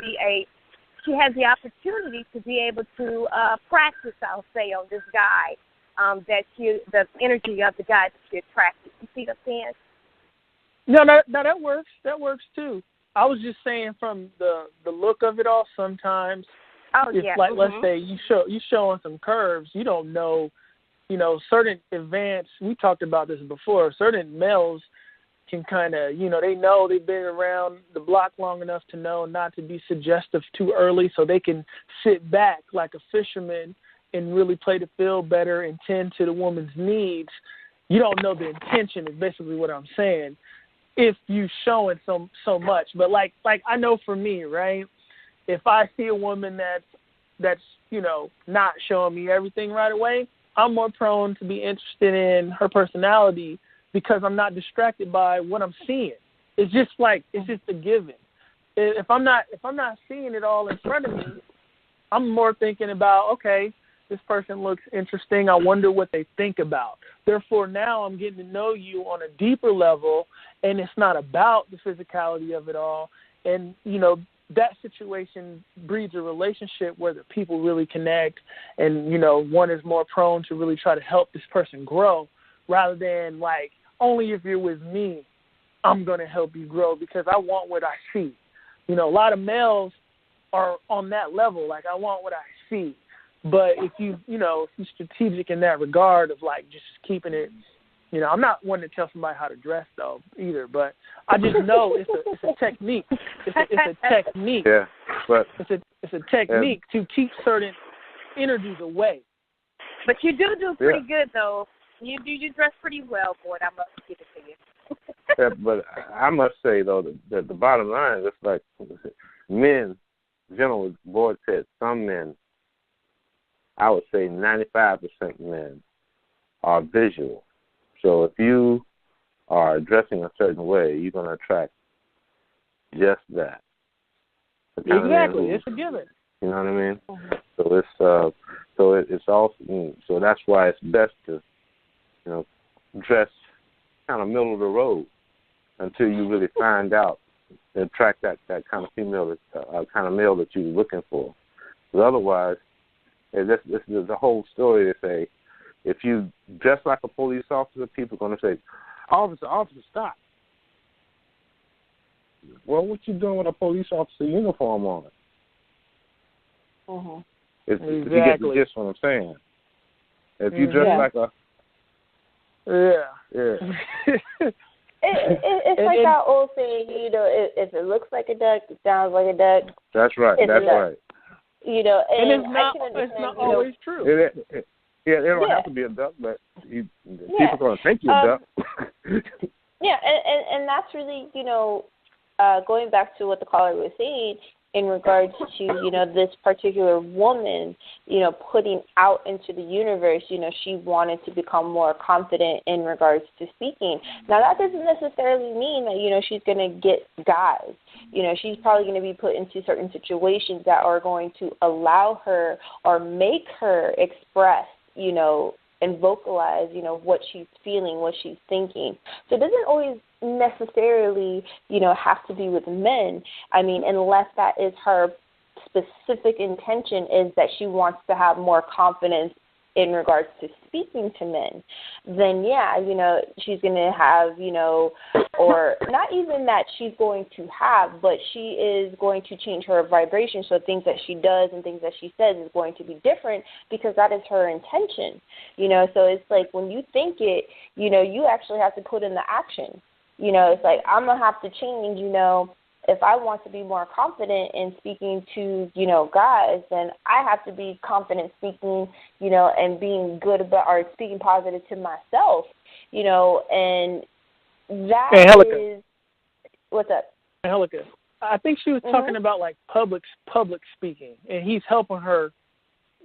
be able to practice, I'll say, on this guy, the energy of the guy that she attracted. You see what I'm saying? No, that works. That works too. I was just saying from the look of it all, sometimes let's say you showing some curves, you don't know, certain events, we talked about this before, certain males can kind of, they know they've been around the block long enough to know not to be suggestive too early, so they can sit back like a fisherman and really play to feel better and tend to the woman's needs. You don't know the intention is basically what I'm saying if you showing so much. But like I know for me, right, if I see a woman that's not showing me everything right away, I'm more prone to be interested in her personality because I'm not distracted by what I'm seeing. It's just a given. If I'm not seeing it all in front of me, I'm more thinking about, okay, this person looks interesting. I wonder what they think about. Therefore, now I'm getting to know you on a deeper level, and it's not about the physicality of it all. And, that situation breeds a relationship where the people really connect and, one is more prone to really try to help this person grow rather than only if you're with me, I'm going to help you grow because I want what I see. A lot of males are on that level. I want what I see. But if if you're strategic in that regard of just keeping it, I'm not one to tell somebody how to dress though either, but I just know it's a technique. It's a technique. Yeah, but it's a technique to keep certain energies away. But you do pretty good though. You dress pretty well, boy. I must give it to you. Yeah, but I must say though that the bottom line is men, General Boyd said, some men, I would say 95% men are visual. So if you are dressing a certain way, you're going to attract just that. Exactly, it's a given. You know what I mean? Mm-hmm. So it's also that's why it's best to dress kind of middle of the road until you really find out and attract that kind of female, kind of male that you're looking for. Because otherwise, this is the whole story to say, if you dress like a police officer, people are going to say, officer, stop. Well, what you doing with a police officer uniform on? Mm-hmm. If you get the gist what I'm saying. If you dress like a... Yeah. It's like that old saying, if it looks like a duck, it sounds like a duck. That's right. That's right. And it's not always true. It don't have to be a duck, but people are going to think you're a duck. Yeah, and that's really, going back to what the caller was saying, in regards to, this particular woman, putting out into the universe, she wanted to become more confident in regards to speaking. Now, that doesn't necessarily mean that, she's going to get guys. She's probably going to be put into certain situations that are going to allow her or make her express, and vocalize, what she's feeling, what she's thinking. So it doesn't always necessarily, have to be with men. I mean, unless that is her specific intention, is that she wants to have more confidence in regards to speaking to men, then she's going to have, or not even that she's going to have, but she is going to change her vibration. So things that she does and things that she says is going to be different because that is her intention, So it's like when you think it, you actually have to put in the action. It's like I'm going to have to change, if I want to be more confident in speaking to, guys, then I have to be confident speaking, and being good about or speaking positive to myself, and that is what's up. Angelica, I think she was talking about like public speaking, and he's helping her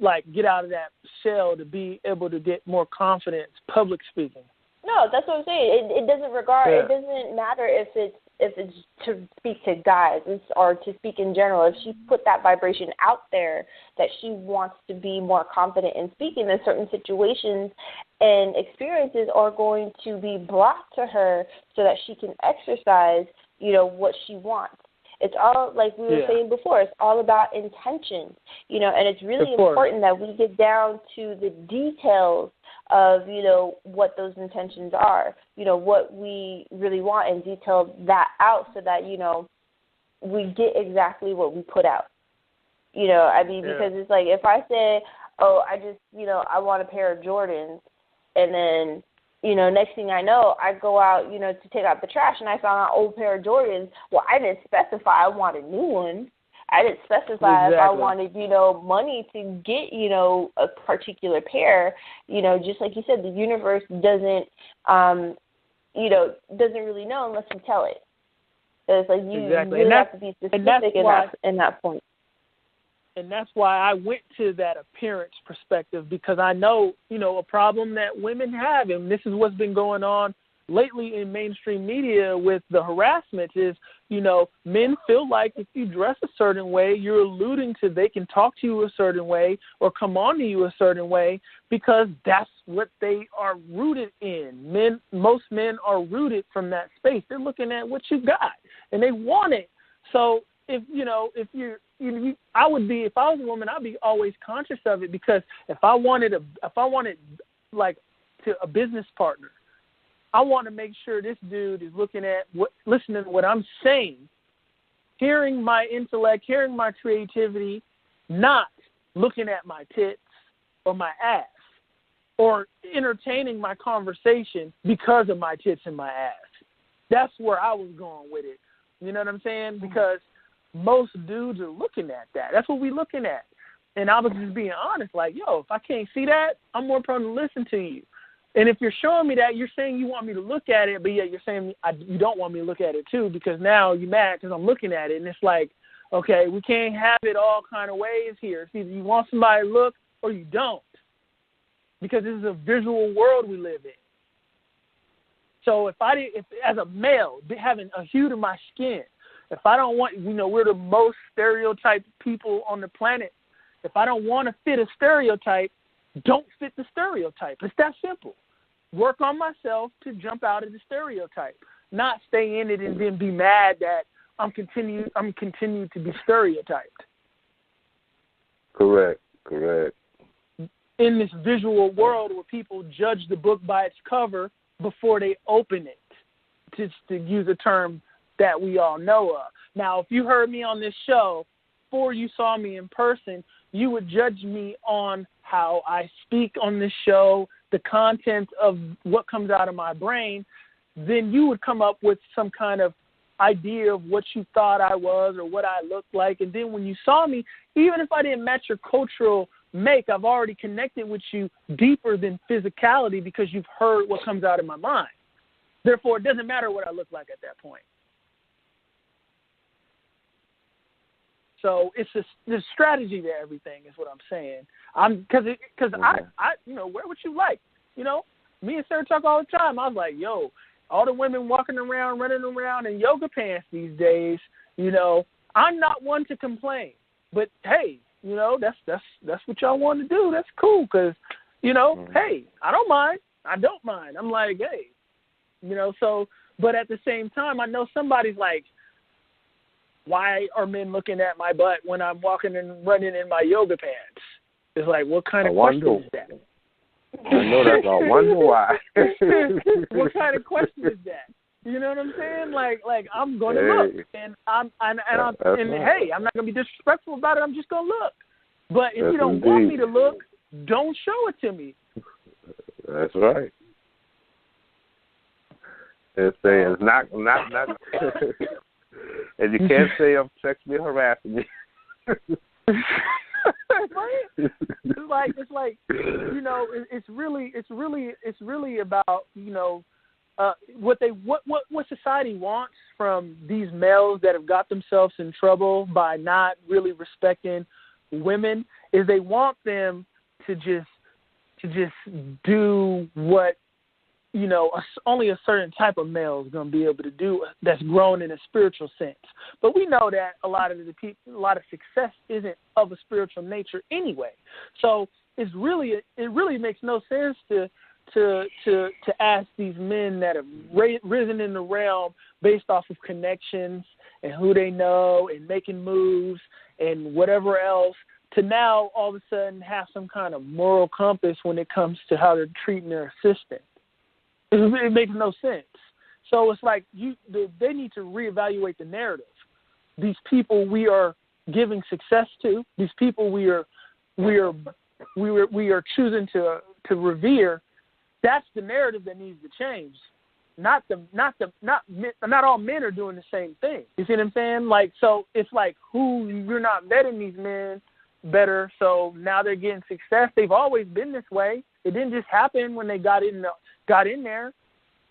like get out of that shell to be able to get more confidence public speaking. No, that's what I'm saying. It doesn't it doesn't matter if it's to speak to guys or to speak in general. If she put that vibration out there that she wants to be more confident in speaking, then certain situations and experiences are going to be brought to her so that she can exercise, what she wants. It's all, like we were saying before, it's all about intention, and it's really important that we get down to the details of, what those intentions are, what we really want, and detail that out so that, we get exactly what we put out. Because it's like if I say, I just, I want a pair of Jordans, and then, next thing I know, I go out, to take out the trash, and I found an old pair of Jordans. Well, I didn't specify I want a new one. I didn't specify if I wanted, money to get, a particular pair. Just like you said, the universe doesn't, doesn't really know unless you tell it. So it's like you really have to be specific in that point. And that's why I went to that appearance perspective, because I know, a problem that women have, and this is what's been going on lately in mainstream media with the harassment is, men feel like if you dress a certain way, you're alluding to they can talk to you a certain way or come on to you a certain way because that's what they are rooted in. Most men are rooted from that space. They're looking at what you got and they want it. So if I would be, if I was a woman, I'd be always conscious of it, because if I wanted like to a business partner, I want to make sure this dude is listening to what I'm saying, hearing my intellect, hearing my creativity, not looking at my tits or my ass or entertaining my conversation because of my tits and my ass. That's where I was going with it. You know what I'm saying? Because most dudes are looking at that. That's what we're looking at. And I was just being honest, like, if I can't see that, I'm more prone to listen to you. And if you're showing me that, you're saying you want me to look at it, but yet you're saying you don't want me to look at it too, because now you're mad because I'm looking at it. And it's like, okay, we can't have it all kind of ways here. It's either you want somebody to look or you don't, because this is a visual world we live in. So if as a male, having a hue to my skin, if I don't want, we're the most stereotyped people on the planet. If I don't want to fit a stereotype, don't fit the stereotype. It's that simple. Work on myself to jump out of the stereotype, not stay in it and then be mad that I'm continued to be stereotyped. Correct. In this visual world where people judge the book by its cover before they open it, just to use a term that we all know of. Now, if you heard me on this show before you saw me in person, you would judge me on how I speak on this show, the content of what comes out of my brain. Then you would come up with some kind of idea of what you thought I was or what I looked like. And then when you saw me, even if I didn't match your cultural make, I've already connected with you deeper than physicality because you've heard what comes out of my mind. Therefore, it doesn't matter what I look like at that point. So it's just the strategy to everything is what I'm saying. Because I wear what you like. You know, me and Sarah talk all the time. I was like, yo, all the women walking around, running around in yoga pants these days, you know, I'm not one to complain. But hey, you know, that's what y'all want to do. That's cool because, you know, hey, I don't mind. I'm like, hey, you know, so, but at the same time, I know somebody's like, why are men looking at my butt when I'm walking and running in my yoga pants? It's like, what kind of question is that? I know that's I wonder why. What kind of question is that? You know what I'm saying? Like I'm going to look, and hey, I'm not going to be disrespectful about it. I'm just going to look. But if you don't want me to look, don't show it to me. That's right. It's not, and you can't say I'm sexually harassing you. Right? It's like you know, it's really about, you know, what society wants from these males that have got themselves in trouble by not really respecting women is they want them to just do what, you know, only a certain type of male is going to be able to do that's grown in a spiritual sense. But we know that a lot of success isn't of a spiritual nature anyway. So it really makes no sense to ask these men that have risen in the realm based off of connections and who they know and making moves and whatever else to now all of a sudden have some kind of moral compass when it comes to how they're treating their assistant. It makes no sense. So it's like they need to reevaluate the narrative. These people we are giving success to, these people we are choosing to revere. That's the narrative that needs to change. Not all men are doing the same thing. You see what I'm saying? Like, so it's like you're not vetting these men better. So now they're getting success. They've always been this way. It didn't just happen when they got in there.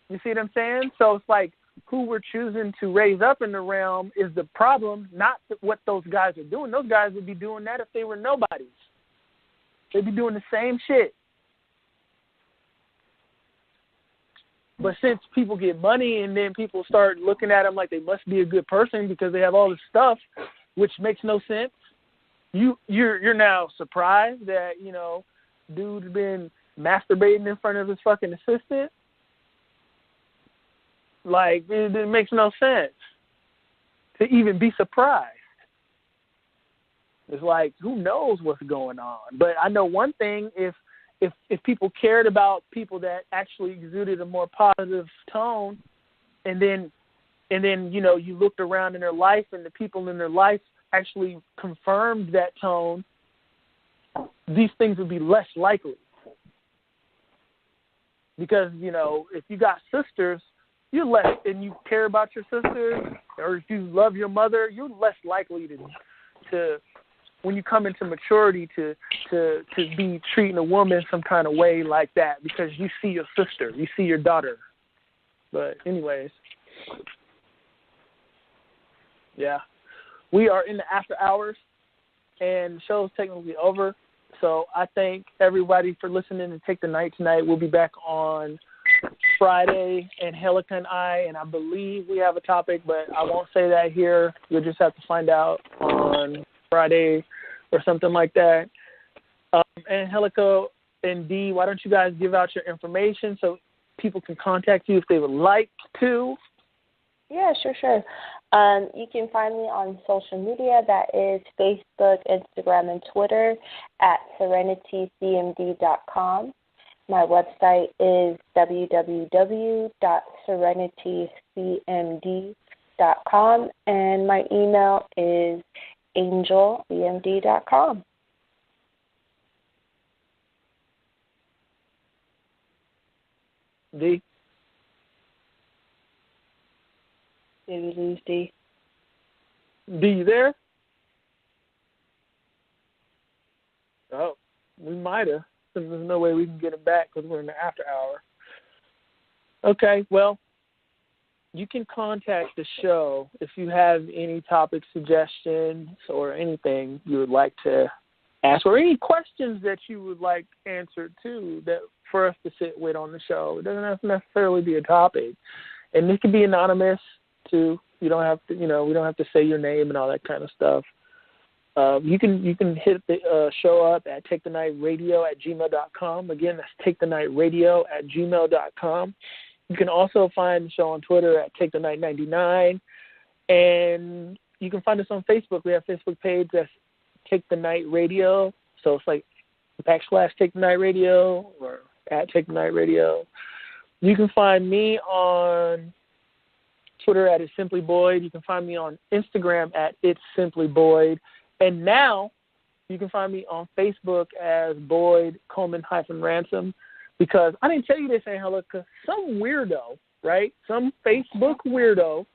You see what I'm saying? So it's like who we're choosing to raise up in the realm is the problem, not what those guys are doing. Those guys would be doing that if they were nobodies. They'd be doing the same shit. But since people get money and then people start looking at them like they must be a good person because they have all this stuff, which makes no sense, you're now surprised that, you know, dude's been masturbating in front of his fucking assistant. Like, it makes no sense to even be surprised. It's like, who knows what's going on? But I know one thing, if people cared about people that actually exuded a more positive tone, and then you know, you looked around in their life and the people in their life actually confirmed that tone, these things would be less likely. Because, you know, if you got sisters, you're less, and you care about your sisters, or if you love your mother, you're less likely to when you come into maturity to be treating a woman some kind of way like that because you see your sister, you see your daughter. But anyways, yeah, we are in the after hours, and the show is technically over. So I thank everybody for listening and take the night tonight. We'll be back on Friday, and Angelica and I believe we have a topic, but I won't say that here. You'll just have to find out on Friday or something like that. And Angelica and Dee, why don't you guys give out your information so people can contact you if they would like to? Yeah, sure. You can find me on social media. That is Facebook, Instagram, and Twitter at serenitycmd.com. My website is www.serenitycmd.com, and my email is angelcmd.com. D? Did we lose D? D, you there? Oh, we might have. There's no way we can get him back because we're in the after hour. Okay, well, you can contact the show if you have any topic suggestions or anything you would like to ask, or any questions that you would like answered too, that for us to sit with on the show. It doesn't have to necessarily be a topic, and it can be anonymous too. You don't have to, we don't have to say your name and all that kind of stuff. You can hit the show up at takethenightradio@gmail.com. Again, that's takethenightradio@gmail.com. You can also find the show on Twitter at takethenight99, and you can find us on Facebook. We have a Facebook page that's Take the Night Radio, so it's like /Take the Night Radio or at Take the Night Radio. You can find me on Twitter at It's Simply Boyd. You can find me on Instagram at It's Simply Boyd. And now you can find me on Facebook as Boyd Coleman-Ransom, because I didn't tell you this, Angelica. Some weirdo, right? Some Facebook weirdo,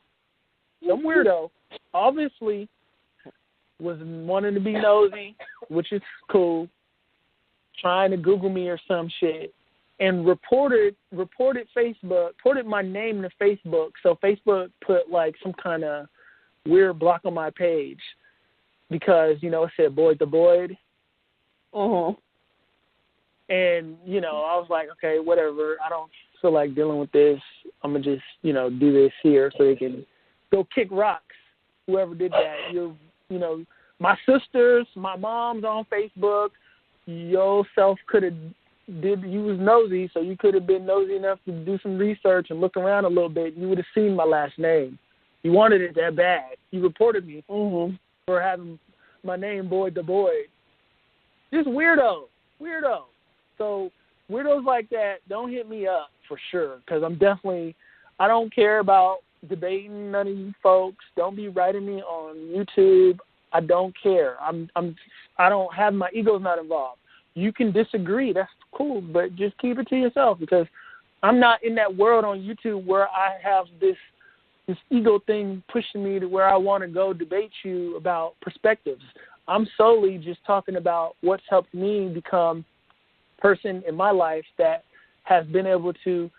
obviously was wanting to be nosy, which is cool, trying to Google me or some shit, and reported my name to Facebook. So Facebook put like some kind of weird block on my page because, it said Boyd the Boyd. Uh-huh. And, I was like, okay, whatever. I don't feel like dealing with this. I'm going to just, do this here so they can go kick rocks. Whoever did that, my sisters, my mom's on Facebook. Yourself you was nosy, so you could have been nosy enough to do some research and look around a little bit. You would have seen my last name. You wanted it that bad. You reported me for having my name Boyd the Boyd. Just weirdo. So weirdos like that, don't hit me up for sure, because I don't care about debating none of you folks. Don't be writing me on YouTube. I don't care. I don't have, my ego's not involved. You can disagree. That's cool, but just keep it to yourself, because I'm not in that world on YouTube where I have this ego thing pushing me to where I want to go debate you about perspectives. I'm solely just talking about what's helped me become a person in my life that has been able to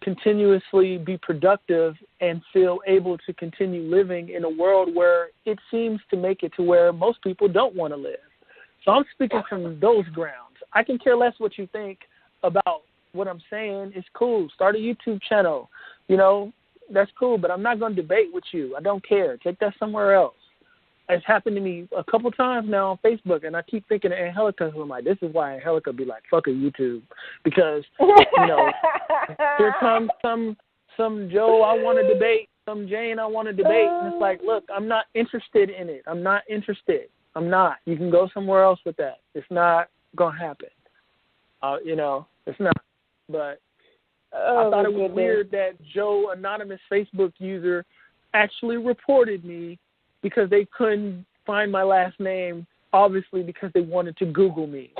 continuously be productive and feel able to continue living in a world where it seems to make it to where most people don't want to live. So I'm speaking from those grounds. I can care less what you think about what I'm saying. It's cool. Start a YouTube channel. That's cool, but I'm not going to debate with you. I don't care. Take that somewhere else. It's happened to me a couple times now on Facebook, and I keep thinking of Angelica, who I'm like, this is why Angelica be like, fuck a YouTube. Because, here comes some Joe I want to debate, some Jane I want to debate, and it's like, look, I'm not interested in it. I'm not interested. I'm not. You can go somewhere else with that. It's not going to happen. It's not. But I thought it was weird that Joe, anonymous Facebook user, actually reported me because they couldn't find my last name, obviously because they wanted to Google me.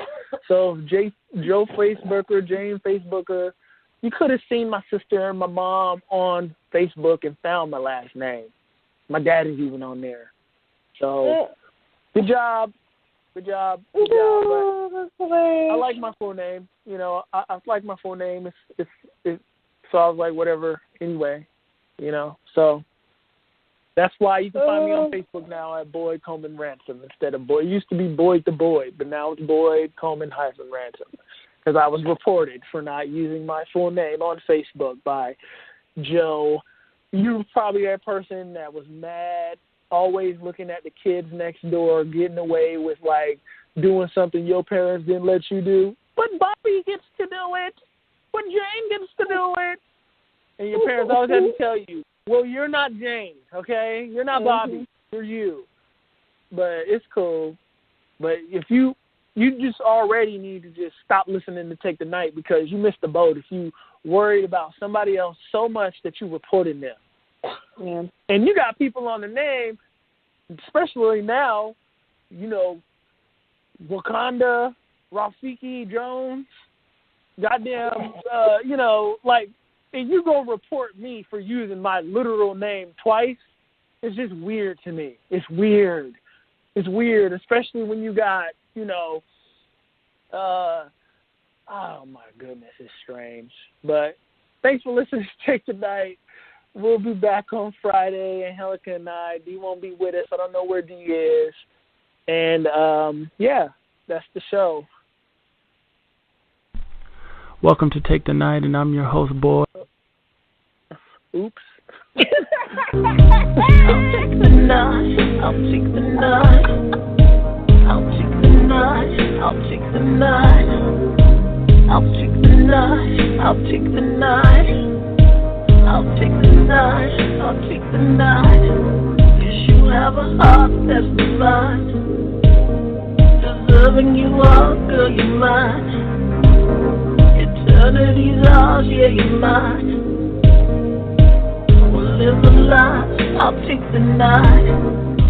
So Joe Facebooker, Jane Facebooker, you could have seen my sister and my mom on Facebook and found my last name. My dad is even on there. So good job. But I like my full name. I like my full name. It's so I was like, whatever. Anyway, So that's why you can find me on Facebook now at Boyd Coleman-Ransom instead of Boyd. It used to be Boyd the Boyd, but now it's Boyd Coleman-Ransom because I was reported for not using my full name on Facebook by Joe. You were probably that person that was mad, always looking at the kids next door, getting away with, like, doing something your parents didn't let you do. But Bobby gets to do it. But Jane gets to do it. And your parents always have to tell you, well, you're not Jane, okay? You're not Bobby. You're you. But it's cool. But if you just already need to just stop listening to Take the Night because you missed the boat if you worried about somebody else so much that you reported them. Yeah. And you got people on the name, especially now, Wakanda, Rafiki Jones, goddamn, and you gonna report me for using my literal name twice. It's just weird to me. It's weird, especially when you got, oh my goodness, it's strange. But thanks for listening to Take the Night. we'll be back on Friday. Angelica and D won't be with us. I don't know where D is. And, yeah, that's the show. Welcome to Take the Night, and I'm your host, Boy. Oops. I'll take the night. I'll take the night. I'll take the night. I'll take the night. I'll take the night. I'll take the night. I'll take the night. I'll take the night. 'Cause you have a heart that's divine. Deserving you all, girl, you're mine. Eternity's ours, yeah, you're mine. We'll live a life. I'll take the night.